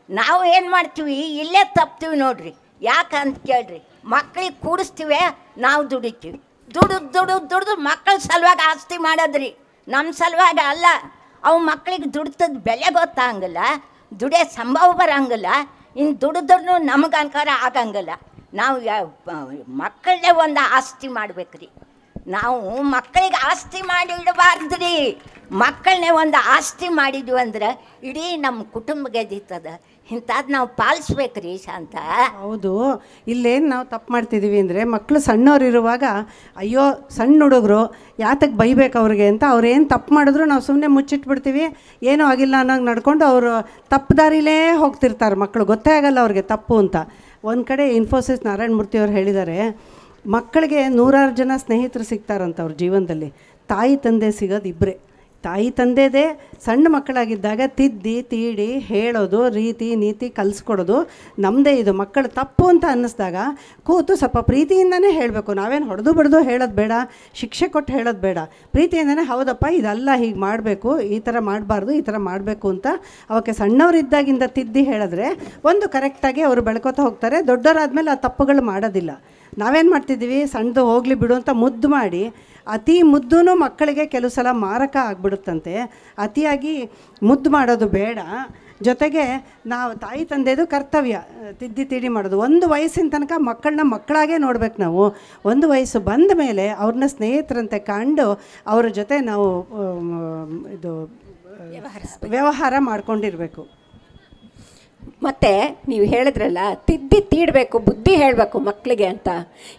ನಾವು ಏನು ಮಾಡ್ತೀವಿ, ಇಲ್ಲೇ ತಪ್ತೀವಿ ನೋಡ್ರಿ. ಯಾಕಂತ ಕೇಳ್ರಿ, ಮಕ್ಕಳಿಗೆ ಕೂಡಿಸ್ತೀವಿ, ನಾವು ದುಡಿತೀವಿ, ದುಡಿದು ಮಕ್ಕಳ ಸಲುವಾಗಿ ಆಸ್ತಿ ಮಾಡೋದ್ರಿ, ನಮ್ಮ ಸಲುವಾಗಿ ಅಲ್ಲ. ಅವು ಮಕ್ಕಳಿಗೆ ದುಡ್ತದ ಬೆಲೆ ಗೊತ್ತಾಗಂಗಿಲ್ಲ, ದುಡಿಯೋ ಸಂಭವ ಬರೋಂಗಿಲ್ಲ, ಇನ್ನು ದುಡಿದ್ರೂ ನಮಗೆ ಅನ್ಕಾರ ಆಗಂಗಿಲ್ಲ. ನಾವು ಮಕ್ಕಳನ್ನೇ ಒಂದು ಆಸ್ತಿ ಮಾಡ್ಬೇಕ್ರಿ. ನಾವು ಮಕ್ಕಳಿಗೆ ಆಸ್ತಿ ಮಾಡಿ ಇಡಬಾರ್ದ್ರಿ. ಮಕ್ಕಳನ್ನೇ ಒಂದು ಆಸ್ತಿ ಮಾಡಿದ್ವಿ ಅಂದ್ರೆ ಇಡೀ ನಮ್ಮ ಕುಟುಂಬ ಗೆದ್ದೀತದ. ಇಂಥದ್ದು ನಾವು ಪಾಲಿಸ್ಬೇಕ್ರಿ ಶಾಂತ. ಹೌದು, ಇಲ್ಲೇನು ನಾವು ತಪ್ಪು ಮಾಡ್ತಿದ್ದೀವಿ ಅಂದರೆ, ಮಕ್ಕಳು ಸಣ್ಣವರಿರುವಾಗ ಅಯ್ಯೋ ಸಣ್ಣ ಹುಡುಗರು ಯಾತಕ್ಕೆ ಬೈಬೇಕು ಅವ್ರಿಗೆ ಅಂತ, ಅವ್ರೇನು ತಪ್ಪು ಮಾಡಿದ್ರು ನಾವು ಸುಮ್ಮನೆ ಮುಚ್ಚಿಟ್ಬಿಡ್ತೀವಿ, ಏನೂ ಆಗಿಲ್ಲ ಅನ್ನೋಂಗೆ ನಡ್ಕೊಂಡು ಅವರು ತಪ್ಪು ದಾರಿಲೇ ಹೋಗ್ತಿರ್ತಾರೆ. ಮಕ್ಕಳು ಗೊತ್ತೇ ಆಗಲ್ಲ ಅವ್ರಿಗೆ ತಪ್ಪು ಅಂತ. ಒಂದು ಕಡೆ ಇನ್ಫೋಸಿಸ್ ನಾರಾಯಣ ಮೂರ್ತಿಯವ್ರು ಹೇಳಿದ್ದಾರೆ, ಮಕ್ಕಳಿಗೆ 100 ಜನ ಸ್ನೇಹಿತರು ಸಿಗ್ತಾರಂತ ಅವ್ರ ಜೀವನದಲ್ಲಿ, ತಾಯಿ ತಂದೆ ಸಿಗೋದು ಇಬ್ಬರೇ. ತಾಯಿ ತಂದೆದೇ ಸಣ್ಣ ಮಕ್ಕಳಾಗಿದ್ದಾಗ ತಿದ್ದಿ ತೀಡಿ ಹೇಳೋದು, ರೀತಿ ನೀತಿ ಕಲಿಸ್ಕೊಡೋದು ನಮ್ಮದೇ. ಇದು ಮಕ್ಕಳು ತಪ್ಪು ಅಂತ ಅನ್ನಿಸ್ದಾಗ ಕೂತು ಸ್ವಲ್ಪ ಪ್ರೀತಿಯಿಂದನೇ ಹೇಳಬೇಕು. ನಾವೇನು ಹೊಡೆದು ಬಡ್ದು ಹೇಳೋದು ಬೇಡ, ಶಿಕ್ಷೆ ಕೊಟ್ಟು ಹೇಳೋದು ಬೇಡ. ಪ್ರೀತಿಯಿಂದನೇ ಹೌದಪ್ಪ ಇದಲ್ಲ, ಹೀಗೆ ಮಾಡಬೇಕು, ಈ ಥರ ಮಾಡಬಾರ್ದು, ಈ ಥರ ಮಾಡಬೇಕು ಅಂತ ಅವಕ್ಕೆ ಸಣ್ಣವರಿದ್ದಾಗಿಂದ ತಿದ್ದಿ ಹೇಳಿದ್ರೆ ಒಂದು ಕರೆಕ್ಟಾಗಿ ಅವರು ಬೆಳ್ಕೊತಾ ಹೋಗ್ತಾರೆ. ದೊಡ್ಡವರಾದ್ಮೇಲೆ ಆ ತಪ್ಪುಗಳು ಮಾಡೋದಿಲ್ಲ. ನಾವೇನು ಮಾಡ್ತಿದ್ದೀವಿ, ಸಣ್ಣದು ಹೋಗಲಿ ಬಿಡು ಅಂತ ಮುದ್ದು ಮಾಡಿ, ಅತಿ ಮುದ್ದೂ ಮಕ್ಕಳಿಗೆ ಕೆಲವು ಸಲ ಮಾರಕ ಆಗಿಬಿಡುತ್ತಂತೆ. ಅತಿಯಾಗಿ ಮುದ್ದು ಮಾಡೋದು ಬೇಡ. ಜೊತೆಗೆ ನಾವು ತಾಯಿ ತಂದೆದು ಕರ್ತವ್ಯ ತಿದ್ದಿ ತಿಡಿ ಮಾಡೋದು. ಒಂದು ವಯಸ್ಸಿನ ತನಕ ಮಕ್ಕಳನ್ನ ಮಕ್ಕಳಾಗೇ ನೋಡ್ಬೇಕು ನಾವು. ಒಂದು ವಯಸ್ಸು ಬಂದ ಮೇಲೆ ಅವ್ರನ್ನ ಸ್ನೇಹಿತರಂತೆ ಕಂಡು ಅವ್ರ ಜೊತೆ ನಾವು ಇದು ವ್ಯವಹಾರ ಮಾಡ್ಕೊಂಡಿರಬೇಕು. ಮತ್ತು ನೀವು ಹೇಳಿದ್ರಲ್ಲ, ತಿದ್ದಿ ತೀಡಬೇಕು, ಬುದ್ಧಿ ಹೇಳಬೇಕು ಮಕ್ಕಳಿಗೆ ಅಂತ.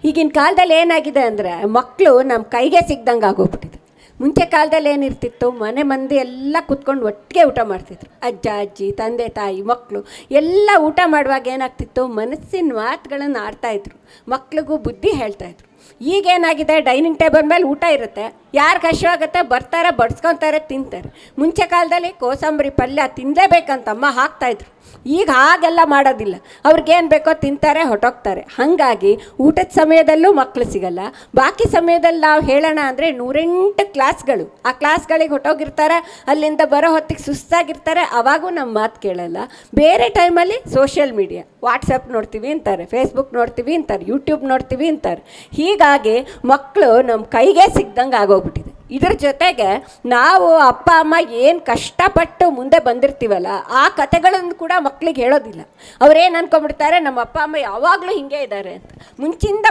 ಈಗಿನ ಕಾಲದಲ್ಲಿ ಏನಾಗಿದೆ ಅಂದರೆ, ಮಕ್ಕಳು ನಮ್ಮ ಕೈಗೆ ಸಿಗ್ದಂಗೆ ಆಗೋಗ್ಬಿಟ್ಟಿದೆ. ಮುಂಚೆ ಕಾಲದಲ್ಲಿ ಏನಿರ್ತಿತ್ತು, ಮನೆ ಮಂದಿ ಎಲ್ಲ ಕುತ್ಕೊಂಡು ಒಟ್ಟಿಗೆ ಊಟ ಮಾಡ್ತಿದ್ರು. ಅಜ್ಜ ಅಜ್ಜಿ ತಂದೆ ತಾಯಿ ಮಕ್ಕಳು ಎಲ್ಲ ಊಟ ಮಾಡುವಾಗ ಏನಾಗ್ತಿತ್ತು, ಮನಸ್ಸಿನ ಮಾತುಗಳನ್ನು ಆಡ್ತಾಯಿದ್ರು, ಮಕ್ಳಿಗೂ ಬುದ್ಧಿ ಹೇಳ್ತಾಯಿದ್ರು. ಈಗೇನಾಗಿದೆ, ಡೈನಿಂಗ್ ಟೇಬಲ್ ಮೇಲೆ ಊಟ ಇರುತ್ತೆ, ಯಾರಿಗೆ ಹಸಿವಾಗುತ್ತೆ ಬರ್ತಾರೆ, ಬಡ್ಸ್ಕೊತಾರೆ, ತಿಂತಾರೆ. ಮುಂಚೆ ಕಾಲದಲ್ಲಿ ಕೋಸಂಬರಿ ಪಲ್ಯ ತಿನ್ನಲೇಬೇಕಂತಮ್ಮ ಹಾಕ್ತಾಯಿದ್ರು. ಈಗ ಹಾಗೆಲ್ಲ ಮಾಡೋದಿಲ್ಲ, ಅವ್ರಿಗೇನು ಬೇಕೋ ತಿಂತಾರೆ, ಹೊಟ್ಟೋಗ್ತಾರೆ. ಹಾಗಾಗಿ ಊಟದ ಸಮಯದಲ್ಲೂ ಮಕ್ಕಳು ಸಿಗಲ್ಲ. ಬಾಕಿ ಸಮಯದಲ್ಲಿ ನಾವು ಹೇಳೋಣ ಅಂದರೆ 108 ಕ್ಲಾಸ್ಗಳು, ಆ ಕ್ಲಾಸ್ಗಳಿಗೆ ಹೊಟ್ಟೋಗಿರ್ತಾರೆ, ಅಲ್ಲಿಂದ ಬರೋ ಹೊತ್ತಿಗೆ ಸುಸ್ತಾಗಿರ್ತಾರೆ, ಅವಾಗೂ ನಮ್ಮ ಮಾತು ಕೇಳಲ್ಲ. ಬೇರೆ ಟೈಮಲ್ಲಿ ಸೋಷಿಯಲ್ ಮೀಡಿಯಾ, ವಾಟ್ಸಪ್ ನೋಡ್ತೀವಿ ಅಂತಾರೆ, ಫೇಸ್ಬುಕ್ ನೋಡ್ತೀವಿ ಅಂತಾರೆ, ಯೂಟ್ಯೂಬ್ ನೋಡ್ತೀವಿ ಅಂತಾರೆ. ಹೀಗಾಗಿ ಮಕ್ಕಳು ನಮ್ಮ ಕೈಗೆ ಸಿಗ್ದಂಗೆ ಆಗೋಗ್ಬಿಟ್ಟಿದೆ. ಇದ್ರ ಜೊತೆಗೆ ನಾವು ಅಪ್ಪ ಅಮ್ಮ ಏನು ಕಷ್ಟಪಟ್ಟು ಮುಂದೆ ಬಂದಿರ್ತೀವಲ್ಲ, ಆ ಕಥೆಗಳನ್ನು ಕೂಡ ಮಕ್ಕಳಿಗೆ ಹೇಳೋದಿಲ್ಲ. ಅವರೇನು ಅಂದ್ಕೊಂಡ್ಬಿಡ್ತಾರೆ, ನಮ್ಮ ಅಪ್ಪ ಅಮ್ಮ ಯಾವಾಗಲೂ ಹಿಂಗೆ ಇದ್ದಾರೆ ಅಂತ. ಮುಂಚಿಂದ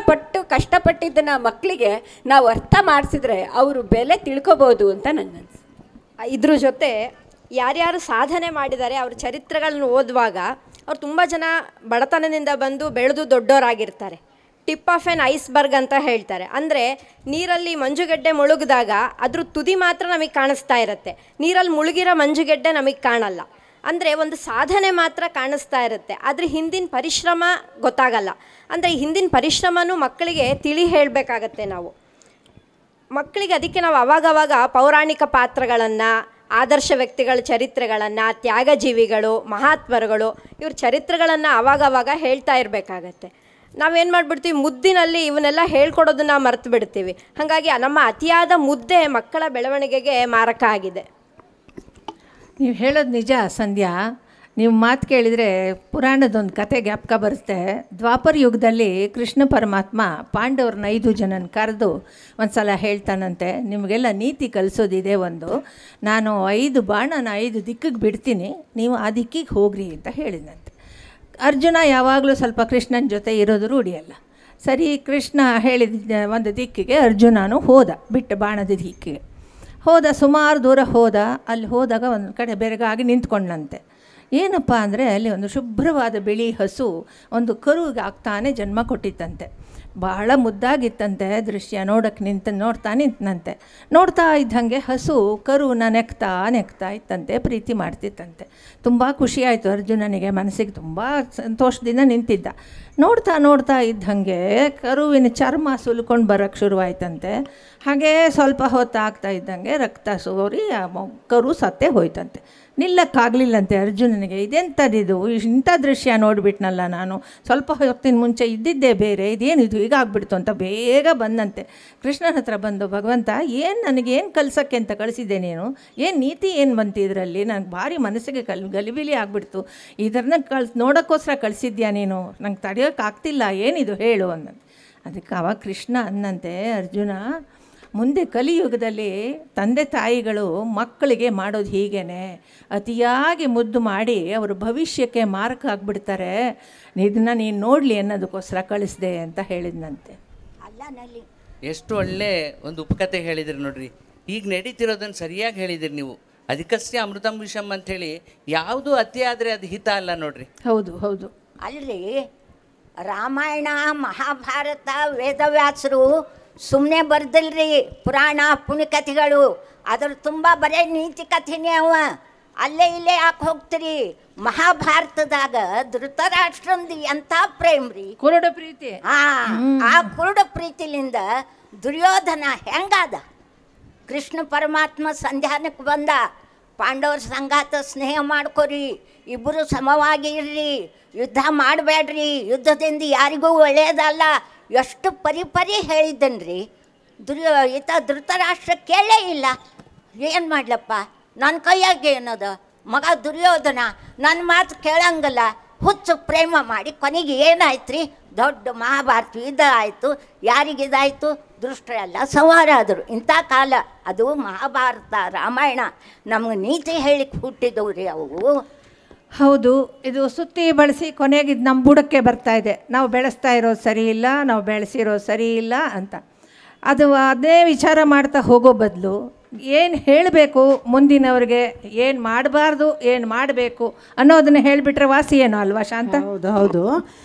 ಕಷ್ಟಪಟ್ಟಿದ್ದನ್ನು ಮಕ್ಕಳಿಗೆ ನಾವು ಅರ್ಥ ಮಾಡಿಸಿದ್ರೆ ಅವರು ಬೆಲೆ ತಿಳ್ಕೊಬೋದು ಅಂತ ನನಗನ್ಸುತ್ತೆ. ಇದ್ರ ಜೊತೆ ಯಾರ್ಯಾರು ಸಾಧನೆ ಮಾಡಿದ್ದಾರೆ ಅವ್ರ ಚರಿತ್ರೆಗಳನ್ನು ಓದುವಾಗ ಅವ್ರು ತುಂಬ ಜನ ಬಡತನದಿಂದ ಬಂದು ಬೆಳೆದು ದೊಡ್ಡವರಾಗಿರ್ತಾರೆ. ಟಿಪ್ ಆಫ್ ಎನ್ ಐಸ್ಬರ್ಗ್ ಅಂತ ಹೇಳ್ತಾರೆ. ಅಂದರೆ ನೀರಲ್ಲಿ ಮಂಜುಗೆಡ್ಡೆ ಮುಳುಗಿದಾಗ ಅದ್ರ ತುದಿ ಮಾತ್ರ ನಮಗೆ ಕಾಣಿಸ್ತಾ ಇರುತ್ತೆ, ನೀರಲ್ಲಿ ಮುಳುಗಿರೋ ಮಂಜುಗೆಡ್ಡೆ ನಮಗೆ ಕಾಣಲ್ಲ. ಅಂದರೆ ಒಂದು ಸಾಧನೆ ಮಾತ್ರ ಕಾಣಿಸ್ತಾ ಇರುತ್ತೆ, ಆದರೆ ಹಿಂದಿನ ಪರಿಶ್ರಮ ಗೊತ್ತಾಗಲ್ಲ. ಅಂದರೆ ಹಿಂದಿನ ಪರಿಶ್ರಮನೂ ಮಕ್ಕಳಿಗೆ ತಿಳಿ ಹೇಳಬೇಕಾಗತ್ತೆ ನಾವು. ಮಕ್ಕಳಿಗೆ ಅದಕ್ಕೆ ನಾವು ಅವಾಗವಾಗ ಪೌರಾಣಿಕ ಪಾತ್ರಗಳನ್ನು, ಆದರ್ಶ ವ್ಯಕ್ತಿಗಳ ಚರಿತ್ರೆಗಳನ್ನು, ತ್ಯಾಗಜೀವಿಗಳು, ಮಹಾತ್ಮರುಗಳು ಇವ್ರ ಚರಿತ್ರೆಗಳನ್ನು ಅವಾಗವಾಗ ಹೇಳ್ತಾ ಇರಬೇಕಾಗತ್ತೆ. ನಾವೇನು ಮಾಡಿಬಿಡ್ತೀವಿ, ಮುದ್ದಿನಲ್ಲಿ ಇವನ್ನೆಲ್ಲ ಹೇಳ್ಕೊಡೋದನ್ನ ಮರೆತು ಬಿಡ್ತೀವಿ. ಹಾಗಾಗಿ ನಮ್ಮ ಅತಿಯಾದ ಮುದ್ದೆ ಮಕ್ಕಳ ಬೆಳವಣಿಗೆಗೆ ಮಾರಕ ಆಗಿದೆ. ನೀವು ಹೇಳೋದು ನಿಜ ಸಂಧ್ಯಾ. ನೀವು ಮಾತು ಕೇಳಿದರೆ ಪುರಾಣದೊಂದು ಕತೆ ಜ್ಞಾಪಕ ಬರುತ್ತೆ. ದ್ವಾಪರ ಯುಗದಲ್ಲಿ ಕೃಷ್ಣ ಪರಮಾತ್ಮ ಪಾಂಡವ್ರನ್ನ 5 ಜನನ ಕರೆದು ಒಂದು ಸಲ ಹೇಳ್ತಾನಂತೆ, ನಿಮಗೆಲ್ಲ ನೀತಿ ಕಲಿಸೋದಿದೆ ಒಂದು, ನಾನು 5 ಬಾಣನ 5 ದಿಕ್ಕಿಗೆ ಬಿಡ್ತೀನಿ, ನೀವು ಆ ದಿಕ್ಕಿಗೆ ಹೋಗ್ರಿ ಅಂತ ಹೇಳಿದಂತೆ. ಅರ್ಜುನ ಯಾವಾಗಲೂ ಸ್ವಲ್ಪ ಕೃಷ್ಣನ ಜೊತೆ ಇರೋದು ರೂಢಿಯಲ್ಲ. ಸರಿ, ಕೃಷ್ಣ ಹೇಳಿದ ಒಂದು ದಿಕ್ಕಿಗೆ ಅರ್ಜುನನು ಹೋದ, ಬಿಟ್ಟು ಬಾಣದ ದಿಕ್ಕಿಗೆ ಹೋದ. ಸುಮಾರು ದೂರ ಹೋದ. ಅಲ್ಲಿ ಹೋದಾಗ ಒಂದು ಕಡೆ ಬೆರಗಾಗಿ ನಿಂತ್ಕೊಂಡಂತೆ. ಏನಪ್ಪ ಅಂದರೆ ಅಲ್ಲಿ ಒಂದು ಶುಭ್ರವಾದ ಬಿಳಿ ಹಸು ಒಂದು ಕರುವಿಗೆ ಆಗ್ತಾನೆ ಜನ್ಮ ಕೊಟ್ಟಿತ್ತಂತೆ. ಬಹಳ ಮುದ್ದಾಗಿತ್ತಂತೆ ದೃಶ್ಯ. ನೋಡ್ತಾ ನಿಂತಂತೆ. ನೋಡ್ತಾ ಇದ್ದಂಗೆ ಹಸು ಕರುವನ್ನ ನೆಕ್ತಾ ಇತ್ತಂತೆ, ಪ್ರೀತಿ ಮಾಡ್ತಿತ್ತಂತೆ. ತುಂಬ ಖುಷಿಯಾಯಿತು ಅರ್ಜುನನಿಗೆ, ಮನಸ್ಸಿಗೆ ತುಂಬ ಸಂತೋಷದಿಂದ ನಿಂತಿದ್ದ. ನೋಡ್ತಾ ಇದ್ದಂಗೆ ಕರುವಿನ ಚರ್ಮ ಸುಲ್ಕೊಂಡು ಬರೋಕ್ಕೆ ಶುರುವಾಯ್ತಂತೆ. ಹಾಗೇ ಸ್ವಲ್ಪ ಹೊತ್ತಾಗ್ತಾ ಇದ್ದಂಗೆ ರಕ್ತ ಸೋರಿ ಕರು ಸತ್ತೇ ಹೋಯ್ತಂತೆ. ನಿಲ್ಲಕ್ಕಾಗಲಿಲ್ಲಂತೆ ಅರ್ಜುನನಿಗೆ. ಇದೆಂಥದ್ದಿದು, ಇಂಥ ದೃಶ್ಯ ನೋಡಿಬಿಟ್ನಲ್ಲ ನಾನು, ಸ್ವಲ್ಪ ಹೊತ್ತಿನ ಮುಂಚೆ ಇದ್ದಿದ್ದೇ ಬೇರೆ, ಇದೇನಿದು ಹೀಗಾಗ್ಬಿಡ್ತು ಅಂತ ಬೇಗ ಬಂದಂತೆ. ಕೃಷ್ಣನ ಹತ್ರ ಬಂದು, ಭಗವಂತ ಏನು ನನಗೇನು ಕಲ್ಸೋಕ್ಕೆ ಅಂತ ಕಳಿಸಿದ್ದೆ ನೀನು, ಏನು ನೀತಿ ಏನು ಬಂತು ಇದರಲ್ಲಿ, ನನಗೆ ಭಾರಿ ಮನಸ್ಸಿಗೆ ಗಲಿಬಿಲಿ ಆಗಿಬಿಡ್ತು, ಇದನ್ನ ನೋಡೋಕ್ಕೋಸ್ಕರ ಕಳಿಸಿದ್ಯಾ ನೀನು, ನಂಗೆ ತಡೆಯೋಕ್ಕಾಗ್ತಿಲ್ಲ, ಏನಿದು ಹೇಳು ಅಂದ. ಅದಕ್ಕೆ ಆವಾಗ ಕೃಷ್ಣ ಅನ್ನಂತೆ, ಅರ್ಜುನ ಮುಂದೆ ಕಲಿಯುಗದಲ್ಲಿ ತಂದೆ ತಾಯಿಗಳು ಮಕ್ಕಳಿಗೆ ಮಾಡೋದು ಹೀಗೇನೆ, ಅತಿಯಾಗಿ ಮುದ್ದು ಮಾಡಿ ಅವರು ಭವಿಷ್ಯಕ್ಕೆ ಮಾರಕ ಆಗಿಬಿಡ್ತಾರೆ, ಇದನ್ನು ನೀನು ನೋಡಲಿ ಅನ್ನೋದಕ್ಕೋಸ್ಕರ ಕಳಿಸ್ದೆ ಅಂತ ಹೇಳಿದ್ನಂತೆ. ಅಲ್ಲನಲ್ಲಿ ಎಷ್ಟು ಒಳ್ಳೆ ಒಂದು ಉಪಕಥೆ ಹೇಳಿದ್ರಿ ನೋಡ್ರಿ. ಈಗ ನಡೀತಿರೋದನ್ನು ಸರಿಯಾಗಿ ಹೇಳಿದಿರಿ ನೀವು. ಅದಕ್ಕಷ್ಟೇ ಅಮೃತಂ ವಿಷಮ್ ಅಂಥೇಳಿ, ಯಾವುದು ಅತಿ ಆದರೆ ಅದು ಹಿತ ಅಲ್ಲ ನೋಡ್ರಿ. ಹೌದು ಹೌದು. ಅಲ್ರಿ, ರಾಮಾಯಣ ಮಹಾಭಾರತ ವೇದವ್ಯಾಸರು ಸುಮ್ಮನೆ ಬರ್ದಿಲ್ರಿ ಪುರಾಣ ಪುಣ್ಯಕಥೆಗಳು, ಅದ್ರ ತುಂಬ ಬರೀ ನೀತಿ ಕಥೆನೇ ಅವ. ಅಲ್ಲೇ ಇಲ್ಲೇ ಯಾಕೆ ಹೋಗ್ತೀರಿ? ಮಹಾಭಾರತದಾಗ ಧೃತರಾಷ್ಟ್ರಂದು ಎಂಥ ಪ್ರೇಮ್ ರೀ, ಕುರುಡ ಪ್ರೀತಿ. ಆ ಕುರುಡ ಪ್ರೀತಿಲಿಂದ ದುರ್ಯೋಧನ ಹೆಂಗಾದ? ಕೃಷ್ಣ ಪರಮಾತ್ಮ ಸಂಧಾನಕ್ಕೆ ಬಂದ, ಪಾಂಡವರ ಸಂಗಾತ ಸ್ನೇಹ ಮಾಡ್ಕೊರಿ, ಇಬ್ಬರು ಸಮವಾಗಿ ಇರ್ರಿ, ಯುದ್ಧ ಮಾಡಬೇಡ್ರಿ, ಯುದ್ಧದಿಂದ ಯಾರಿಗೂ ಒಳ್ಳೆಯದಲ್ಲ, ಎಷ್ಟು ಪರಿ ಹೇಳಿದ್ದನ್ರಿ. ಧೃತರಾಷ್ಟ್ರ ಕೇಳೇ ಇಲ್ಲ. ಏನು ಮಾಡ್ಲಪ್ಪ, ನನ್ನ ಕೈಯಾಗೆ ಏನದ, ಮಗ ದುರ್ಯೋಧನ ನನ್ನ ಮಾತು ಕೇಳಂಗಲ್ಲ, ಹುಚ್ಚು ಪ್ರೇಮ ಮಾಡಿ ಕೊನೆಗೆ ಏನಾಯ್ತು ರೀ, ದೊಡ್ಡ ಮಹಾಭಾರತ ಯುದ್ಧ ಆಯಿತು. ಯಾರಿಗಿದಾಯಿತು? ದುಷ್ಟರೆಲ್ಲ ಸಂಹಾರ ಆದರು. ಇಂಥ ಕಾಲ ಅದು. ಮಹಾಭಾರತ ರಾಮಾಯಣ ನಮಗೆ ನೀತಿ ಹೇಳಿಕ್ಕೆ ಹುಟ್ಟಿದವು ರೀ ಅವು. ಹೌದು, ಇದು ಸುತ್ತಿ ಬಳಸಿ ಕೊನೆಗೆ ಇದು ನಮ್ಮ ಬುಡಕ್ಕೆ ಬರ್ತಾ ಇದೆ. ನಾವು ಬೆಳೆಸ್ತಾ ಇರೋದು ಸರಿ ಇಲ್ಲ, ನಾವು ಬೆಳೆಸಿರೋದು ಸರಿ ಇಲ್ಲ ಅಂತ. ಅದು ಅದೇ ವಿಚಾರ ಮಾಡ್ತಾ ಹೋಗೋ ಬದಲು ಏನು ಹೇಳಬೇಕು ಮುಂದಿನವ್ರಿಗೆ, ಏನು ಮಾಡಬಾರ್ದು ಏನು ಮಾಡಬೇಕು ಅನ್ನೋದನ್ನ ಹೇಳಿಬಿಟ್ರೆ ವಾಸಿ ಏನೋ ಅಲ್ವಾ ಶಾಂತ? ಹೌದು ಹೌದು.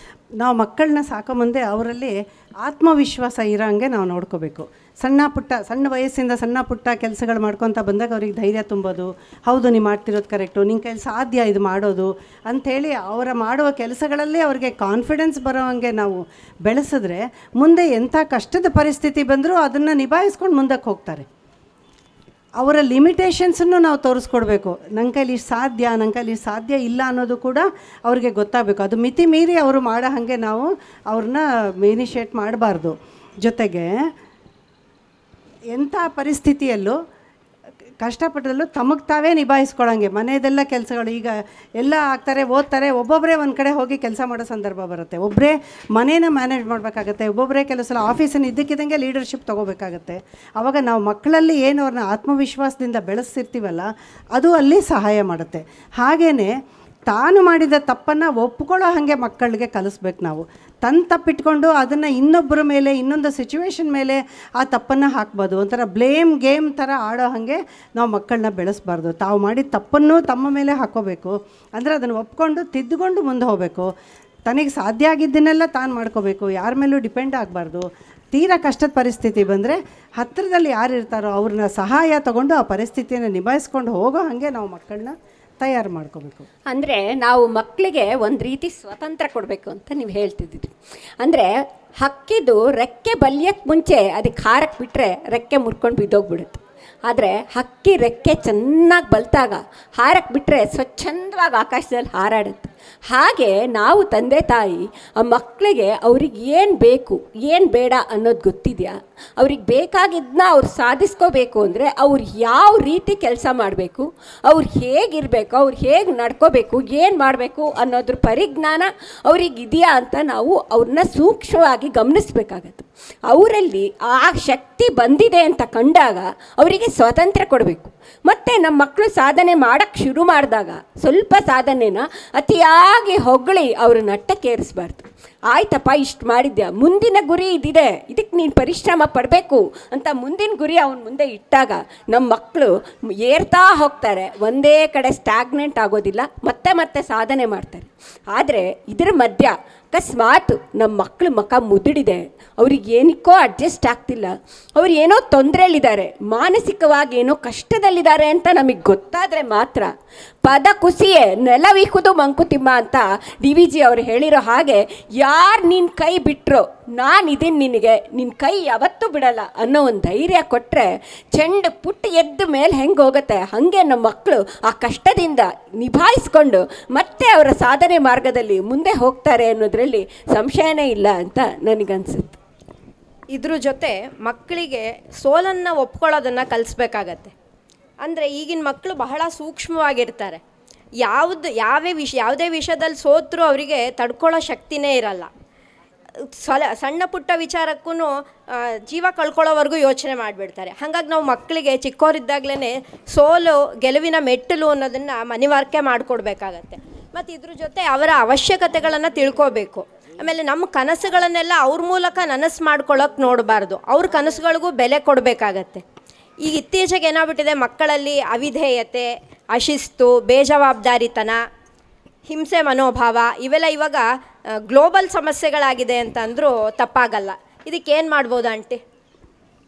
ನಾವು ಮಕ್ಕಳನ್ನ ಸಾಕೋ ಮುಂದೆ ಅವರಲ್ಲಿ ಆತ್ಮವಿಶ್ವಾಸ ಇರೋಂಗೆ ನಾವು ನೋಡ್ಕೋಬೇಕು. ಸಣ್ಣ ವಯಸ್ಸಿಂದ ಸಣ್ಣ ಪುಟ್ಟ ಕೆಲಸಗಳು ಮಾಡ್ಕೊತ ಬಂದಾಗ ಅವ್ರಿಗೆ ಧೈರ್ಯ ತುಂಬೋದು. ಹೌದು, ನೀವು ಮಾಡ್ತಿರೋದು ಕರೆಕ್ಟು, ನಿನ್ನ ಕೈಲಿ ಸಾಧ್ಯ ಇದು ಮಾಡೋದು ಅಂಥೇಳಿ ಅವರ ಮಾಡುವ ಕೆಲಸಗಳಲ್ಲಿ ಅವ್ರಿಗೆ ಕಾನ್ಫಿಡೆನ್ಸ್ ಬರೋ ಹಾಗೆ ನಾವು ಬೆಳೆಸಿದ್ರೆ ಮುಂದೆ ಎಂಥ ಕಷ್ಟದ ಪರಿಸ್ಥಿತಿ ಬಂದರೂ ಅದನ್ನು ನಿಭಾಯಿಸ್ಕೊಂಡು ಮುಂದಕ್ಕೆ ಹೋಗ್ತಾರೆ. ಅವರ ಲಿಮಿಟೇಷನ್ಸನ್ನು ನಾವು ತೋರಿಸ್ಕೊಡ್ಬೇಕು. ನನ್ನ ಕೈಲಿ ಸಾಧ್ಯ ಇಲ್ಲ ಅನ್ನೋದು ಕೂಡ ಅವ್ರಿಗೆ ಗೊತ್ತಾಗಬೇಕು. ಅದು ಮಿತಿ ಮೀರಿ ಅವರು ಮಾಡೋ ಹಾಗೆ ನಾವು ಅವ್ರನ್ನ ಇನಿಷಿಯೇಟ್ ಮಾಡಬಾರ್ದು. ಜೊತೆಗೆ ಎಂಥ ಪರಿಸ್ಥಿತಿಯಲ್ಲೂ ಕಷ್ಟಪಟ್ಟರಲ್ಲೂ ತಮಗೆ ತಾವೇ ನಿಭಾಯಿಸ್ಕೊಳ್ಳೋಂಗೆ ಮನೆಯದೆಲ್ಲ ಕೆಲಸಗಳು ಈಗ ಎಲ್ಲ ಆಗ್ತಾರೆ, ಓದ್ತಾರೆ, ಒಬ್ಬೊಬ್ಬರೇ ಒಂದು ಕಡೆ ಹೋಗಿ ಕೆಲಸ ಮಾಡೋ ಸಂದರ್ಭ ಬರುತ್ತೆ. ಒಬ್ಬರೇ ಮನೇನ ಮ್ಯಾನೇಜ್ ಮಾಡಬೇಕಾಗತ್ತೆ, ಒಬ್ಬೊಬ್ಬರೇ ಕೆಲವು ಸಲ ಆಫೀಸನ್ನು ಇದ್ದಕ್ಕಿದ್ದಂಗೆ ಲೀಡರ್ಶಿಪ್ ತೊಗೋಬೇಕಾಗತ್ತೆ. ಆವಾಗ ನಾವು ಮಕ್ಕಳಲ್ಲಿ ಏನು ಅವ್ರನ್ನ ಆತ್ಮವಿಶ್ವಾಸದಿಂದ ಬೆಳೆಸ್ತಿರ್ತೀವಲ್ಲ ಅದು ಅಲ್ಲಿ ಸಹಾಯ ಮಾಡುತ್ತೆ. ಹಾಗೆಯೇ ತಾನು ಮಾಡಿದ ತಪ್ಪನ್ನು ಒಪ್ಕೊಳ್ಳೋ ಹಾಗೆ ಮಕ್ಕಳಿಗೆ ಕಲಿಸ್ಬೇಕು. ನಾವು ತನ್ನ ತಪ್ಪಿಟ್ಕೊಂಡು ಅದನ್ನು ಇನ್ನೊಬ್ಬರ ಮೇಲೆ ಇನ್ನೊಂದು ಸಿಚುವೇಶನ್ ಮೇಲೆ ಆ ತಪ್ಪನ್ನು ಹಾಕ್ಬೋದು. ಒಂಥರ ಬ್ಲೇಮ್ ಗೇಮ್ ಥರ ಆಡೋ ಹಾಗೆ ನಾವು ಮಕ್ಕಳನ್ನ ಬೆಳೆಸಬಾರ್ದು. ತಾವು ಮಾಡಿದ ತಪ್ಪನ್ನು ತಮ್ಮ ಮೇಲೆ ಹಾಕ್ಕೋಬೇಕು. ಅಂದರೆ ಅದನ್ನು ಒಪ್ಕೊಂಡು ತಿದ್ದುಕೊಂಡು ಮುಂದೆ ಹೋಗಬೇಕು. ತನಗೆ ಸಾಧ್ಯ ಆಗಿದ್ದನ್ನೆಲ್ಲ ತಾನು ಮಾಡ್ಕೋಬೇಕು, ಯಾರ ಮೇಲೂ ಡಿಪೆಂಡ್ ಆಗಬಾರ್ದು. ತೀರಾ ಕಷ್ಟದ ಪರಿಸ್ಥಿತಿ ಬಂದರೆ ಹತ್ತಿರದಲ್ಲಿ ಯಾರು ಇರ್ತಾರೋ ಅವ್ರನ್ನ ಸಹಾಯ ತಗೊಂಡು ಆ ಪರಿಸ್ಥಿತಿಯನ್ನು ನಿಭಾಯಿಸ್ಕೊಂಡು ಹೋಗೋ ಹಾಗೆ ನಾವು ಮಕ್ಕಳನ್ನ ತಯಾರು ಮಾಡ್ಕೋಬೇಕು. ಅಂದರೆ ನಾವು ಮಕ್ಕಳಿಗೆ ಒಂದು ರೀತಿ ಸ್ವತಂತ್ರ ಕೊಡಬೇಕು ಅಂತ ನೀವು ಹೇಳ್ತಿದ್ದೀರಿ. ಅಂದರೆ ಹಕ್ಕಿದು ರೆಕ್ಕೆ ಬಲಿಯಕ್ಕೆ ಮುಂಚೆ ಅದಕ್ಕೆ ಹಾರಕ್ಕೆ ಬಿಟ್ಟರೆ ರೆಕ್ಕೆ ಮುರ್ಕೊಂಡು ಬಿದ್ದೋಗ್ಬಿಡುತ್ತೆ. ಆದರೆ ಹಕ್ಕಿ ರೆಕ್ಕೆ ಚೆನ್ನಾಗಿ ಬಲ್ತಾಗ ಹಾರಕ್ಕೆ ಬಿಟ್ಟರೆ ಸ್ವಚ್ಛಂದವಾಗಿ ಆಕಾಶದಲ್ಲಿ ಹಾರಾಡುತ್ತೆ. ಹಾಗೆ ನಾವು ತಂದೆ ತಾಯಿ ಆ ಮಕ್ಕಳಿಗೆ ಅವ್ರಿಗೆ ಏನು ಬೇಕು ಏನು ಬೇಡ ಅನ್ನೋದು ಗೊತ್ತಿದೆಯಾ? ಅವ್ರಿಗೆ ಬೇಕಾಗಿದ್ದನ್ನ ಅವ್ರು ಸಾಧಿಸ್ಕೋಬೇಕು ಅಂದರೆ ಅವ್ರು ಯಾವ ರೀತಿ ಕೆಲಸ ಮಾಡಬೇಕು, ಅವ್ರು ಹೇಗಿರಬೇಕು, ಅವ್ರು ಹೇಗೆ ನಡ್ಕೋಬೇಕು, ಏನು ಮಾಡಬೇಕು ಅನ್ನೋದ್ರ ಪರಿಜ್ಞಾನ ಅವ್ರಿಗೆ ಇದೆಯಾ ಅಂತ ನಾವು ಅವ್ರನ್ನ ಸೂಕ್ಷ್ಮವಾಗಿ ಗಮನಿಸಬೇಕಾಗತ್ತೆ. ಅವರಲ್ಲಿ ಆ ಶಕ್ತಿ ಬಂದಿದೆ ಅಂತ ಕಂಡಾಗ ಅವರಿಗೆ ಸ್ವಾತಂತ್ರ್ಯ ಕೊಡಬೇಕು. ಮತ್ತು ನಮ್ಮ ಮಕ್ಕಳು ಸಾಧನೆ ಮಾಡೋಕ್ಕೆ ಶುರು ಮಾಡಿದಾಗ ಸ್ವಲ್ಪ ಸಾಧನೆನ ಅತಿಯಾಗಿ ಹೊಗಳಿ ಅವ್ರ ನಟ್ಟಕ್ಕೇರಿಸಬಾರ್ದು. ಆಯ್ತಪ್ಪ ಇಷ್ಟು ಮಾಡಿದ್ಯಾ, ಮುಂದಿನ ಗುರಿ ಇದಿದೆ, ಇದಕ್ಕೆ ನೀನು ಪರಿಶ್ರಮ ಪಡಬೇಕು ಅಂತ ಮುಂದಿನ ಗುರಿ ಅವನ ಮುಂದೆ ಇಟ್ಟಾಗ ನಮ್ಮ ಮಕ್ಕಳು ಏರ್ತಾ ಹೋಗ್ತಾರೆ, ಒಂದೇ ಕಡೆ ಸ್ಟ್ಯಾಗ್ನೆಂಟ್ ಆಗೋದಿಲ್ಲ, ಮತ್ತೆ ಮತ್ತೆ ಸಾಧನೆ ಮಾಡ್ತಾರೆ. ಆದರೆ ಇದರ ಮಧ್ಯ ಅಕಸ್ಮಾತ್ ನಮ್ಮ ಮಕ್ಕಳು ಮುಖ ಮುದುಡಿದೆ, ಅವ್ರಿಗೆ ಏನಕ್ಕೋ ಅಡ್ಜಸ್ಟ್ ಆಗ್ತಿಲ್ಲ, ಅವ್ರು ಏನೋ ತೊಂದರೆಯಲ್ಲಿದ್ದಾರೆ, ಮಾನಸಿಕವಾಗಿ ಏನೋ ಕಷ್ಟದಲ್ಲಿದ್ದಾರೆ ಅಂತ ನಮಗೆ ಗೊತ್ತಾದರೆ ಮಾತ್ರ ಪದ ಕುಸಿಯೇ ನೆಲವಿಕ್ಕುದು ಮಂಕುತಿಮ್ಮ ಅಂತ DVG ಅವರು ಹೇಳಿರೋ ಹಾಗೆ, ಯಾರು ನಿನ್ನ ಕೈ ಬಿಟ್ಟರೋ ನಾನು ಇದೀನಿ ನಿನಗೆ, ನಿನ್ನ ಕೈ ಯಾವತ್ತೂ ಬಿಡಲ್ಲ ಅನ್ನೋ ಒಂದು ಧೈರ್ಯ ಕೊಟ್ಟರೆ ಚೆಂಡು ಪುಟ್ಟು ಎದ್ದ ಮೇಲೆ ಹೆಂಗೆ ಹೋಗುತ್ತೆ ಹಾಗೆ ನಮ್ಮ ಮಕ್ಕಳು ಆ ಕಷ್ಟದಿಂದ ನಿಭಾಯಿಸ್ಕೊಂಡು ಮತ್ತೆ ಅವರ ಸಾಧನೆ ಮಾರ್ಗದಲ್ಲಿ ಮುಂದೆ ಹೋಗ್ತಾರೆ ಅನ್ನೋದ್ರಲ್ಲಿ ಸಂಶಯನೇ ಇಲ್ಲ ಅಂತ ನನಗನ್ಸುತ್ತೆ. ಇದ್ರ ಜೊತೆ ಮಕ್ಕಳಿಗೆ ಸೋಲನ್ನು ಒಪ್ಕೊಳ್ಳೋದನ್ನು ಕಲಿಸ್ಬೇಕಾಗತ್ತೆ. ಅಂದರೆ ಈಗಿನ ಮಕ್ಕಳು ಬಹಳ ಸೂಕ್ಷ್ಮವಾಗಿರ್ತಾರೆ. ಯಾವುದೇ ವಿಷಯದಲ್ಲಿ ಸೋತರೂ ಅವರಿಗೆ ತಡ್ಕೊಳ್ಳೋ ಶಕ್ತಿನೇ ಇರಲ್ಲ. ಸಣ್ಣ ಪುಟ್ಟ ವಿಚಾರಕ್ಕೂ ಜೀವ ಕಳ್ಕೊಳ್ಳೋವರೆಗೂ ಯೋಚನೆ ಮಾಡಿಬಿಡ್ತಾರೆ. ಹಾಗಾಗಿ ನಾವು ಮಕ್ಕಳಿಗೆ ಚಿಕ್ಕವರಿದ್ದಾಗಲೇ ಸೋಲು ಗೆಲುವಿನ ಮೆಟ್ಟಲು ಅನ್ನೋದನ್ನು ಮನವರಿಕೆ ಮಾಡಿಕೊಡ್ಬೇಕಾಗತ್ತೆ. ಮತ್ತು ಇದ್ರ ಜೊತೆ ಅವರ ಅವಶ್ಯಕತೆಗಳನ್ನು ತಿಳ್ಕೋಬೇಕು. ಆಮೇಲೆ ನಮ್ಮ ಕನಸುಗಳನ್ನೆಲ್ಲ ಅವ್ರ ಮೂಲಕ ನನಸು ಮಾಡ್ಕೊಳ್ಳೋಕೆ ನೋಡಬಾರ್ದು, ಅವ್ರ ಕನಸುಗಳಿಗೂ ಬೆಲೆ ಕೊಡಬೇಕಾಗತ್ತೆ. ಈಗ ಇತ್ತೀಚೆಗೆ ಏನಾಗ್ಬಿಟ್ಟಿದೆ, ಮಕ್ಕಳಲ್ಲಿ ಅವಿಧೇಯತೆ, ಅಶಿಸ್ತು, ಬೇಜವಾಬ್ದಾರಿತನ, ಹಿಂಸೆ ಮನೋಭಾವ ಇವೆಲ್ಲ ಇವಾಗ ಗ್ಲೋಬಲ್ ಸಮಸ್ಯೆಗಳಾಗಿದೆ ಅಂತ ಅಂದರೂ ತಪ್ಪಾಗಲ್ಲ. ಇದಕ್ಕೇನು ಮಾಡ್ಬೋದು ಆಂಟಿ?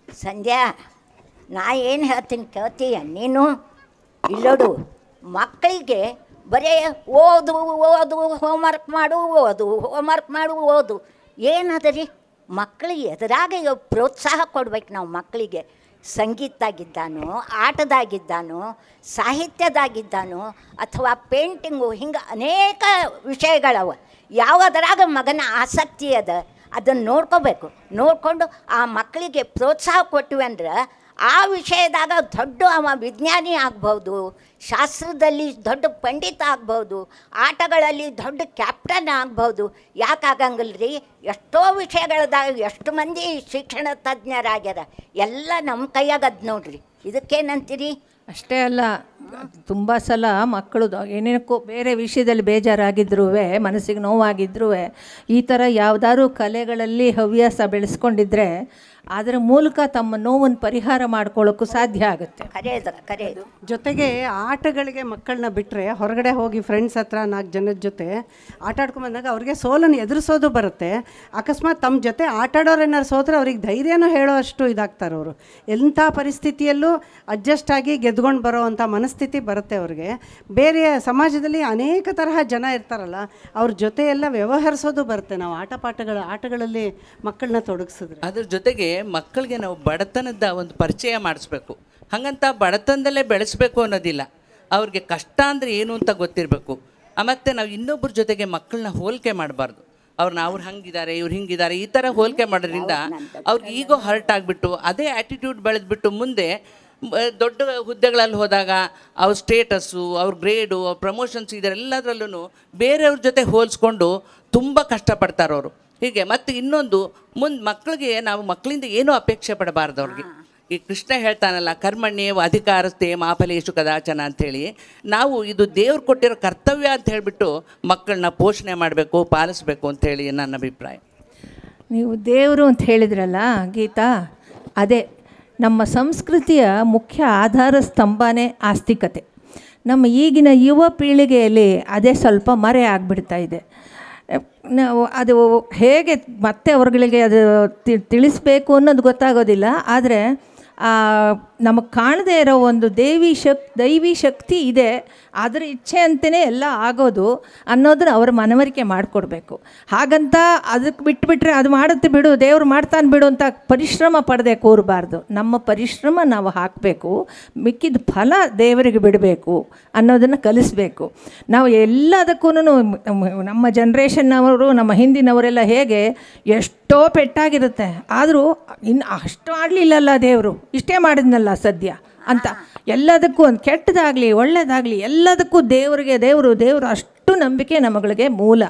ಸಂಧ್ಯಾ, ನಾ ಏನು ಹೇಳ್ತೀನಿ ಕೇಳ್ತೀಯ ನೀನು? ಇಲ್ಲೋಡು, ಮಕ್ಕಳಿಗೆ ಬರೀ ಓದು ಓದು ಹೋಮ್ವರ್ಕ್ ಮಾಡು ಓದು ಏನದ ರೀ? ಮಕ್ಕಳಿಗೆ ಎದುರಾಗ ಪ್ರೋತ್ಸಾಹ ಕೊಡ್ಬೇಕು ನಾವು. ಮಕ್ಕಳಿಗೆ ಸಂಗೀತದಾಗಿದ್ದಾನೋ, ಆಟದಾಗಿದ್ದಾನೋ, ಸಾಹಿತ್ಯದಾಗಿದ್ದಾನೋ, ಅಥವಾ ಪೇಂಟಿಂಗು, ಹಿಂಗೆ ಅನೇಕ ವಿಷಯಗಳವ. ಯಾವುದರಾಗ ಮಗನ ಆಸಕ್ತಿ ಅದ ಅದನ್ನು ನೋಡ್ಕೋಬೇಕು. ನೋಡಿಕೊಂಡು ಆ ಮಕ್ಕಳಿಗೆ ಪ್ರೋತ್ಸಾಹ ಕೊಟ್ಟಿವಿ ಅಂದ್ರೆ ಆ ವಿಷಯದಾಗ ದೊಡ್ಡ ಅವ ವಿಜ್ಞಾನಿ ಆಗ್ಬೋದು, ಶಾಸ್ತ್ರದಲ್ಲಿ ದೊಡ್ಡ ಪಂಡಿತ ಆಗ್ಬೋದು, ಆಟಗಳಲ್ಲಿ ದೊಡ್ಡ ಕ್ಯಾಪ್ಟನ್ ಆಗ್ಬೋದು. ಯಾಕಾಗಂಗಿಲ್ಲ ರೀ? ಎಷ್ಟೋ ವಿಷಯಗಳದಾಗ ಎಷ್ಟು ಮಂದಿ ಶಿಕ್ಷಣ ತಜ್ಞರಾಗ್ಯಾರ. ಎಲ್ಲ ನಮ್ಮ ಕೈಯಾಗದು ನೋಡ್ರಿ. ಇದಕ್ಕೇನಂತೀರಿ? ಅಷ್ಟೇ ಅಲ್ಲ, ತುಂಬ ಸಲ ಮಕ್ಕಳು ಏನೇನಕ್ಕೂ ಬೇರೆ ವಿಷಯದಲ್ಲಿ ಬೇಜಾರಾಗಿದ್ರೂ, ಮನಸ್ಸಿಗೆ ನೋವಾಗಿದ್ರೂ, ಈ ಥರ ಯಾವುದಾದ್ರೂ ಕಲೆಗಳಲ್ಲಿ ಹವ್ಯಾಸ ಬೆಳೆಸ್ಕೊಂಡಿದ್ರೆ ಅದರ ಮೂಲಕ ತಮ್ಮ ನೋವನ್ನು ಪರಿಹಾರ ಮಾಡ್ಕೊಳ್ಳೋಕ್ಕೂ ಸಾಧ್ಯ ಆಗುತ್ತೆ. ಕರೆಯೋದು ಜೊತೆಗೆ ಆಟಗಳಿಗೆ ಮಕ್ಕಳನ್ನ ಬಿಟ್ಟರೆ ಹೊರಗಡೆ ಹೋಗಿ ಫ್ರೆಂಡ್ಸ್ ಹತ್ರ 4 ಜನದ ಜೊತೆ ಆಟ ಆಡ್ಕೊಂಬಂದಾಗ ಅವ್ರಿಗೆ ಸೋಲನ್ನು ಎದುರಿಸೋದು ಬರುತ್ತೆ. ಅಕಸ್ಮಾತ್ ತಮ್ಮ ಜೊತೆ ಆಟ ಆಡೋರು ಏನಾರು ಸೋದ್ರೆ ಅವ್ರಿಗೆ ಧೈರ್ಯನೂ ಹೇಳೋ ಅಷ್ಟು ಇದಾಗ್ತಾರೆ. ಅವರು ಎಂಥ ಪರಿಸ್ಥಿತಿಯಲ್ಲೂ ಅಡ್ಜಸ್ಟ್ ಆಗಿ ಗೆದ್ಕೊಂಡು ಬರೋ ಅಂಥ ಮನಸ್ಥಿತಿ ಬರುತ್ತೆ ಅವ್ರಿಗೆ. ಬೇರೆ ಸಮಾಜದಲ್ಲಿ ಅನೇಕ ತರಹ ಜನ ಇರ್ತಾರಲ್ಲ, ಅವ್ರ ಜೊತೆ ಎಲ್ಲ ವ್ಯವಹರಿಸೋದು ಬರುತ್ತೆ ನಾವು ಆಟಗಳಲ್ಲಿ ಮಕ್ಕಳನ್ನ ತೊಡಗಿಸಿದ್ರೆ. ಅದ್ರ ಜೊತೆಗೆ ಮಕ್ಕಳಿಗೆ ನಾವು ಬಡತನದ ಒಂದು ಪರಿಚಯ ಮಾಡಿಸ್ಬೇಕು. ಹಾಗಂತ ಬಡತನದಲ್ಲೇ ಬೆಳೆಸಬೇಕು ಅನ್ನೋದಿಲ್ಲ, ಅವ್ರಿಗೆ ಕಷ್ಟ ಅಂದರೆ ಏನು ಅಂತ ಗೊತ್ತಿರಬೇಕು. ಮತ್ತು ನಾವು ಇನ್ನೊಬ್ಬರ ಜೊತೆಗೆ ಮಕ್ಕಳನ್ನ ಹೋಲಿಕೆ ಮಾಡಬಾರ್ದು. ಅವ್ರು ಹಂಗಿದ್ದಾರೆ, ಇವ್ರು ಹಿಂಗಿದ್ದಾರೆ, ಈ ಥರ ಹೋಲಿಕೆ ಮಾಡೋದ್ರಿಂದ ಅವ್ರಿಗೆ ಈಗೋ ಹರ್ಟ್ ಆಗಿಬಿಟ್ಟು ಅದೇ ಆ್ಯಟಿಟ್ಯೂಡ್ ಬೆಳೆದ್ಬಿಟ್ಟು ಮುಂದೆ ದೊಡ್ಡ ಹುದ್ದೆಗಳಲ್ಲಿ ಹೋದಾಗ ಅವ್ರ ಸ್ಟೇಟಸ್ಸು, ಅವ್ರ ಗ್ರೇಡು, ಅವ್ರ ಪ್ರಮೋಷನ್ಸ್ ಇದರೆಲ್ಲದರಲ್ಲೂ ಬೇರೆಯವ್ರ ಜೊತೆ ಹೋಲಿಸ್ಕೊಂಡು ತುಂಬ ಕಷ್ಟಪಡ್ತಾರವರು. ಹೀಗೆ ಮತ್ತು ಇನ್ನೊಂದು ಮಕ್ಕಳಿಗೆ ನಾವು ಮಕ್ಕಳಿಂದ ಏನೂ ಅಪೇಕ್ಷೆ ಪಡಬಾರ್ದು. ಅವ್ರಿಗೆ ಈ ಕೃಷ್ಣ ಹೇಳ್ತಾನಲ್ಲ, ಕರ್ಮಣ್ಯೇವ ಅಧಿಕಾರಸ್ಥೆ ಮಾಫಲೇಶು ಕದಾಚನ ಅಂಥೇಳಿ, ನಾವು ಇದು ದೇವ್ರು ಕೊಟ್ಟಿರೋ ಕರ್ತವ್ಯ ಅಂತ ಹೇಳಿಬಿಟ್ಟು ಮಕ್ಕಳನ್ನ ಪೋಷಣೆ ಮಾಡಬೇಕು, ಪಾಲಿಸಬೇಕು ಅಂಥೇಳಿ ನನ್ನ ಅಭಿಪ್ರಾಯ. ನೀವು ದೇವರು ಅಂತ ಹೇಳಿದ್ರಲ್ಲ ಗೀತಾ, ಅದೇ ನಮ್ಮ ಸಂಸ್ಕೃತಿಯ ಮುಖ್ಯ ಆಧಾರ ಸ್ತಂಭನೇ ಆಸ್ತಿಕತೆ. ನಮ್ಮ ಈಗಿನ ಯುವ ಪೀಳಿಗೆಯಲ್ಲಿ ಅದೇ ಸ್ವಲ್ಪ ಮರೆ ಆಗಿಬಿಡ್ತಾ ಇದೆ. ನಾವು ಅದು ಹೇಗೆ ಮತ್ತೆ ಅವ್ರಗಳಿಗೆ ಅದು ತಿಳಿಸ್ಬೇಕು ಅನ್ನೋದು ಗೊತ್ತಾಗೋದಿಲ್ಲ. ಆದರೆ ನಮಗೆ ಕಾಣದೇ ಇರೋ ಒಂದು ದೈವಿ ಶಕ್ತಿ ಇದೆ, ಅದರ ಇಚ್ಛೆ ಅಂತಲೇ ಎಲ್ಲ ಆಗೋದು ಅನ್ನೋದನ್ನ ಅವ್ರ ಮನವರಿಕೆ ಮಾಡಿಕೊಡ್ಬೇಕು. ಹಾಗಂತ ಅದಕ್ಕೆ ಬಿಟ್ಟುಬಿಟ್ರೆ ಅದು ಮಾಡುತ್ತೆ ಬಿಡು, ದೇವ್ರು ಮಾಡ್ತಾನೆ ಬಿಡು ಅಂತ ಪರಿಶ್ರಮ ಪಡೆದೇ ಕೂರಬಾರ್ದು. ನಮ್ಮ ಪರಿಶ್ರಮ ನಾವು ಹಾಕಬೇಕು, ಮಿಕ್ಕಿದ ಫಲ ದೇವರಿಗೆ ಬಿಡಬೇಕು ಅನ್ನೋದನ್ನು ಕಲಿಸ್ಬೇಕು. ನಾವು ಎಲ್ಲದಕ್ಕೂ ನಮ್ಮ ಜನ್ರೇಷನ್ನವರು, ನಮ್ಮ ಹಿಂದಿನವರೆಲ್ಲ ಹೇಗೆ ಎಷ್ಟೋ ಪೆಟ್ಟಾಗಿರುತ್ತೆ, ಆದರೂ ಇನ್ನು ಅಷ್ಟು ಆಡಲಿಲ್ಲಲ್ಲ ದೇವರು, ಇಷ್ಟೇ ಮಾಡಿದ್ನಲ್ಲ ಸದ್ಯ ಅಂತ ಎಲ್ಲದಕ್ಕೂ ಒಂದು ಕೆಟ್ಟದಾಗಲಿ ಒಳ್ಳೆಯದಾಗಲಿ ಎಲ್ಲದಕ್ಕೂ ದೇವರು ಅಷ್ಟು ನಂಬಿಕೆ ನಮಗಳಿಗೆ ಮೂಲ.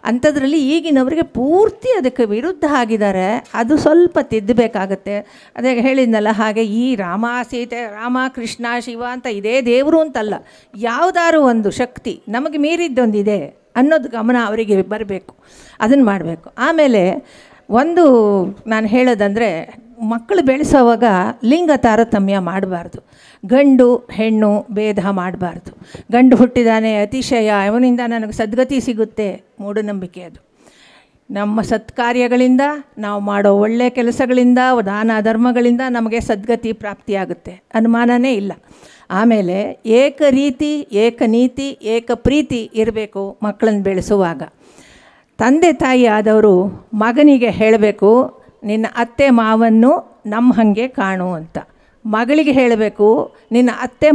ಅಂಥದ್ರಲ್ಲಿ ಈಗಿನವರಿಗೆ ಪೂರ್ತಿ ಅದಕ್ಕೆ ವಿರುದ್ಧ ಆಗಿದ್ದಾರೆ. ಅದು ಸ್ವಲ್ಪ ತಿದ್ದಬೇಕಾಗತ್ತೆ. ಅದೇ ಹೇಳಿದ್ನಲ್ಲ, ಹಾಗೆ ಈ ರಾಮ ಸೀತೆ, ರಾಮ ಕೃಷ್ಣ ಶಿವ ಅಂತ ಇದೇ ದೇವರು ಅಂತಲ್ಲ, ಯಾವುದಾದ್ರು ಒಂದು ಶಕ್ತಿ ನಮಗೆ ಮೀರಿದ್ದೊಂದಿದೆ ಅನ್ನೋದು ಗಮನ ಅವರಿಗೆ ಬರಬೇಕು. ಅದನ್ನು ಮಾಡಬೇಕು. ಆಮೇಲೆ ಒಂದು ನಾನು ಹೇಳೋದಂದರೆ, ಮಕ್ಕಳು ಬೆಳೆಸೋವಾಗ ಲಿಂಗ ತಾರತಮ್ಯ ಮಾಡಬಾರ್ದು. ಗಂಡು ಹೆಣ್ಣು ಭೇದ ಮಾಡಬಾರ್ದು. ಗಂಡು ಹುಟ್ಟಿದಾನೆ ಅತಿಶಯ, ಅವನಿಂದ ನನಗೆ ಸದ್ಗತಿ ಸಿಗುತ್ತೆ, ಮೂಢನಂಬಿಕೆ ಅದು. ನಮ್ಮ ಸತ್ಕಾರ್ಯಗಳಿಂದ, ನಾವು ಮಾಡೋ ಒಳ್ಳೆಯ ಕೆಲಸಗಳಿಂದ, ದಾನ ಧರ್ಮಗಳಿಂದ ನಮಗೆ ಸದ್ಗತಿ ಪ್ರಾಪ್ತಿಯಾಗುತ್ತೆ, ಅನುಮಾನನೇ ಇಲ್ಲ. ಆಮೇಲೆ ಏಕರೀತಿ, ಏಕನೀತಿ, ಏಕಪ್ರೀತಿ ಇರಬೇಕು ಮಕ್ಕಳನ್ನು ಬೆಳೆಸುವಾಗ. ತಂದೆ ತಾಯಿ ಆದವರು ಮಗನಿಗೆ ಹೇಳಬೇಕು, ನಿನ್ನ ಅತ್ತೆ ಮಾವನ್ನು ನಮ್ಮ ಹಾಗೆ ಕಾಣು ಅಂತ. ಮಗಳಿಗೆ ಹೇಳಬೇಕು, ನಿನ್ನ ಅತ್ತೆ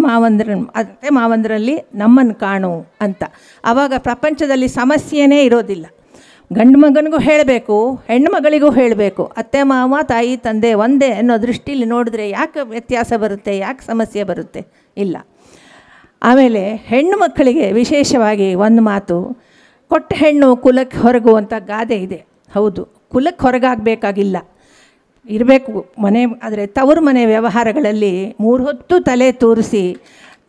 ಮಾವಂದರಲ್ಲಿ ನಮ್ಮನ್ನು ಕಾಣು ಅಂತ. ಆವಾಗ ಪ್ರಪಂಚದಲ್ಲಿ ಸಮಸ್ಯೆನೇ ಇರೋದಿಲ್ಲ. ಗಂಡು ಮಗನಿಗೂ ಹೇಳಬೇಕು, ಹೆಣ್ಣು ಮಗಳಿಗೂ ಹೇಳಬೇಕು. ಅತ್ತೆ ಮಾವ ತಾಯಿ ತಂದೆ ಒಂದೇ ಅನ್ನೋ ದೃಷ್ಟಿಲಿ ನೋಡಿದ್ರೆ ಯಾಕೆ ವ್ಯತ್ಯಾಸ ಬರುತ್ತೆ, ಯಾಕೆ ಸಮಸ್ಯೆ ಬರುತ್ತೆ? ಇಲ್ಲ. ಆಮೇಲೆ ಹೆಣ್ಣು ಮಕ್ಕಳಿಗೆ ವಿಶೇಷವಾಗಿ ಒಂದು ಮಾತು, ಕೊಟ್ಟ ಹೆಣ್ಣು ಕುಲಕ್ಕೆ ಹೊರಗು ಅಂತ ಗಾದೆ ಇದೆ. ಹೌದು, ಕುಲಕ್ಕೆ ಹೊರಗಾಗಬೇಕಾಗಿಲ್ಲ, ಇರಬೇಕು ಮನೆ. ಆದರೆ ತವರು ಮನೆ ವ್ಯವಹಾರಗಳಲ್ಲಿ 3 ಹೊತ್ತು ತಲೆ ತೂರಿಸಿ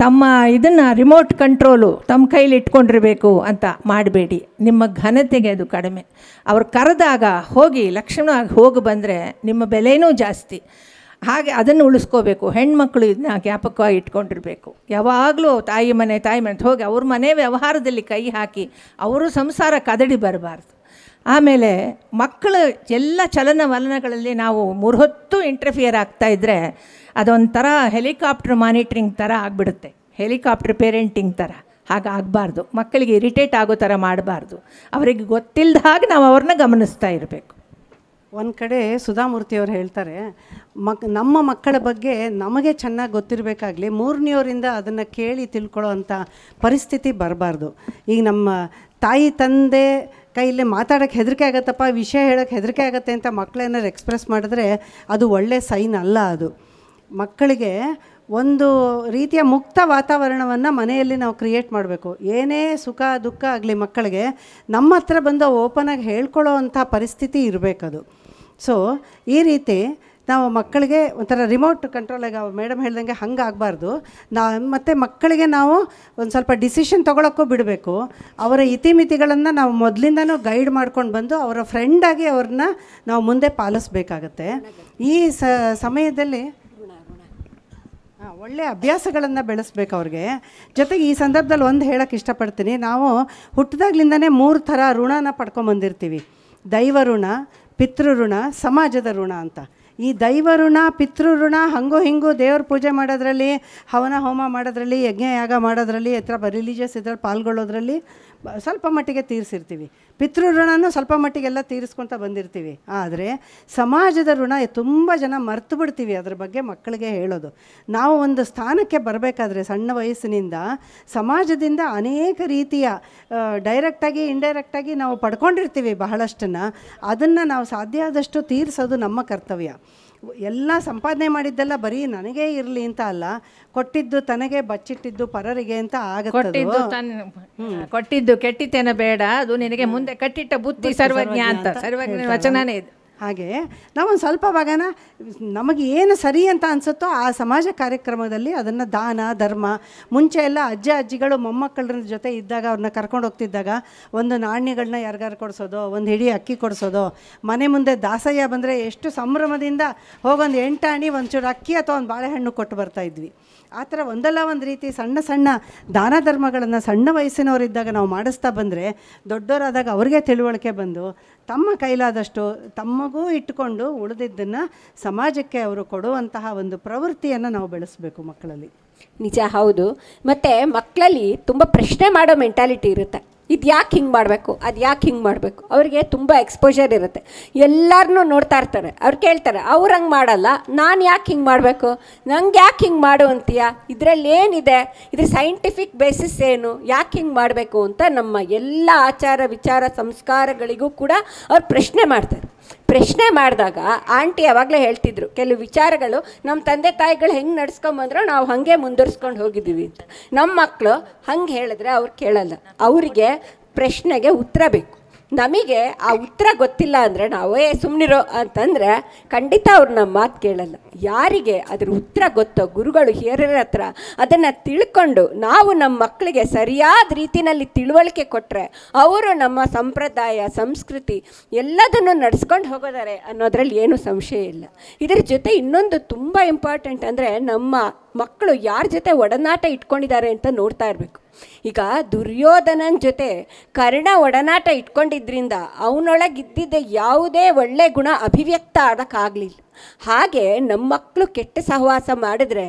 ತಮ್ಮ ಇದನ್ನು ರಿಮೋಟ್ ಕಂಟ್ರೋಲು ತಮ್ಮ ಕೈಲಿ ಇಟ್ಕೊಂಡಿರಬೇಕು ಅಂತ ಮಾಡಬೇಡಿ. ನಿಮ್ಮ ಘನತೆಗೆ ಅದು ಕಡಿಮೆ. ಅವ್ರು ಕರೆದಾಗ ಹೋಗಿ ಲಕ್ಷಣವಾಗಿ ಹೋಗಿ ಬಂದರೆ ನಿಮ್ಮ ಬೆಲೆನೂ ಜಾಸ್ತಿ. ಹಾಗೆ ಅದನ್ನು ಉಳಿಸ್ಕೋಬೇಕು. ಹೆಣ್ಮಕ್ಳು ಇದನ್ನ ಜ್ಞಾಪಕವಾಗಿ ಇಟ್ಕೊಂಡಿರಬೇಕು. ಯಾವಾಗಲೂ ತಾಯಿ ಮನೆ ಹೋಗಿ ಅವ್ರ ಮನೆ ವ್ಯವಹಾರದಲ್ಲಿ ಕೈ ಹಾಕಿ ಅವರು ಸಂಸಾರ ಕದಡಿ ಬರಬಾರ್ದು. ಆಮೇಲೆ ಮಕ್ಕಳು ಎಲ್ಲ ಚಲನವಲನಗಳಲ್ಲಿ ನಾವು 3 ಹೊತ್ತು ಇಂಟರ್ಫಿಯರ್ ಆಗ್ತಾಯಿದ್ರೆ ಅದೊಂಥರ ಹೆಲಿಕಾಪ್ಟರ್ ಮಾನಿಟ್ರಿಂಗ್ ಥರ ಆಗಿಬಿಡುತ್ತೆ, ಹೆಲಿಕಾಪ್ಟರ್ ಪೇರೆಂಟಿಂಗ್ ಥರ. ಹಾಗಾಗಬಾರ್ದು. ಮಕ್ಕಳಿಗೆ ಇರಿಟೇಟ್ ಆಗೋ ಥರ ಮಾಡಬಾರ್ದು. ಅವರಿಗೆ ಗೊತ್ತಿಲ್ಲದ ಹಾಗೆ ನಾವು ಅವ್ರನ್ನ ಗಮನಿಸ್ತಾ ಇರಬೇಕು. ಒಂದು ಕಡೆ ಸುಧಾಮೂರ್ತಿಯವರು ಹೇಳ್ತಾರೆ, ನಮ್ಮ ಮಕ್ಕಳ ಬಗ್ಗೆ ನಮಗೆ ಚೆನ್ನಾಗಿ ಗೊತ್ತಿರಬೇಕಾಗಲಿ, ಮೂರನೆಯವರಿಂದ ಅದನ್ನು ಕೇಳಿ ತಿಳ್ಕೊಳ್ಳೋ ಅಂಥ ಪರಿಸ್ಥಿತಿ ಬರಬಾರ್ದು. ಈಗ ನಮ್ಮ ತಾಯಿ ತಂದೆ ಕೈಯಲ್ಲಿ ಮಾತಾಡೋಕ್ಕೆ ಹೆದರಿಕೆ ಆಗತ್ತಪ್ಪ, ವಿಷಯ ಹೇಳೋಕ್ಕೆ ಹೆದರಿಕೆ ಆಗುತ್ತೆ ಅಂತ ಮಕ್ಕಳೇನಾದ್ರು ಎಕ್ಸ್ಪ್ರೆಸ್ ಮಾಡಿದ್ರೆ ಅದು ಒಳ್ಳೆಯ ಸೈನ್ ಅಲ್ಲ. ಅದು ಮಕ್ಕಳಿಗೆ ಒಂದು ರೀತಿಯ ಮುಕ್ತ ವಾತಾವರಣವನ್ನು ಮನೆಯಲ್ಲಿ ನಾವು ಕ್ರಿಯೇಟ್ ಮಾಡಬೇಕು. ಏನೇ ಸುಖ ದುಃಖ ಆಗಲಿ ಮಕ್ಕಳಿಗೆ ನಮ್ಮ ಹತ್ರ ಬಂದು ಓಪನಾಗಿ ಹೇಳ್ಕೊಳ್ಳೋ ಅಂಥ ಪರಿಸ್ಥಿತಿ ಇರಬೇಕದು. ಸೊ ಈ ರೀತಿ ನಾವು ಮಕ್ಕಳಿಗೆ ಒಂಥರ ರಿಮೋಟ್ ಕಂಟ್ರೋಲಾಗಿ ಮೇಡಮ್ ಹೇಳ್ದಂಗೆ ಹಂಗೆ ಆಗಬಾರ್ದು. ಮತ್ತು ಮಕ್ಕಳಿಗೆ ನಾವು ಒಂದು ಸ್ವಲ್ಪ ಡಿಸಿಷನ್ ತೊಗೊಳಕ್ಕೂ ಬಿಡಬೇಕು. ಅವರ ಇತಿಮಿತಿಗಳನ್ನು ನಾವು ಮೊದಲಿಂದನೂ ಗೈಡ್ ಮಾಡ್ಕೊಂಡು ಬಂದು ಅವರ ಫ್ರೆಂಡಾಗಿ ಅವ್ರನ್ನ ನಾವು ಮುಂದೆ ಪಾಲಿಸ್ಬೇಕಾಗತ್ತೆ. ಈ ಸಮಯದಲ್ಲಿ ಒಳ್ಳೆಯ ಅಭ್ಯಾಸಗಳನ್ನು ಬೆಳೆಸ್ಬೇಕು ಅವ್ರಿಗೆ. ಜೊತೆಗೆ ಈ ಸಂದರ್ಭದಲ್ಲಿ ಒಂದು ಹೇಳೋಕ್ಕೆ ಇಷ್ಟಪಡ್ತೀನಿ, ನಾವು ಹುಟ್ಟಿದಾಗ್ಲಿಂದನೇ 3 ಥರ ಋಣನ ಪಡ್ಕೊಂಬಂದಿರ್ತೀವಿ. ದೈವ ಋಣ, ಪಿತೃಋಣ, ಸಮಾಜದ ಋಣ ಅಂತ. ಈ ದೈವ ಋಣ, ಪಿತೃಋಣ ಹಂಗೋ ಹಿಂಗೂ ದೇವ್ರ ಪೂಜೆ ಮಾಡೋದ್ರಲ್ಲಿ, ಹವನ ಹೋಮ ಮಾಡೋದ್ರಲ್ಲಿ, ಯಜ್ಞ ಯಾಗ ಮಾಡೋದ್ರಲ್ಲಿ, ರಿಲಿಜಿಯಸ್ ಇದ್ರಲ್ಲಿ ಪಾಲ್ಗೊಳ್ಳೋದ್ರಲ್ಲಿ ಸ್ವಲ್ಪ ಮಟ್ಟಿಗೆ ತೀರಿಸಿರ್ತೀವಿ. ಪಿತೃಋಣನೂ ಸ್ವಲ್ಪ ಮಟ್ಟಿಗೆಲ್ಲ ತೀರಿಸ್ಕೊತ ಬಂದಿರ್ತೀವಿ. ಆದರೆ ಸಮಾಜದ ಋಣ ತುಂಬ ಜನ ಮರ್ತು ಬಿಡ್ತೀವಿ ಅದ್ರ ಬಗ್ಗೆ ಮಕ್ಕಳಿಗೆ ಹೇಳೋದು. ನಾವು ಒಂದು ಸ್ಥಾನಕ್ಕೆ ಬರಬೇಕಾದ್ರೆ ಸಣ್ಣ ವಯಸ್ಸಿನಿಂದ ಸಮಾಜದಿಂದ ಅನೇಕ ರೀತಿಯ ಡೈರೆಕ್ಟಾಗಿ ಇಂಡೈರೆಕ್ಟಾಗಿ ನಾವು ಪಡ್ಕೊಂಡಿರ್ತೀವಿ ಬಹಳಷ್ಟನ್ನು. ಅದನ್ನು ನಾವು ಸಾಧ್ಯ ಆದಷ್ಟು ತೀರಿಸೋದು ನಮ್ಮ ಕರ್ತವ್ಯ. ಎಲ್ಲ ಸಂಪಾದನೆ ಮಾಡಿದ್ದೆಲ್ಲ ಬರೀ ನನಗೇ ಇರಲಿ ಅಂತ ಅಲ್ಲ, ಕೊಟ್ಟಿದ್ದು ತನಗೆ ಬಚ್ಚಿಟ್ಟಿದ್ದು ಪರರಿಗೆ ಅಂತ ಆಗುತ್ತೆ. ಕೊಟ್ಟಿದ್ದು ಕೆಟ್ಟಿತೇನ ಬೇಡ, ಅದು ನಿನಗೆ ಮುಂದೆ ಕಟ್ಟಿಟ್ಟ ಬುದ್ಧಿ ಸರ್ವಜ್ಞ ಅಂತ ಸರ್ವಜ್ಞ ವಚನನೇ ಇದೆ. ಹಾಗೆ ನಾವೊಂದು ಸ್ವಲ್ಪ ಭಾಗನ ನಮಗೆ ಏನು ಸರಿ ಅಂತ ಅನಿಸುತ್ತೋ ಆ ಸಮಾಜ ಕಾರ್ಯಕ್ರಮದಲ್ಲಿ ಅದನ್ನು ದಾನ ಧರ್ಮ, ಮುಂಚೆ ಎಲ್ಲ ಅಜ್ಜಿಗಳು ಮೊಮ್ಮಕ್ಕಳ ಜೊತೆ ಇದ್ದಾಗ ಅವ್ರನ್ನ ಕರ್ಕೊಂಡು ಹೋಗ್ತಿದ್ದಾಗ ಒಂದು ನಾಣ್ಯಗಳನ್ನ ಯಾರಿಗಾರು ಕೊಡಿಸೋದು, ಒಂದು ಹಿಡಿ ಅಕ್ಕಿ ಕೊಡಿಸೋದು, ಮನೆ ಮುಂದೆ ದಾಸಯ್ಯ ಬಂದರೆ ಎಷ್ಟು ಸಂಭ್ರಮದಿಂದ ಹೋಗೊಂದು 8 ಆಣಿ ಒಂಚೂರು ಅಕ್ಕಿ ಅಥವಾ ಒಂದು ಬಾಳೆಹಣ್ಣು ಕೊಟ್ಟು ಬರ್ತಾಯಿದ್ವಿ. ಆ ಥರ ಒಂದಲ್ಲ ಒಂದು ರೀತಿ ಸಣ್ಣ ಸಣ್ಣ ದಾನ ಧರ್ಮಗಳನ್ನು ಸಣ್ಣ ವಯಸ್ಸಿನವರಿದ್ದಾಗ ನಾವು ಮಾಡಿಸ್ತಾ ಬಂದರೆ ದೊಡ್ಡವರಾದಾಗ ಅವ್ರಿಗೆ ತಿಳುವಳಿಕೆ ಬಂದು ತಮ್ಮ ಕೈಲಾದಷ್ಟು ತಮ್ಮಗೂ ಇಟ್ಟುಕೊಂಡು ಉಳಿದಿದ್ದನ್ನು ಸಮಾಜಕ್ಕೆ ಅವರು ಕೊಡುವಂತಹ ಒಂದು ಪ್ರವೃತ್ತಿಯನ್ನು ನಾವು ಬೆಳೆಸಬೇಕು ಮಕ್ಕಳಲ್ಲಿ. ನಿಜ, ಹೌದು. ಮತ್ತು ಮಕ್ಕಳಲ್ಲಿ ತುಂಬ ಪ್ರಶ್ನೆ ಮಾಡೋ ಮೆಂಟಾಲಿಟಿ ಇರುತ್ತೆ. ಇದು ಯಾಕೆ ಹಿಂಗೆ ಮಾಡಬೇಕು, ಅದು ಯಾಕೆ ಹಿಂಗೆ ಮಾಡಬೇಕು, ಅವ್ರಿಗೆ ತುಂಬ ಎಕ್ಸ್ಪೋಜರ್ ಇರುತ್ತೆ. ಎಲ್ಲರನ್ನೂ ನೋಡ್ತಾ ಇರ್ತಾರೆ, ಅವ್ರು ಕೇಳ್ತಾರೆ ಅವ್ರು ಹಂಗೆ ಮಾಡಲ್ಲ, ನಾನು ಯಾಕೆ ಹಿಂಗೆ ಮಾಡಬೇಕು, ನಂಗೆ ಯಾಕೆ ಹಿಂಗೆ ಮಾಡು ಅಂತೀಯ, ಇದರಲ್ಲಿ ಏನಿದೆ, ಇದ್ರ ಸೈಂಟಿಫಿಕ್ ಬೇಸಿಸ್ ಏನು, ಯಾಕೆ ಹಿಂಗೆ ಮಾಡಬೇಕು ಅಂತ ನಮ್ಮ ಎಲ್ಲ ಆಚಾರ ವಿಚಾರ ಸಂಸ್ಕಾರಗಳಿಗೂ ಕೂಡ ಅವ್ರು ಪ್ರಶ್ನೆ ಮಾಡ್ತಾರೆ. ಪ್ರಶ್ನೆ ಮಾಡಿದಾಗ ಆಂಟಿ ಯಾವಾಗಲೇ ಹೇಳ್ತಿದ್ರು, ಕೆಲವು ವಿಚಾರಗಳು ನಮ್ಮ ತಂದೆ ತಾಯಿಗಳು ಹೆಂಗೆ ನಡ್ಸ್ಕೊಂಬಂದ್ರೋ ನಾವು ಹಾಗೆ ಮುಂದುವರ್ಸ್ಕೊಂಡು ಹೋಗಿದ್ದೀವಿ ಅಂತ. ನಮ್ಮ ಮಕ್ಕಳು ಹಂಗೆ ಹೇಳಿದ್ರೆ ಅವ್ರು ಕೇಳಲ್ಲ. ಅವರಿಗೆ ಪ್ರಶ್ನೆಗೆ ಉತ್ತರ ಬೇಕು. ನಮಗೆ ಆ ಉತ್ತರ ಗೊತ್ತಿಲ್ಲ ಅಂದರೆ ನಾವೇ ಸುಮ್ಮನಿರೋ ಅಂತಂದರೆ ಖಂಡಿತ ಅವ್ರು ನಮ್ಮ ಮಾತು ಕೇಳಲ್ಲ. ಯಾರಿಗೆ ಅದ್ರ ಉತ್ತರ ಗೊತ್ತೋ ಗುರುಗಳು ಹಿರಿಯರ ಹತ್ರ ಅದನ್ನು ತಿಳ್ಕೊಂಡು ನಾವು ನಮ್ಮ ಮಕ್ಕಳಿಗೆ ಸರಿಯಾದ ರೀತಿಯಲ್ಲಿ ತಿಳುವಳಿಕೆ ಕೊಟ್ಟರೆ ಅವರು ನಮ್ಮ ಸಂಪ್ರದಾಯ ಸಂಸ್ಕೃತಿ ಎಲ್ಲದನ್ನು ನಡೆಸ್ಕೊಂಡು ಹೋಗೋದಾರೆ ಅನ್ನೋದ್ರಲ್ಲಿ ಏನೂ ಸಂಶಯ ಇಲ್ಲ. ಇದರ ಜೊತೆ ಇನ್ನೊಂದು ತುಂಬ ಇಂಪಾರ್ಟೆಂಟ್ ಅಂದರೆ ನಮ್ಮ ಮಕ್ಕಳು ಯಾರ ಜೊತೆ ಒಡನಾಟ ಇಟ್ಕೊಂಡಿದ್ದಾರೆ ಅಂತ ನೋಡ್ತಾ ಇರಬೇಕು. ಈಗ ದುರ್ಯೋಧನನ ಜೊತೆ ಕರ್ಣ ಒಡನಾಟ ಇಟ್ಕೊಂಡಿದ್ರಿಂದ ಅವನೊಳಗಿದ್ದಿದ್ದ ಯಾವುದೇ ಒಳ್ಳೆ ಗುಣ ಅಭಿವ್ಯಕ್ತ ಆಗೋಕ್ಕಾಗಲಿಲ್ಲ. ಹಾಗೆ ನಮ್ಮ ಮಕ್ಕಳು ಕೆಟ್ಟ ಸಹವಾಸ ಮಾಡಿದ್ರೆ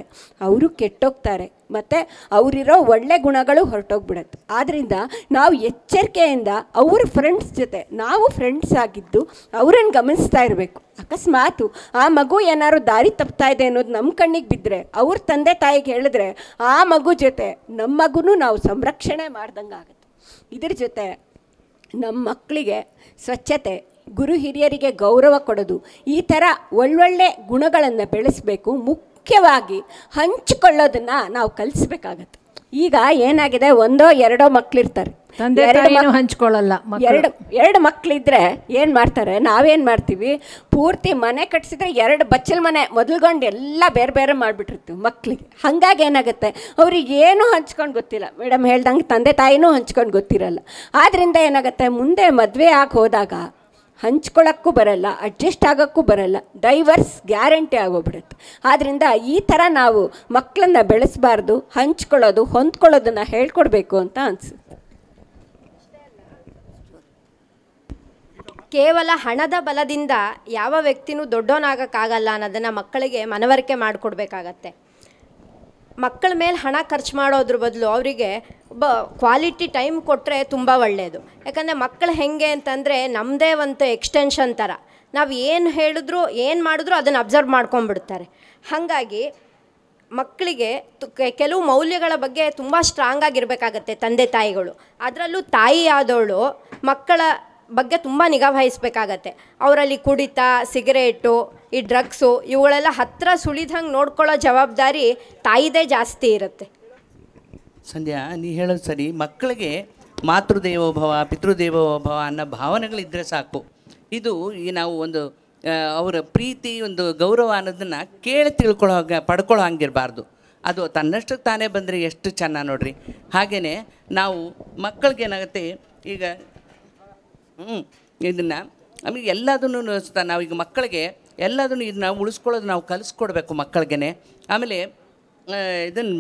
ಅವರು ಕೆಟ್ಟೋಗ್ತಾರೆ, ಮತ್ತು ಅವರಿರೋ ಒಳ್ಳೆ ಗುಣಗಳು ಹೊರಟೋಗ್ಬಿಡತ್ತೆ. ಆದ್ದರಿಂದ ನಾವು ಎಚ್ಚರಿಕೆಯಿಂದ ಅವ್ರ ಫ್ರೆಂಡ್ಸ್ ಜೊತೆ ನಾವು ಫ್ರೆಂಡ್ಸ್ ಆಗಿದ್ದು ಅವರನ್ನು ಗಮನಿಸ್ತಾ ಇರಬೇಕು. ಅಕಸ್ಮಾತು ಆ ಮಗು ಏನಾದ್ರು ದಾರಿ ತಪ್ತಾ ಇದೆ ಅನ್ನೋದು ನಮ್ಮ ಕಣ್ಣಿಗೆ ಬಿದ್ದರೆ ಅವ್ರ ತಂದೆ ತಾಯಿಗೆ ಹೇಳಿದ್ರೆ ಆ ಮಗು ಜೊತೆ ನಮ್ಮ ಮಗುನೂ ನಾವು ಸಂರಕ್ಷಣೆ ಮಾಡ್ದಂಗೆ ಆಗುತ್ತೆ. ಇದ್ರ ಜೊತೆ ನಮ್ಮ ಮಕ್ಕಳಿಗೆ ಸ್ವಚ್ಛತೆ, ಗುರು ಹಿರಿಯರಿಗೆ ಗೌರವ ಕೊಡೋದು, ಈ ಥರ ಒಳ್ಳೊಳ್ಳೆ ಗುಣಗಳನ್ನು ಬೆಳೆಸಬೇಕು. ಮುಖ್ಯವಾಗಿ ಹಂಚಿಕೊಳ್ಳೋದನ್ನು ನಾವು ಕಲಿಸ್ಬೇಕಾಗತ್ತೆ. ಈಗ ಏನಾಗಿದೆ, 1-2 ಮಕ್ಕಳಿರ್ತಾರೆ, ಹಂಚ್ಕೊಳ್ಳಲ್ಲ. ಎರಡು ಮಕ್ಕಳಿದ್ರೆ ಏನು ಮಾಡ್ತಾರೆ, ನಾವೇನು ಮಾಡ್ತೀವಿ, ಪೂರ್ತಿ ಮನೆ ಕಟ್ಸಿದ್ರೆ 2 ಬಚ್ಚಲ ಮನೆ ಮೊದಲ್ಗೊಂಡು ಎಲ್ಲ ಬೇರೆ ಬೇರೆ ಮಾಡಿಬಿಟ್ಟಿರ್ತೀವಿ ಮಕ್ಕಳಿಗೆ. ಹಾಗಾಗಿ ಏನಾಗುತ್ತೆ, ಅವ್ರಿಗೆ ಏನೂ ಹಂಚ್ಕೊಂಡು ಗೊತ್ತಿಲ್ಲ. ಮೇಡಮ್ ಹೇಳ್ದಂಗೆ ತಂದೆ ತಾಯಿನೂ ಹಂಚ್ಕೊಂಡು ಗೊತ್ತಿರಲ್ಲ. ಆದ್ದರಿಂದ ಏನಾಗುತ್ತೆ, ಮುಂದೆ ಮದುವೆ ಆಗಿ ಹೋದಾಗ ಹಂಚ್ಕೊಳ್ಳೋಕ್ಕೂ ಬರಲ್ಲ, ಅಡ್ಜಸ್ಟ್ ಆಗೋಕ್ಕೂ ಬರಲ್ಲ, ಡೈವರ್ಸ್ ಗ್ಯಾರಂಟಿ ಆಗೋಗ್ಬಿಡುತ್ತೆ. ಆದ್ದರಿಂದ ಈ ಥರ ನಾವು ಮಕ್ಕಳನ್ನ ಬೆಳೆಸಬಾರ್ದು, ಹಂಚ್ಕೊಳ್ಳೋದು ಹೊಂದ್ಕೊಳ್ಳೋದನ್ನು ಹೇಳ್ಕೊಡ್ಬೇಕು ಅಂತ ಅನಿಸುತ್ತೆ. ಕೇವಲ ಹಣದ ಬಲದಿಂದ ಯಾವ ವ್ಯಕ್ತಿನೂ ದೊಡ್ಡವನಾಗಕ್ಕಾಗಲ್ಲ ಅನ್ನೋದನ್ನು ಮಕ್ಕಳಿಗೆ ಮನವರಿಕೆ ಮಾಡಿಕೊಡ್ಬೇಕಾಗತ್ತೆ. ಮಕ್ಕಳ ಮೇಲೆ ಹಣ ಖರ್ಚು ಮಾಡೋದ್ರ ಬದಲು ಅವರಿಗೆ ಕ್ವಾಲಿಟಿ ಟೈಮ್ ಕೊಟ್ಟರೆ ತುಂಬ ಒಳ್ಳೆಯದು. ಯಾಕಂದರೆ ಮಕ್ಕಳು ಹೆಂಗೆ ಅಂತಂದರೆ ನಮ್ಮದೇ ಒಂದು ಎಕ್ಸ್ಟೆನ್ಷನ್ ಥರ, ನಾವು ಏನು ಹೇಳಿದ್ರು ಏನು ಮಾಡಿದ್ರು ಅದನ್ನು ಅಬ್ಸರ್ವ್ ಮಾಡ್ಕೊಂಡ್ಬಿಡ್ತಾರೆ. ಹಾಗಾಗಿ ಮಕ್ಕಳಿಗೆ ಕೆಲವು ಮೌಲ್ಯಗಳ ಬಗ್ಗೆ ತುಂಬ ಸ್ಟ್ರಾಂಗ್ ಆಗಿರಬೇಕಾಗತ್ತೆ ತಂದೆ ತಾಯಿಗಳು. ಅದರಲ್ಲೂ ತಾಯಿ ಆದವಳು ಮಕ್ಕಳ ಬಗ್ಗೆ ತುಂಬ ನಿಗಾ ವಹಿಸ್ಬೇಕಾಗತ್ತೆ. ಅವರಲ್ಲಿ ಕುಡಿತ, ಸಿಗರೇಟು, ಈ ಡ್ರಗ್ಸು ಇವುಗಳೆಲ್ಲ ಹತ್ತಿರ ಸುಳಿದಂಗೆ ನೋಡ್ಕೊಳ್ಳೋ ಜವಾಬ್ದಾರಿ ತಾಯಿದೇ ಜಾಸ್ತಿ ಇರುತ್ತೆ. ಸಂಧ್ಯಾ, ನೀ ಹೇಳೋದು ಸರಿ. ಮಕ್ಕಳಿಗೆ ಮಾತೃದೇವೋಭವ ಪಿತೃದೇವೋಭವ ಅನ್ನೋ ಭಾವನೆಗಳಿದ್ದರೆ ಸಾಕು. ಇದು ಈ ನಾವು ಒಂದು ಅವರ ಪ್ರೀತಿ ಒಂದು ಗೌರವ ಅನ್ನೋದನ್ನು ಕೇಳಿ ಪಡ್ಕೊಳ್ಳೋ ಹಂಗಿರಬಾರ್ದು. ಅದು ತನ್ನಷ್ಟಕ್ಕೆ ತಾನೇ ಬಂದರೆ ಎಷ್ಟು ಚೆನ್ನಾಗಿ ನೋಡ್ರಿ. ಹಾಗೆಯೇ ನಾವು ಮಕ್ಕಳಿಗೆ ಏನಾಗುತ್ತೆ ಈಗ ಇದನ್ನು ನಮಗೆ ಎಲ್ಲದನ್ನು ನಾವೀಗ ಮಕ್ಕಳಿಗೆ ಎಲ್ಲದನ್ನು ಇದನ್ನ ಉಳಿಸ್ಕೊಳ್ಳೋದು ನಾವು ಕಲಿಸ್ಕೊಡ್ಬೇಕು ಮಕ್ಕಳಿಗೆ. ಆಮೇಲೆ ಇದನ್ನು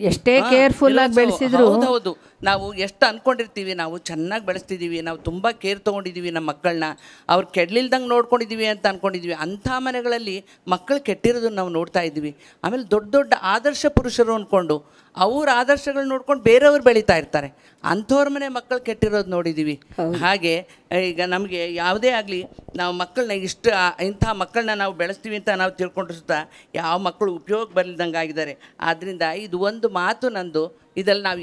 ಎಷ್ಟೇ ಕೇರ್ಫುಲ್ಲಾಗಿ ಬೆಳೆಸಿದ್ರು ಹೌದು, ನಾವು ಎಷ್ಟು ಅಂದ್ಕೊಂಡಿರ್ತೀವಿ ನಾವು ಚೆನ್ನಾಗಿ ಬೆಳೆಸ್ತಿದ್ದೀವಿ, ನಾವು ತುಂಬ ಕೇರ್ ತೊಗೊಂಡಿದ್ದೀವಿ ನಮ್ಮ ಮಕ್ಕಳನ್ನ, ಅವ್ರು ಕೆಡ್ಲಿಲ್ದಂಗೆ ನೋಡ್ಕೊಂಡಿದ್ದೀವಿ ಅಂತ ಅಂದ್ಕೊಂಡಿದ್ದೀವಿ. ಅಂಥ ಮನೆಗಳಲ್ಲಿ ಮಕ್ಕಳು ಕೆಟ್ಟಿರೋದನ್ನು ನಾವು ನೋಡ್ತಾ ಇದ್ದೀವಿ. ಆಮೇಲೆ ದೊಡ್ಡ ದೊಡ್ಡ ಆದರ್ಶ ಪುರುಷರು ಅಂದ್ಕೊಂಡು ಅವ್ರ ಆದರ್ಶಗಳು ನೋಡ್ಕೊಂಡು ಬೇರೆಯವ್ರು ಬೆಳೀತಾ ಇರ್ತಾರೆ. ಅಂಥವ್ರ ಮನೆ ಮಕ್ಕಳು ಕೆಟ್ಟಿರೋದು ನೋಡಿದ್ದೀವಿ. ಹಾಗೆ ಈಗ ನಮಗೆ ಯಾವುದೇ ಆಗಲಿ ನಾವು ಮಕ್ಕಳನ್ನ ಇಂಥ ಮಕ್ಕಳನ್ನ ನಾವು ಬೆಳೆಸ್ತೀವಿ ಅಂತ ನಾವು ತಿಳ್ಕೊಂಡ್ರು ಸುತ್ತ ಯಾವ ಮಕ್ಕಳು ಉಪಯೋಗ ಬರಲಿದ್ದಂಗೆ ಆಗಿದ್ದಾರೆ. ಆದ್ದರಿಂದ ಇದು ಒಂದು ಮಾತು ನಂದು, ಇದರಲ್ಲಿ ನಾವು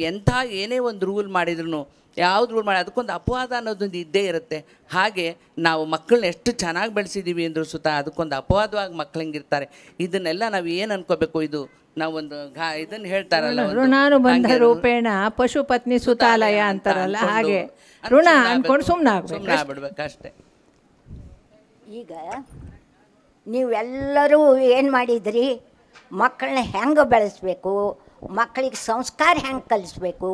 ಏನೇ ಒಂದು ರೂಲ್ ಮಾಡಿದ್ರು ಯಾವ್ದು ರೂಲ್ ಮಾಡಿ ಅದಕ್ಕೊಂದು ಅಪವಾದ ಅನ್ನೋದೊಂದು ಇದ್ದೇ ಇರುತ್ತೆ. ಹಾಗೆ ನಾವು ಮಕ್ಕಳನ್ನ ಎಷ್ಟು ಚೆನ್ನಾಗಿ ಬೆಳೆಸಿದ್ದೀವಿ ಅಂದರೂ ಸುತ್ತ ಅದಕ್ಕೊಂದು ಅಪವಾದವಾಗಿ ಮಕ್ಳು ಹಿಂಗಿರ್ತಾರೆ. ಇದನ್ನೆಲ್ಲ ನಾವು ಏನು ಅನ್ಕೋಬೇಕು, ಇದು ನಾವೊಂದು ಇದನ್ನು ಹೇಳ್ತಾರಲ್ಲ, ಋಣಾನುಬಂಧ ರೂಪೇಣ ಪಶು ಪತ್ನಿ ಸುತಾಲಯ ಅಂತಾರಲ್ಲ, ಹಾಗೆ ಋಣ ಅನ್ಕೊಂಡು ಸುಮ್ಮನೆ ಆಗ್ಬಿಡ್ಬೇಕಷ್ಟೆ. ಈಗ ನೀವೆಲ್ಲರೂ ಏನು ಮಾಡಿದ್ರಿ, ಮಕ್ಕಳನ್ನ ಹೆಂಗೆ ಬೆಳೆಸ್ಬೇಕು, ಮಕ್ಕಳಿಗೆ ಸಂಸ್ಕಾರ ಹೆಂಗೆ ಕಲಿಸ್ಬೇಕು,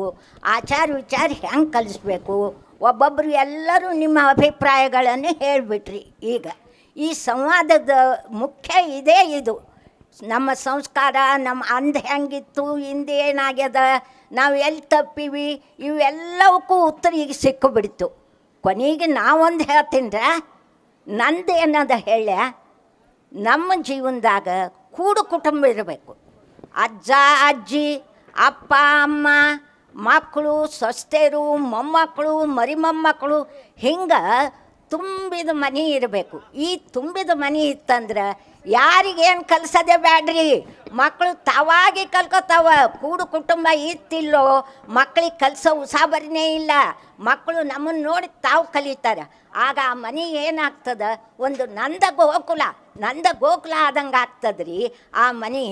ಆಚಾರ ವಿಚಾರ ಹೆಂಗೆ ಕಲಿಸ್ಬೇಕು, ಒಬ್ಬೊಬ್ಬರು ಎಲ್ಲರೂ ನಿಮ್ಮ ಅಭಿಪ್ರಾಯಗಳನ್ನು ಹೇಳಿಬಿಟ್ರಿ. ಈಗ ಈ ಸಂವಾದದ ಮುಖ್ಯ ಇದೇ ಇದು. ನಮ್ಮ ಸಂಸ್ಕಾರ, ನಮ್ಮ ಅಂಧ ಹೆಂಗಿತ್ತು, ಹಿಂದೆ ಏನಾಗ್ಯದ, ನಾವು ಎಲ್ಲಿ ತಪ್ಪಿವಿ, ಇವೆಲ್ಲವಕ್ಕೂ ಉತ್ತರ ಈಗ ಸಿಕ್ಕಿಬಿಡ್ತು. ಕೊನೆಗೆ ನಾವೊಂದು ಹೇಳ್ತೀನಿ, ನಂದು ಏನದ ಹೇಳ, ನಮ್ಮ ಜೀವನದಾಗ ಕೂಡು ಕುಟುಂಬ ಇರಬೇಕು. ಅಜ್ಜ ಅಜ್ಜಿ, ಅಪ್ಪ ಅಮ್ಮ, ಮಕ್ಕಳು, ಸೊಸೆಯರು, ಮೊಮ್ಮಕ್ಕಳು, ಮರಿಮೊಮ್ಮಕ್ಕಳು, ಹಿಂಗೆ ತುಂಬಿದ ಮನೆ ಇರಬೇಕು. ಈ ತುಂಬಿದ ಮನೆ ಇತ್ತಂದ್ರೆ ಯಾರಿಗೇನು ಕಲಿಸೋದೇ ಬ್ಯಾಡ್ರಿ, ಮಕ್ಕಳು ತಾವಾಗಿ ಕಲ್ಕೋತಾವ. ಕೂಡು ಕುಟುಂಬ ಇತ್ತಿಲ್ಲೋ ಮಕ್ಕಳಿಗೆ ಕಲಿಸೋ ಉಸಾಬರಿನೇ ಇಲ್ಲ. ಮಕ್ಕಳು ನಮ್ಮನ್ನು ನೋಡಿ ತಾವು ಕಲಿತಾರೆ. ಆಗ ಆ ಮನೆ ಏನಾಗ್ತದ, ಒಂದು ನಂದ ಗೋಕುಲ ಆದಂಗೆ ಆಗ್ತದ್ರಿ ಆ ಮನೆ.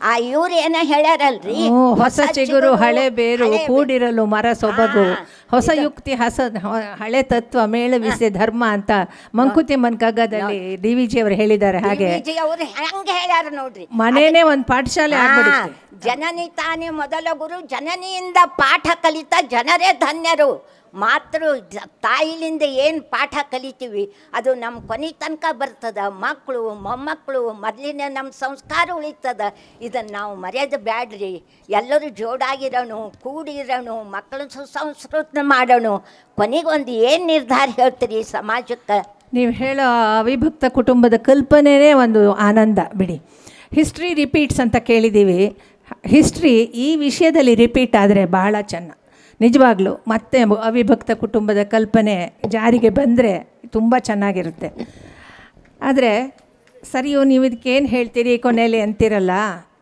ಆ ಇವ್ರು ಏನೋ ಹೇಳ್ಯಾರಲ್ರಿ, ಹೊಸ ಚಿಗುರು ಹಳೆ ಬೇರು ಕೂಡಿರಲು ಮರ ಸೊಬಗು, ಹೊಸ ಯುಕ್ತಿ ಹಳೆ ತತ್ವ ಮೇಳವಿಸೆ ಧರ್ಮ ಅಂತ ಮಂಕುತಿ ಮನ್ಕಗ್ಗದಲ್ಲಿ DVG ಅವರು ಹೇಳಿದ್ದಾರೆ. ಹಾಗೆ ಅವ್ರು ಹೆಂಗೆ ಹೇಳ್ಯಾರ ನೋಡ್ರಿ, ಮನೇನೆ ಒಂದು ಪಾಠಶಾಲೆ ಆಗ್ಬಿಡುತ್ತೆ. ಜನನಿ ತಾನೇ ಮೊದಲ ಗುರು, ಜನನಿಯಿಂದ ಪಾಠ ಕಲಿತ ಜನರೇ ಧನ್ಯರು. ಮಾತೃ ತಾಯಿಲಿಂದ ಏನು ಪಾಠ ಕಲಿತೀವಿ ಅದು ನಮ್ಮ ಕೊನೆ ತನಕ ಬರ್ತದ. ಮಕ್ಕಳು ಮೊಮ್ಮಕ್ಕಳು ಮೊದಲಿನ ನಮ್ಮ ಸಂಸ್ಕಾರ ಉಳಿತದ. ಇದನ್ನು ನಾವು ಮರ್ಯಾದೆ ಬ್ಯಾಡ್ರಿ. ಎಲ್ಲರೂ ಜೋಡಾಗಿರೋಣ, ಕೂಡಿರೋಣ, ಮಕ್ಕಳನ್ನ ಸುಸಂಸ್ಕೃತ ಮಾಡೋಣ. ಕೊನೆಗೊಂದು ಏನು ನಿರ್ಧಾರ ಹೇಳ್ತೀರಿ ಸಮಾಜಕ್ಕೆ? ನೀವು ಹೇಳೋ ಅವಿಭಕ್ತ ಕುಟುಂಬದ ಕಲ್ಪನೆಯೇ ಒಂದು ಆನಂದ ಬಿಡಿ. ಹಿಸ್ಟ್ರಿ ರಿಪೀಟ್ಸ್ ಅಂತ ಕೇಳಿದ್ದೀವಿ. ಹಿಸ್ಟ್ರಿ ಈ ವಿಷಯದಲ್ಲಿ ರಿಪೀಟ್ ಆದರೆ ಭಾಳ ಚೆನ್ನ ನಿಜವಾಗ್ಲೂ. ಮತ್ತೆ ಅವಿಭಕ್ತ ಕುಟುಂಬದ ಕಲ್ಪನೆ ಜಾರಿಗೆ ಬಂದರೆ ತುಂಬ ಚೆನ್ನಾಗಿರುತ್ತೆ. ಆದರೆ ಸರಿಯೋ ನೀವು ಇದಕ್ಕೇನು ಹೇಳ್ತೀರಿ ಕೊನೆಯಲ್ಲಿ ಅಂತಿರಲ್ಲ,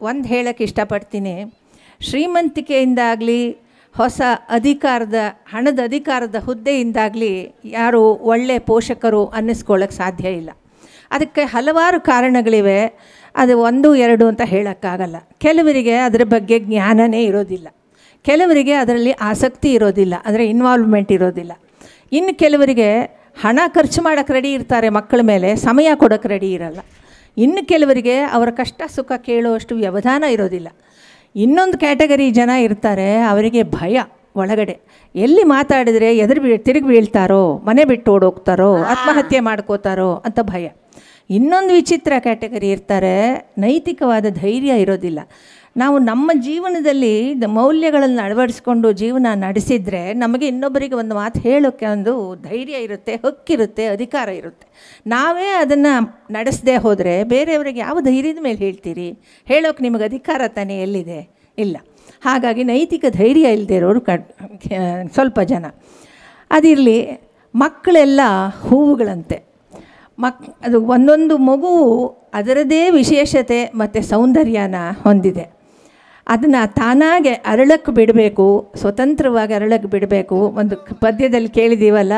ಒಂದು ಹೇಳೋಕ್ಕೆ ಇಷ್ಟಪಡ್ತೀನಿ. ಶ್ರೀಮಂತಿಕೆಯಿಂದಾಗಲಿ ಹೊಸ ಹಣದ ಅಧಿಕಾರದ ಹುದ್ದೆಯಿಂದಾಗಲಿ ಯಾರು ಒಳ್ಳೆಯ ಪೋಷಕರು ಅನ್ನಿಸ್ಕೊಳ್ಳೋಕ್ಕೆ ಸಾಧ್ಯ ಇಲ್ಲ. ಅದಕ್ಕೆ ಹಲವಾರು ಕಾರಣಗಳಿವೆ. ಅದು 1, 2 ಅಂತ ಹೇಳೋಕ್ಕಾಗಲ್ಲ. ಕೆಲವರಿಗೆ ಅದರ ಬಗ್ಗೆ ಜ್ಞಾನನೇ ಇರೋದಿಲ್ಲ, ಕೆಲವರಿಗೆ ಅದರಲ್ಲಿ ಆಸಕ್ತಿ ಇರೋದಿಲ್ಲ, ಅಂದರೆ ಇನ್ವಾಲ್ವ್ಮೆಂಟ್ ಇರೋದಿಲ್ಲ. ಇನ್ನು ಕೆಲವರಿಗೆ ಹಣ ಖರ್ಚು ಮಾಡೋಕ್ಕೆ ರೆಡಿ ಇರ್ತಾರೆ, ಮಕ್ಕಳ ಮೇಲೆ ಸಮಯ ಕೊಡೋಕ್ಕೆ ರೆಡಿ ಇರಲ್ಲ. ಇನ್ನು ಕೆಲವರಿಗೆ ಅವರ ಕಷ್ಟ ಸುಖ ಕೇಳುವಷ್ಟು ವ್ಯವಧಾನ ಇರೋದಿಲ್ಲ. ಇನ್ನೊಂದು ಕ್ಯಾಟಗರಿ ಜನ ಇರ್ತಾರೆ, ಅವರಿಗೆ ಭಯ ಒಳಗಡೆ, ಎಲ್ಲಿ ಮಾತಾಡಿದರೆ ತಿರುಗಿ ಬೀಳ್ತಾರೋ, ಮನೆ ಬಿಟ್ಟು ಓಡೋಗ್ತಾರೋ, ಆತ್ಮಹತ್ಯೆ ಮಾಡ್ಕೋತಾರೋ ಅಂತ ಭಯ. ಇನ್ನೊಂದು ವಿಚಿತ್ರ ಕ್ಯಾಟಗರಿ ಇರ್ತಾರೆ, ನೈತಿಕವಾದ ಧೈರ್ಯ ಇರೋದಿಲ್ಲ. ನಾವು ನಮ್ಮ ಜೀವನದಲ್ಲಿ ಮೌಲ್ಯಗಳನ್ನು ಅಳವಡಿಸ್ಕೊಂಡು ಜೀವನ ನಡೆಸಿದರೆ ನಮಗೆ ಇನ್ನೊಬ್ಬರಿಗೆ ಒಂದು ಮಾತು ಹೇಳೋಕ್ಕೆ ಒಂದು ಧೈರ್ಯ ಇರುತ್ತೆ, ಹಕ್ಕಿರುತ್ತೆ, ಅಧಿಕಾರ ಇರುತ್ತೆ. ನಾವೇ ಅದನ್ನು ನಡೆಸದೇ ಹೋದರೆ ಬೇರೆಯವರಿಗೆ ಯಾವ ಧೈರ್ಯದ ಮೇಲೆ ಹೇಳ್ತೀರಿ? ಹೇಳೋಕ್ಕೆ ನಿಮಗೆ ಅಧಿಕಾರ ತಾನೇ ಎಲ್ಲಿದೆ? ಇಲ್ಲ. ಹಾಗಾಗಿ ನೈತಿಕ ಧೈರ್ಯ ಇಲ್ಲದೆ ಇರೋರು ಸ್ವಲ್ಪ ಜನ. ಅದಿರಲಿ, ಮಕ್ಕಳೆಲ್ಲ ಹೂವುಗಳಂತೆ. ಅದು ಒಂದೊಂದು ಮಗುವು ಅದರದೇ ವಿಶೇಷತೆ ಮತ್ತು ಸೌಂದರ್ಯನ ಹೊಂದಿದೆ. ಅದನ್ನು ತಾನಾಗೆ ಅರಳಕ್ಕೆ ಬಿಡಬೇಕು, ಸ್ವತಂತ್ರವಾಗಿ ಅರಳಕ್ಕೆ ಬಿಡಬೇಕು. ಒಂದು ಪದ್ಯದಲ್ಲಿ ಕೇಳಿದ್ದೀವಲ್ಲ,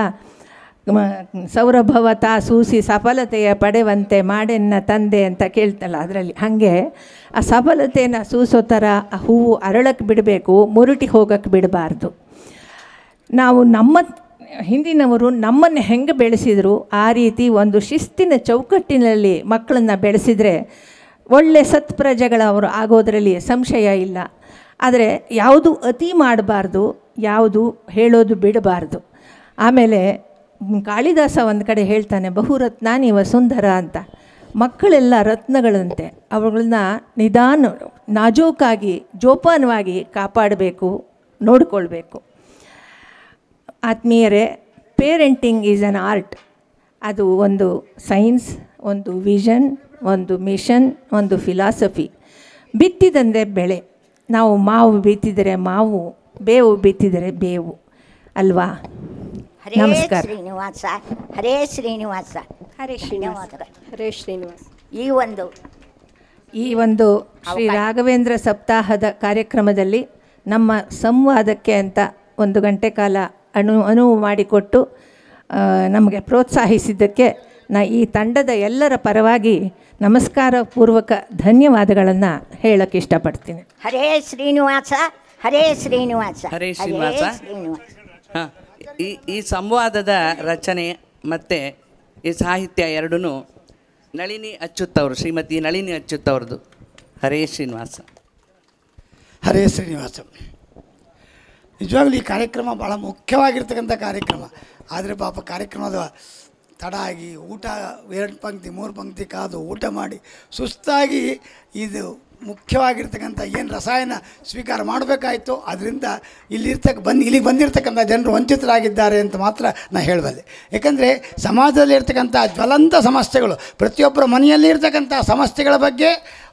ಸೌರಭವ ತಾ ಸೂಸಿ ಸಫಲತೆಯ ಪಡೆವಂತೆ ಮಾಡೆನ್ನ ತಂದೆ ಅಂತ ಕೇಳ್ತಲ್ಲ, ಅದರಲ್ಲಿ ಹಾಗೆ ಆ ಸಫಲತೆಯನ್ನು ಸೂಸೋ ಥರ ಆ ಹೂವು ಅರಳಕ್ಕೆ ಬಿಡಬೇಕು, ಮುರುಟಿ ಹೋಗೋಕ್ಕೆ ಬಿಡಬಾರ್ದು. ನಾವು ನಮ್ಮ ಹಿಂದಿನವರು ನಮ್ಮನ್ನು ಹೆಂಗೆ ಬೆಳೆಸಿದರು ಆ ರೀತಿ ಒಂದು ಶಿಸ್ತಿನ ಚೌಕಟ್ಟಿನಲ್ಲಿ ಮಕ್ಕಳನ್ನು ಬೆಳೆಸಿದರೆ ಒಳ್ಳೆ ಸತ್ಪ್ರಜೆಗಳವರು ಆಗೋದರಲ್ಲಿ ಸಂಶಯ ಇಲ್ಲ. ಆದರೆ ಯಾವುದು ಅತಿ ಮಾಡಬಾರ್ದು, ಯಾವುದು ಹೇಳೋದು ಬಿಡಬಾರ್ದು. ಆಮೇಲೆ ಕಾಳಿದಾಸ ಒಂದು ಕಡೆ ಹೇಳ್ತಾನೆ, ಬಹುರತ್ನಾನಿ ವಸುಂಧರ ಅಂತ. ಮಕ್ಕಳೆಲ್ಲ ರತ್ನಗಳಂತೆ, ಅವುಗಳನ್ನ ನಾಜೂಕಾಗಿ ಜೋಪಾನವಾಗಿ ಕಾಪಾಡಬೇಕು, ನೋಡಿಕೊಳ್ಬೇಕು. ಆತ್ಮೀಯರೇ, ಪೇರೆಂಟಿಂಗ್ ಈಸ್ ಆನ್ ಆರ್ಟ್. ಅದು ಒಂದು ಸೈನ್ಸ್, ಒಂದು ವಿಷನ್, ಒಂದು ಮಿಷನ್, ಒಂದು ಫಿಲಾಸಫಿ. ಬಿತ್ತಿದಂದರೆ ಬೆಳೆ. ನಾವು ಮಾವು ಬಿತ್ತಿದರೆ ಮಾವು, ಬೇವು ಬಿತ್ತಿದರೆ ಬೇವು ಅಲ್ವಾ? ಹರೇ ನಮಸ್ಕಾರ. ಶ್ರೀನಿವಾಸ, ಹರೇ ಶ್ರೀನಿವಾಸ, ಹರೇ ಶ್ರೀನಿವಾಸ, ಧನ್ಯವಾದಗಳು. ಹರೇ ಶ್ರೀನಿವಾಸ. ಈ ಈ ಒಂದು ಶ್ರೀ ರಾಘವೇಂದ್ರ ಸಪ್ತಾಹದ ಕಾರ್ಯಕ್ರಮದಲ್ಲಿ ನಮ್ಮ ಸಂವಾದಕ್ಕೆ ಅಂತ 1 ಗಂಟೆ ಕಾಲ ಅನುವು ಮಾಡಿಕೊಟ್ಟು ನಮಗೆ ಪ್ರೋತ್ಸಾಹಿಸಿದ್ದಕ್ಕೆ ಈ ತಂಡದ ಎಲ್ಲರ ಪರವಾಗಿ ನಮಸ್ಕಾರ ಪೂರ್ವಕ ಧನ್ಯವಾದಗಳನ್ನು ಹೇಳಕ್ಕೆ ಇಷ್ಟಪಡ್ತೀನಿ. ಹರೇ ಶ್ರೀನಿವಾಸ, ಹರೇ ಶ್ರೀನಿವಾಸ, ಹರೇ ಶ್ರೀನಿವಾಸ. ಹಾಂ, ಈ ಸಂವಾದದ ರಚನೆ ಮತ್ತು ಈ ಸಾಹಿತ್ಯ ಎರಡೂ ನಳಿನಿ ಅಚ್ಯುತ್ತವರು, ಶ್ರೀಮತಿ ನಳಿನಿ ಅಚ್ಯುತ್ತವ್ರದ್ದು. ಹರೇ ಶ್ರೀನಿವಾಸ. ಹರೇ ಶ್ರೀನಿವಾಸ. ನಿಜವಾಗ್ಲೂ ಈ ಕಾರ್ಯಕ್ರಮ ಭಾಳ ಮುಖ್ಯವಾಗಿರ್ತಕ್ಕಂಥ ಕಾರ್ಯಕ್ರಮ. ಆದರೆ ಪಾಪ ಕಾರ್ಯಕ್ರಮದ ತಡ ಆಗಿ ಊಟ 2 ಪಂಕ್ತಿ 3 ಪಂಕ್ತಿ ಕಾದು ಊಟ ಮಾಡಿ ಸುಸ್ತಾಗಿ ಇದು ಮುಖ್ಯವಾಗಿರ್ತಕ್ಕಂಥ ಏನು ರಸಾಯನ ಸ್ವೀಕಾರ ಮಾಡಬೇಕಾಯಿತು, ಅದರಿಂದ ಇಲ್ಲಿಗೆ ಬಂದಿರತಕ್ಕಂಥ ಜನರು ವಂಚಿತರಾಗಿದ್ದಾರೆ ಅಂತ ಮಾತ್ರ ನಾನು ಹೇಳಬಲ್ಲೆ. ಏಕೆಂದರೆ ಸಮಾಜದಲ್ಲಿ ಇರ್ತಕ್ಕಂಥ ಜ್ವಲಂತ ಸಮಸ್ಯೆಗಳು, ಪ್ರತಿಯೊಬ್ಬರ ಮನೆಯಲ್ಲಿ ಇರ್ತಕ್ಕಂಥ ಸಮಸ್ಯೆಗಳ ಬಗ್ಗೆ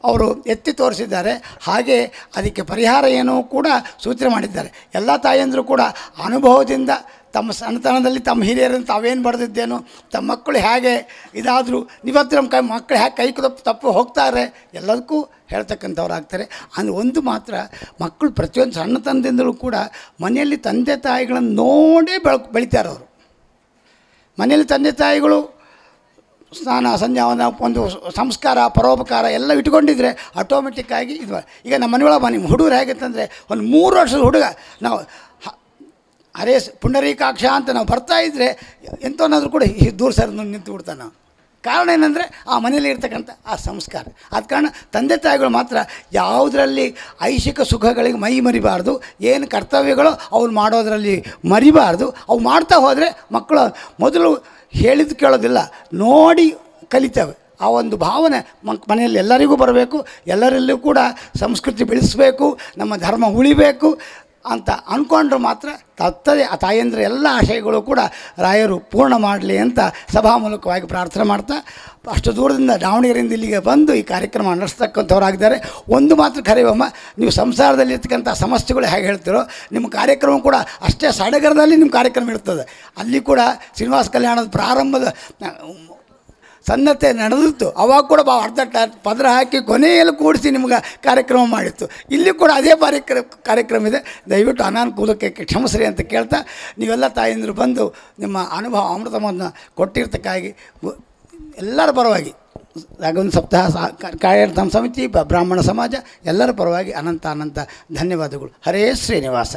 ಅವರು ಎತ್ತಿ ತೋರಿಸಿದ್ದಾರೆ. ಹಾಗೆ ಅದಕ್ಕೆ ಪರಿಹಾರ ಏನೋ ಕೂಡ ಸೂಚನೆ ಮಾಡಿದ್ದಾರೆ. ಎಲ್ಲ ತಾಯಂದಿರು ಕೂಡ ಅನುಭವದಿಂದ ತಮ್ಮ ಸಣ್ಣತನದಲ್ಲಿ ತಮ್ಮ ಹಿರಿಯರನ್ನು ತಾವೇನು ಬರೆದಿದ್ದೇನೋ, ತಮ್ಮ ಮಕ್ಕಳು ಹೇಗೆ ಇದಾದರೂ ಇವತ್ತು ನಮ್ಮ ಮಕ್ಕಳು ಹೇಗೆ ಕೈ ತಪ್ಪು ಹೋಗ್ತಾರೆ ಎಲ್ಲದಕ್ಕೂ ಹೇಳ್ತಕ್ಕಂಥವ್ರು ಆಗ್ತಾರೆ. ಅಂದರೆ ಒಂದು ಮಾತ್ರ, ಮಕ್ಕಳು ಪ್ರತಿಯೊಂದು ಸಣ್ಣತನದಿಂದಲೂ ಕೂಡ ಮನೆಯಲ್ಲಿ ತಂದೆ ತಾಯಿಗಳನ್ನು ನೋಡೇ ಬೆಳಿತಾರೆ ಅವರು. ಮನೆಯಲ್ಲಿ ತಂದೆ ತಾಯಿಗಳು ಸ್ನಾನ ಸಂಧ್ಯಾವನ ಒಂದು ಸಂಸ್ಕಾರ ಪರೋಪಕಾರ ಎಲ್ಲ ಇಟ್ಕೊಂಡಿದ್ರೆ ಆಟೋಮೆಟಿಕ್ಕಾಗಿ ಇದು. ಈಗ ನಮ್ಮ ಮನೆಯೊಳಗೆ ನಿಮ್ಮ ಹುಡುಗರು ಹೇಗಿತ್ತಂದರೆ, ಒಂದು 3 ವರ್ಷದ ಹುಡುಗ ನಾವು ಹರೇ ಪುಂಡರೀಕಾಕ್ಷ ಅಂತ ನಾವು ಬರ್ತಾಯಿದ್ರೆ ಎಂಥವನ್ನಾದರೂ ಕೂಡ ದೂರ ಸರ್ ನಿಂತು ಬಿಡ್ತಾನೆ ನಾವು. ಕಾರಣ ಏನಂದರೆ ಆ ಮನೇಲಿ ಇರ್ತಕ್ಕಂಥ ಆ ಸಂಸ್ಕಾರ. ಆದ ಕಾರಣ ತಂದೆ ತಾಯಿಗಳು ಮಾತ್ರ ಯಾವುದರಲ್ಲಿ ಐಶಿಕ ಸುಖಗಳಿಗೆ ಮೈ ಮರಿಬಾರ್ದು, ಏನು ಕರ್ತವ್ಯಗಳು ಅವ್ರು ಮಾಡೋದರಲ್ಲಿ ಮರಿಬಾರ್ದು. ಅವು ಮಾಡ್ತಾ ಹೋದರೆ ಮಕ್ಕಳು ಮೊದಲು ಹೇಳಿದ್ದು ಕೇಳೋದಿಲ್ಲ, ನೋಡಿ ಕಲಿತವೆ. ಆ ಒಂದು ಭಾವನೆ ಮನೆಯಲ್ಲಿ ಎಲ್ಲರಿಗೂ ಬರಬೇಕು. ಎಲ್ಲರಲ್ಲೂ ಕೂಡ ಸಂಸ್ಕೃತಿ ಬೆಳೆಸಬೇಕು, ನಮ್ಮ ಧರ್ಮ ಉಳಿಬೇಕು ಅಂತ ಅಂದ್ಕೊಂಡ್ರೆ ಮಾತ್ರ ತಪ್ಪದೆ ಆ ತಾಯಂದಿರ ಎಲ್ಲ ಆಶಯಗಳು ಕೂಡ ರಾಯರು ಪೂರ್ಣ ಮಾಡಲಿ ಅಂತ ಸಭಾಮೂಲಕವಾಗಿ ಪ್ರಾರ್ಥನೆ ಮಾಡ್ತಾ, ಅಷ್ಟು ದೂರದಿಂದ ದಾವಣಗೆರೆಯಿಂದ ಇಲ್ಲಿಗೆ ಬಂದು ಈ ಕಾರ್ಯಕ್ರಮ ನಡೆಸ್ತಕ್ಕಂಥವ್ರಾಗಿದ್ದಾರೆ. ಒಂದು ಮಾತ್ರ ಕರೆಯುವಮ್ಮ, ನೀವು ಸಂಸಾರದಲ್ಲಿರ್ತಕ್ಕಂಥ ಸಮಸ್ಯೆಗಳು ಹೇಗೆ ಹೇಳ್ತೀರೋ ನಿಮ್ಮ ಕಾರ್ಯಕ್ರಮ ಕೂಡ ಅಷ್ಟೇ ಸಡಗರದಲ್ಲಿ ನಿಮ್ಮ ಕಾರ್ಯಕ್ರಮ ಇರ್ತದೆ. ಅಲ್ಲಿ ಕೂಡ ಶ್ರೀನಿವಾಸ ಕಲ್ಯಾಣದ ಪ್ರಾರಂಭದ ಸನ್ನತೆ ನಡೆದಿತ್ತು. ಅವಾಗ ಕೂಡ ಅರ್ಧ ಪದರ ಹಾಕಿ ಕೊನೆಯಲ್ಲಿ ಕೂಡಿಸಿ ನಿಮ್ಗೆ ಕಾರ್ಯಕ್ರಮ ಮಾಡಿತ್ತು. ಇಲ್ಲಿ ಕೂಡ ಅದೇ ಕಾರ್ಯಕ್ರಮ ಇದೆ. ದಯವಿಟ್ಟು ಅನಾನುಕೂಲಕ್ಕೆ ಕ್ಷಮಿಸ್ರಿ ಅಂತ ಕೇಳ್ತಾ, ನೀವೆಲ್ಲ ತಾಯಂದಿರು ಬಂದು ನಿಮ್ಮ ಅನುಭವ ಅಮೃತವನ್ನು ಕೊಟ್ಟಿರ್ತಕ್ಕಾಗಿ ಎಲ್ಲರ ಪರವಾಗಿ ರಾಘವೇಂದ್ರ ಸಪ್ತಾಹ ಕಾರ್ಯಕ್ರಮ ಸಮಿತಿ, ಬ್ರಾಹ್ಮಣ ಸಮಾಜ ಎಲ್ಲರ ಪರವಾಗಿ ಅನಂತ ಧನ್ಯವಾದಗಳು. ಹರೇ ಶ್ರೀನಿವಾಸ.